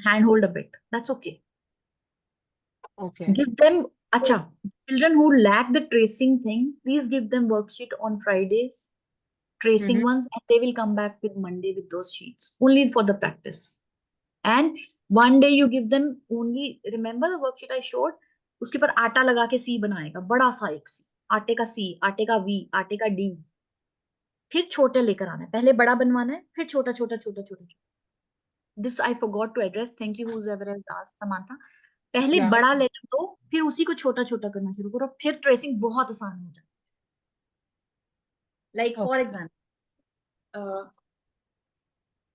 handhold a bit. That's okay. Okay. Give them, acha, children who lack the tracing thing, please give them worksheet on Fridays, tracing ones, and they will come back with Monday with those sheets, only for the practice. And one day you give them only, remember the worksheet I showed? उसके पर आटा लगा के सी बनाएगा, बड़ा सा एक सी, आटे का सी, आटे का वी, आटे का डी. फिर छोटे लेकर आना है, पहले बड़ा बनवाना है, फिर छोटा छोटा छोटा छोटा. This I forgot to address. Thank you whoever has asked, Samantha. पहले बड़ा लेटर दो, फिर उसी को छोटा छोटा करना शुरू करो, फिर ट्रेसिंग बहुत आसान हो जाए. Like for example,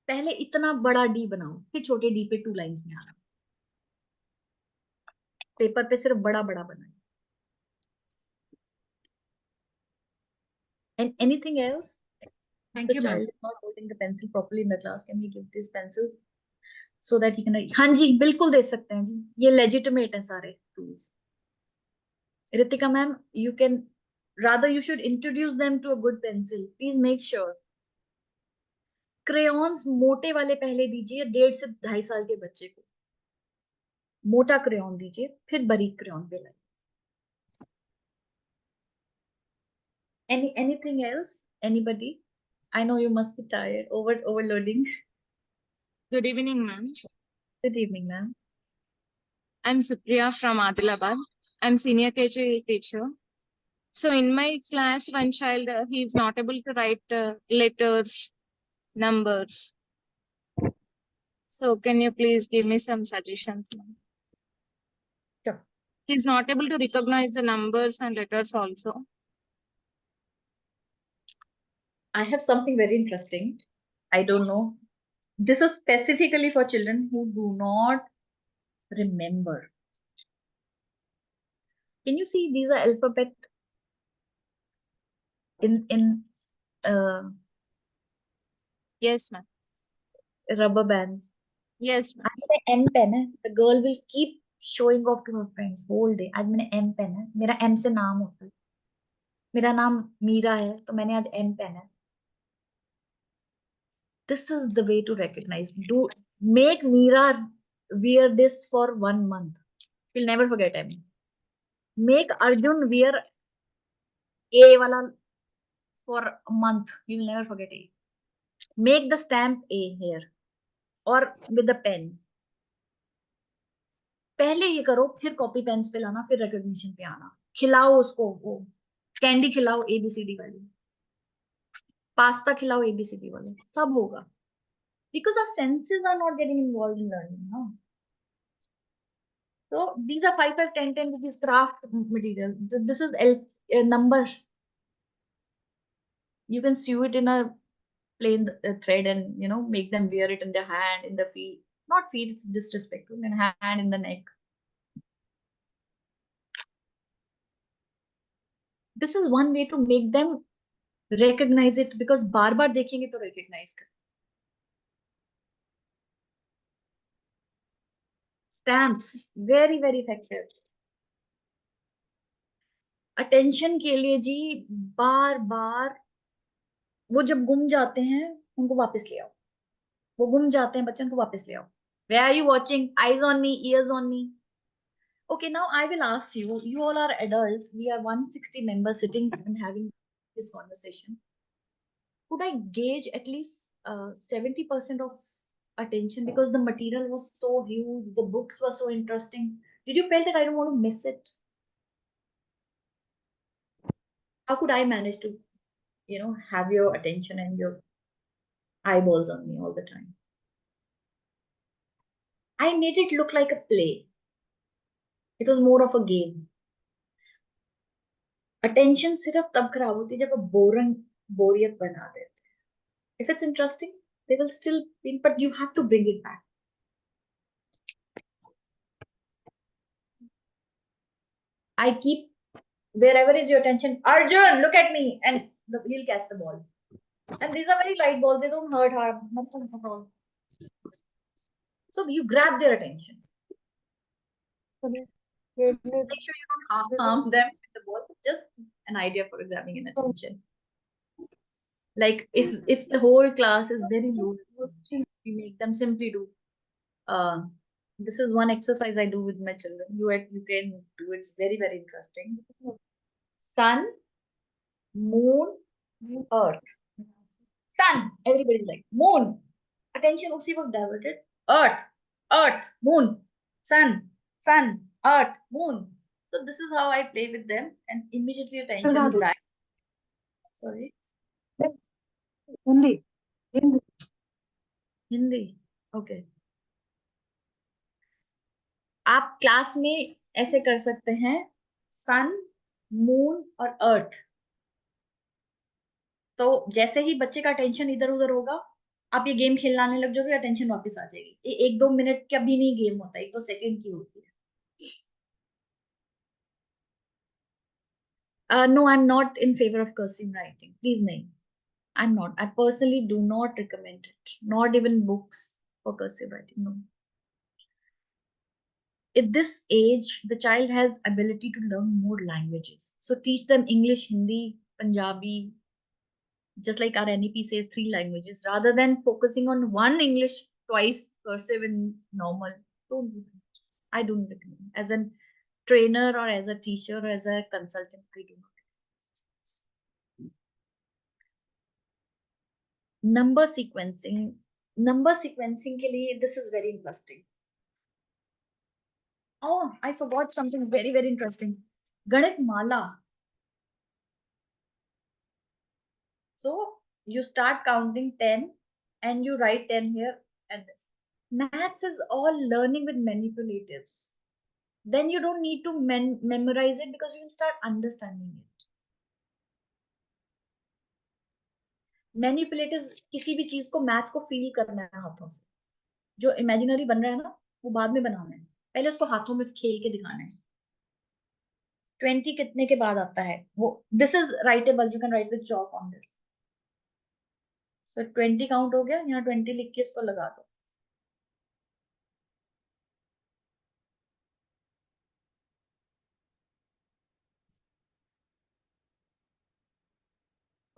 पहले इतना बड़ा डी बनाओ, फिर छोटे डी पे 2 लाइंस में आना. पेपर पे सिर्फ बड़ा बड़ा बनाए. And anything else? Thank the you, child ma'am. is not holding the pencil properly in the class, can we give these pencils so that he can write? हाँ जी, बिल्कुल दे सकते हैं जी, ये legitimate है सारे tools. Ritika ma'am, you can, rather you should introduce them to a good pencil. Please make sure. Crayons मोटे वाले पहले दीजिए 1.5 से 2.5 साल के बच्चे को. मोटा क्रेयॉन दीजिए, फिर बारीक क्रेयॉन पे लाइए. Anything else? Anybody? I know you must be tired, overloading. Good evening, ma'am. Good evening, ma'am. I'm Supriya from Adilabad. I'm senior KG teacher. So in my class, one child, he is not able to write letters, numbers. So can you please give me some suggestions, ma'am? Sure. He's not able to recognize the numbers and letters also. I have something very interesting. I don't know. This is specifically for children who do not remember. Can you see these are alphabet in Yes, ma'am. rubber bands? Yes, ma'am. आज मेरा M pen है. The girl will keep showing off to her friends whole day. आज मैंने M pen है. मेरा M से नाम होता है. मेरा नाम मीरा है, तो मैंने आज M pen है. This is the way to recognize. Do make Meera wear this for 1 month. She'll never forget M. Make Arjun wear A wala for a month. You will never forget A. Make the stamp A here or with the pen. पहले ये करो, फिर copy pens पे लाना, फिर recognition पे आना. खिलाओ उसको वो कैंडी, खिलाओ ABCD वाली, पास्ता खिलाओ ABCD वाले, सब होगा. Because our senses are not getting involved in learning. No? So these are 5, 5, 10, 10 rupees craft material. This is number. You can sew it in a plain thread and make them wear it in their hand, in the feet. Not feet, it's disrespectful. In hand, in the neck. This is one way to make them recognize it, because बार बार देखेंगे तो recognize कर. Stamps, very very effective. Attention के लिए जी बार बार, वो जब गुम जाते हैं उनको वापस ले आओ. वो गुम जाते हैं बच्चे, उनको वापस ले आओ. Where are you watching? Eyes on me, ears on me. Okay, now I will ask you. You all are adults. We are 160 members sitting and having this conversation. Could I gauge at least 70% of attention, because the material was so huge, the books were so interesting? Did you feel that I don't want to miss it? How could I manage to, have your attention and your eyeballs on me all the time? I made it look like a play. It was more of a game. Attention सिर्फ तब खराब होती है जब वो बोरियत बना देते हैं. If it's interesting, they will still feel, but you have to bring it back. I keep, wherever is your attention, Arjun, look at me, and he'll catch the ball. And these are very light balls, they don't hurt hard, nothing at all. So you grab their attention. Make sure you don't harm them with the ball. Just an idea for grabbing an attention. Like if the whole class is very low, we make them simply do. This is one exercise I do with my children. You can do. It's very very interesting. Sun, moon, earth. Sun. Everybody's like moon. Attention उसी वक्त diverted. Earth, earth, moon, sun, sun, earth, moon. So this is how I play with them, and immediately attention is back. Sorry. Hindi. Hindi. Okay. आप class में ऐसे कर सकते हैं, सन, moon और अर्थ. तो जैसे ही बच्चे का अटेंशन इधर उधर होगा, आप ये गेम खेलने लग जाओगे, अटेंशन वापस आ जाएगी. 1-2 मिनट का भी नहीं गेम होता है, 1-2 सेकंड की होती है. No, I'm not in favor of cursive writing. Please, nahi. I'm not. I personally do not recommend it. Not even books for cursive writing. No. At this age, the child has ability to learn more languages. So teach them English, Hindi, Punjabi, just like our NEP says 3 languages, rather than focusing on one English, twice cursive and normal. Don't do that. I don't recommend. As a trainer or as a teacher or as a consultant, I do not. Number sequencing. Number sequencing ke liye, this is very interesting. Oh, I forgot something very, very interesting. Ganit Mala. So you start counting 10 and you write 10 here and this. Maths is all learning with manipulatives. Then you don't need to memorize it, because you will start understanding it. Manipulatives, किसी भी चीज को math को feel करना है हाथों से. जो इमेजिनरी बन रहा है ना, वो बाद में बनाना है, पहले उसको हाथों में खेल के दिखाना है. 20 कितने के बाद आता है वो. This is writable, you can write with chalk on this. So 20 count हो गया, यहाँ 20 लिख के इसको लगा दो.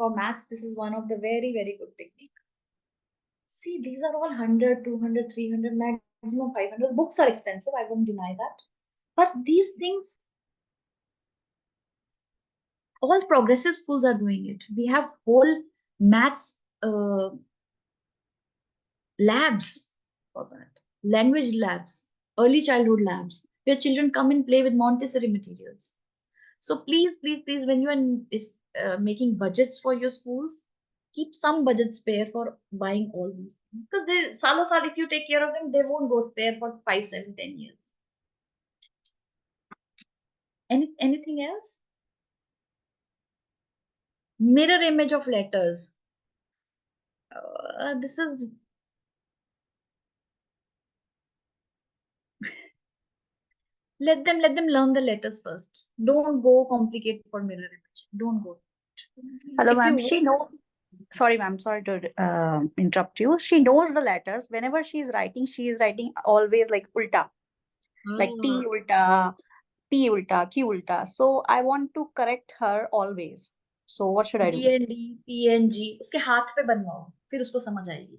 For maths, this is one of the very, very good technique. See, these are all 100, 200, 300, maximum 500. Books are expensive, I won't deny that. But these things All progressive schools are doing it. We have whole maths labs for that, language labs, early childhood labs, where children come and play with Montessori materials. So please, please, please, when you are making budgets for your schools, keep some budget spare for buying all these things. Because they, salo sal, if you take care of them, they won't go spare for 5, 7, 10 years. Anything else? Mirror image of letters. This is let them learn the letters first. Don't go complicate for mirror image. Don't go. Hello, If ma'am. you She know. Sorry, ma'am. Sorry to interrupt you. She knows the letters. Whenever she is writing always like ulta, like T ulta, P ulta, Q ulta. So I want to correct her always. So what should I do? DND, PNG उसके हाथ पे बनवाओ, फिर उसको समझ आएगी.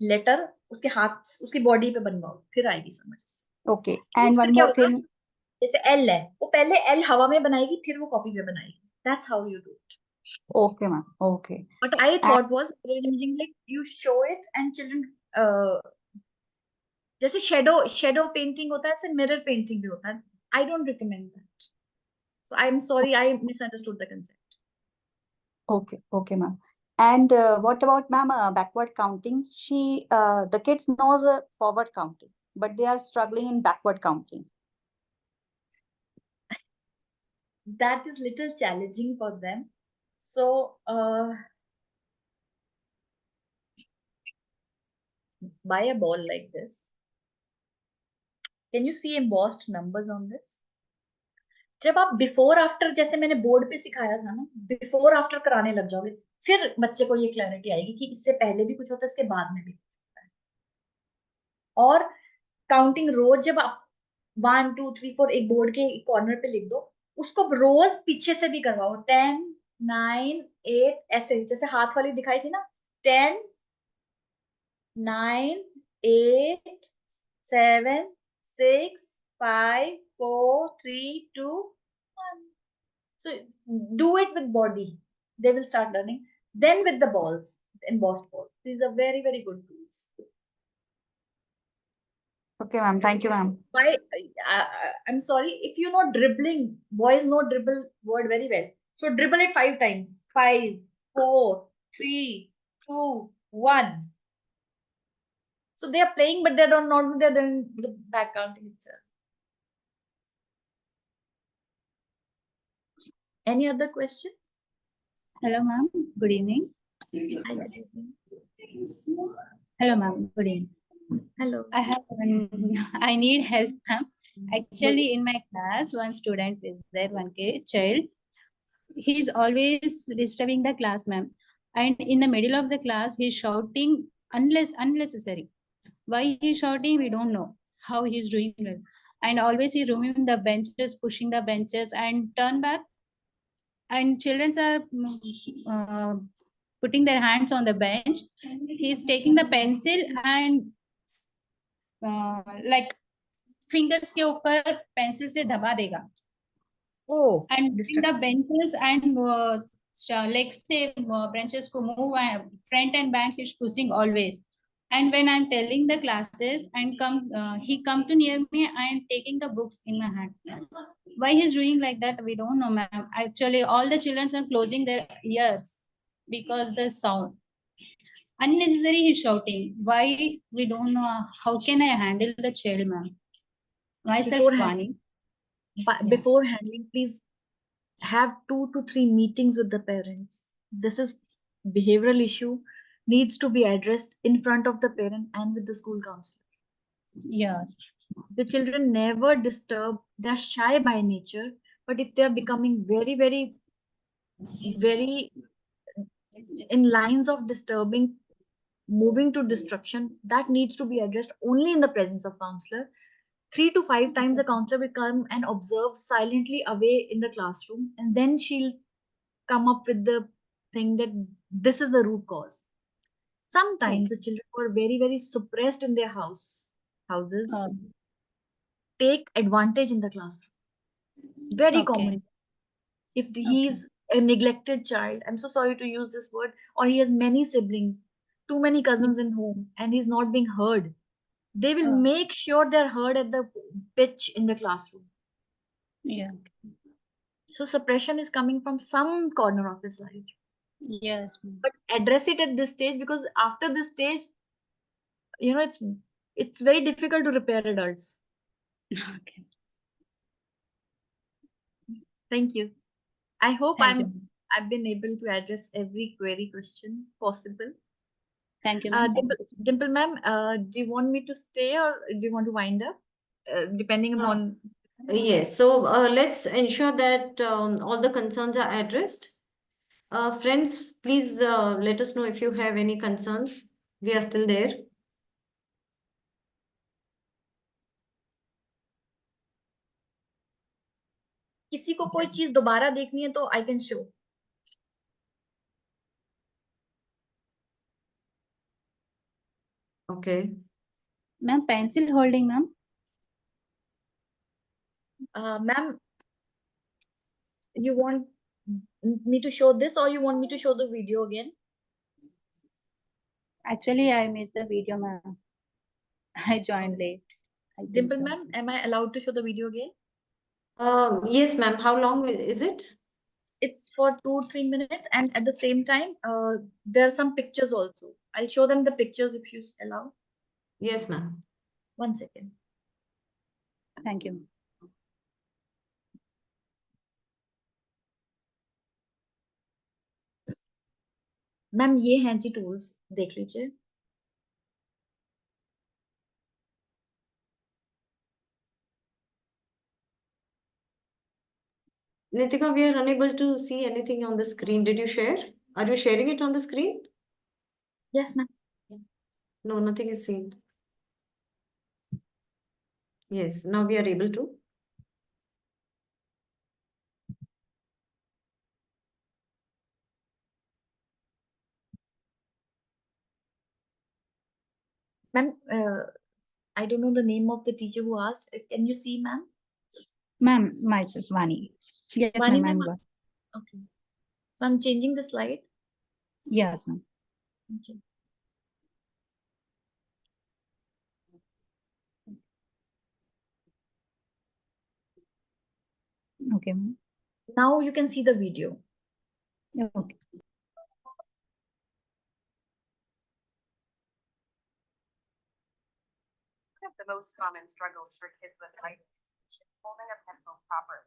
Letter उसके हाथ, उसकी बॉडी पे बनवाओ, फिर आएगी समझ. Okay. And फिर one क्या more होगा, thing. जैसे L है, वो पहले L हवा में बनाएगी, फिर वो कॉपी पे बनाएगी. That's how you do it. Okay, ma'am. Okay. What I thought was imaging, like you show it and children जैसे शेडो पेंटिंग होता है, ऐसे मिरर पेंटिंग भी होता है. I don't recommend that. So I'm sorry, I misunderstood the concept. Okay. Okay, ma'am. And what about ma'am backward counting? The kids knows forward counting, but they are struggling in backward counting. That is little challenging for them. So buy a ball like this. Can you see embossed numbers on this? जब आप before after, जैसे मैंने board पे सिखाया था ना, before after कराने लग जाओगे, फिर बच्चे को ये क्लैरिटी आएगी कि इससे पहले भी कुछ होता है, इसके बाद में भी होता है. और काउंटिंग रोज जब आप 1 2 3 4 एक बोर्ड के कॉर्नर पे लिख दो, उसको रोज पीछे से भी करवाओ. 10 9 8 ऐसे, जैसे हाथ वाली दिखाई थी ना, 10 9 8 7 6 5 4 3 2 1. So do it with body. They will start learning. Then with the balls, embossed balls. These are very, very good tools. Okay, ma'am. Thank you, ma'am. Why? I'm sorry. If you know dribbling, boys know dribble word very well. So dribble it 5 times. 5, 4, 3, 2, 1. So they are playing, but they don't know they're doing the back counting itself. Any other question? Hello, ma'am. Good evening. Hi, good evening. Hello, ma'am. Good evening. Hello. I need help, ma'am. Actually, in my class, one student is there, child. He's always disturbing the class, ma'am. And in the middle of the class, he's shouting unnecessary. Why he's shouting, we don't know. How he's doing it. And always he's removing the benches, pushing the benches, and turn back. And children are putting their hands on the bench. He's taking the pencil and like fingers के ऊपर pencil से दबा देगा. Oh. And the benches and legs से branches को move and front and back is pushing always. And when I'm telling the classes and he come to near me and taking the books in my hand. Why he's doing like that, we don't know, ma'am. Actually, all the children are closing their ears because the sound. Unnecessary he's shouting. Why, we don't know. How can I handle the child, ma'am? Myself, before handling, please have 2 to 3 meetings with the parents. This is behavioral issue, needs to be addressed in front of the parent and with the school counselor. Yes. The children never disturb. They're shy by nature, but if they're becoming very, very, very in lines of disturbing, moving to destruction, that needs to be addressed only in the presence of counselor. 3 to 5 times the counselor will come and observe silently away in the classroom, and then she'll come up with the thing that this is the root cause. Sometimes the children who are very, very suppressed in their houses take advantage in the classroom. Very common. If he's a neglected child, I'm so sorry to use this word, or he has many siblings, too many cousins in home, and he's not being heard, they will Oh, make sure they're heard at the pitch in the classroom. yeah. So suppression is coming from some corner of his life. Yes, ma'am. But address it at this stage, because after this stage, it's very difficult to repair adults. Okay. Thank you. I hope Thank you, ma'am. I've been able to address every query question possible. Thank you, ma'am. Dimple ma'am, do you want me to stay or do you want to wind up? Depending upon. Yes, so let's ensure that all the concerns are addressed. Friends, please let us know if you have any concerns. We are still there. किसी को कोई चीज दोबारा देखनी है तो I can show. Okay. Ma'am, pencil holding, ma'am. Ma'am, you want me to show this or you want me to show the video again? Actually, I missed the video, ma'am. I joined late. I think Dimple so. ma'am, am I allowed to show the video again? Yes, ma'am. How long is it? It's for 2-3 minutes, and at the same time, there are some pictures also. I'll show them the pictures if you allow. Yes, ma'am. 1 second. Thank you. Ma'am ये हैं जी tools, देख लीजिए. Nitika, we are unable to see anything on the screen. Did you share? Are you sharing it on the screen? Yes, ma'am. No, nothing is seen. Yes, now we are able to. Ma'am, I don't know the name of the teacher who asked. Can you see, ma'am? Ma'am, myself, Vani. Yes, Vani ma'am, ma'am. Okay. So I'm changing the slide. Yes, ma'am. Okay. Okay, ma'am. Now you can see the video. Okay. One of the most common struggles for kids with writing is holding a pencil properly.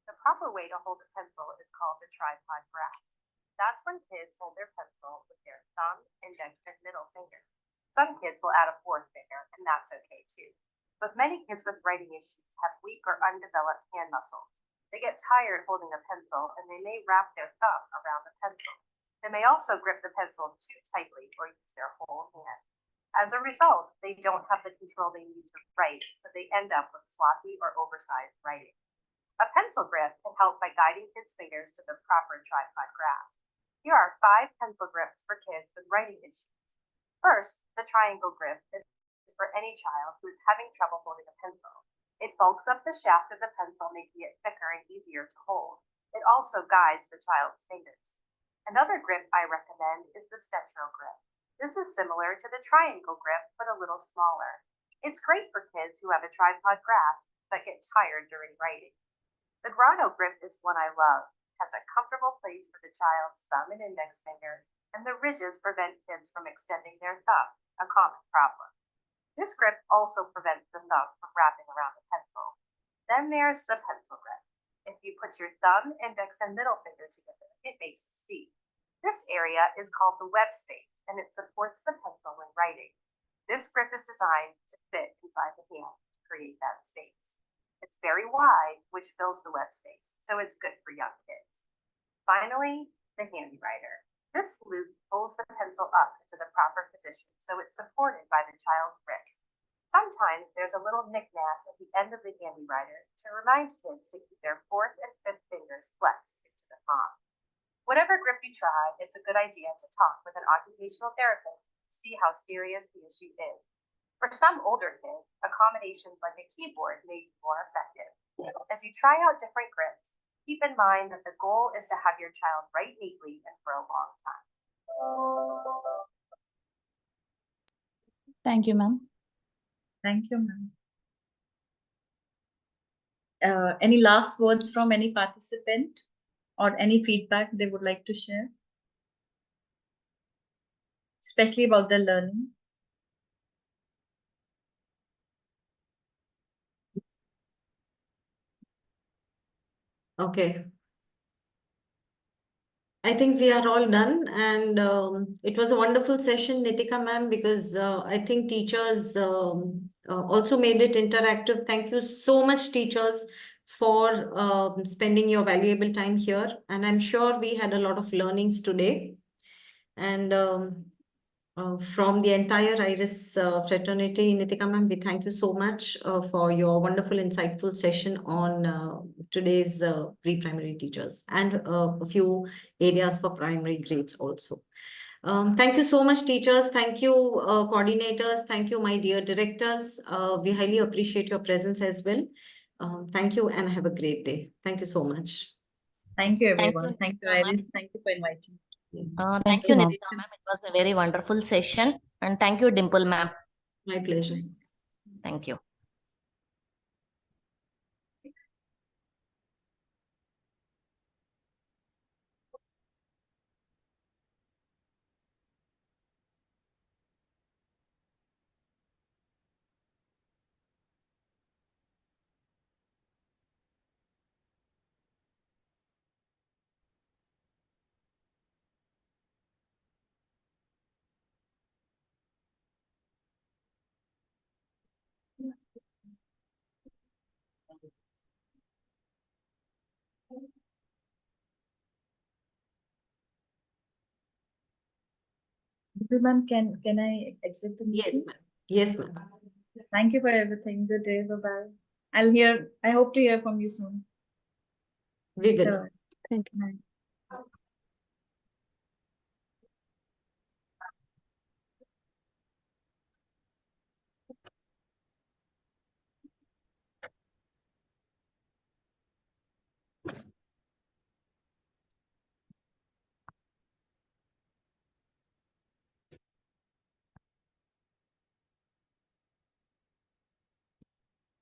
The proper way to hold a pencil is called the tripod grasp. That's when kids hold their pencil with their thumb, index, and middle finger. Some kids will add a fourth finger, and that's okay too. But many kids with writing issues have weak or undeveloped hand muscles. They get tired holding a pencil, and they may wrap their thumb around the pencil. They may also grip the pencil too tightly or use their whole hand. As a result, they don't have the control they need to write, so they end up with sloppy or oversized writing. A pencil grip can help by guiding kids' fingers to the proper tripod grasp. Here are 5 pencil grips for kids with writing issues. First, the triangle grip is for any child who is having trouble holding a pencil. It bulks up the shaft of the pencil, making it thicker and easier to hold. It also guides the child's fingers. Another grip I recommend is the Stetro grip. This is similar to the triangle grip, but a little smaller. It's great for kids who have a tripod grasp but get tired during writing. The grotto grip is one I love. It has a comfortable place for the child's thumb and index finger, and the ridges prevent kids from extending their thumb, a common problem. This grip also prevents the thumb from wrapping around the pencil. Then there's the pencil grip. If you put your thumb, index, and middle finger together, it makes a C. This area is called the web space, and it supports the pencil when writing. This grip is designed to fit inside the hand to create that space. It's very wide, which fills the web space, so it's good for young kids. Finally, the handy writer. This loop pulls the pencil up into the proper position, so it's supported by the child's wrist. Sometimes there's a little knick-knack at the end of the handy writer to remind kids to keep their 4th and 5th fingers flexed into the palm. Whatever grip you try, it's a good idea to talk with an occupational therapist to see how serious the issue is. For some older kids, accommodations like a keyboard may be more effective. As you try out different grips, Keep in mind that the goal is to have your child write neatly and for a long time. Thank you, ma'am. Thank you, ma'am. Any last words from any participant or any feedback they would like to share? Especially about their learning. Okay. I think we are all done, and it was a wonderful session, Nitika ma'am, because I think teachers also made it interactive. Thank you so much, teachers, for spending your valuable time here. And I'm sure we had a lot of learnings today. And from the entire IRIS fraternity, Nitika ma'am, we thank you so much for your wonderful, insightful session on today's pre-primary teachers and a few areas for primary grades also. Thank you so much, teachers. Thank you, coordinators. Thank you, my dear directors. We highly appreciate your presence as well. Thank you and have a great day. Thank you so much. Thank you, Thank everyone. you, Thank you, Nitika ma'am. Iris. Thank you for inviting. Thank you, Nitika ma'am. It was a very wonderful session. And thank you, Dimple ma'am. My pleasure. Thank you. Ma'am, can I exit the meeting? Yes, ma'am. Yes, ma'am. Thank you for everything. Good day. Bye-bye. I hope to hear from you soon. We will. Thank you.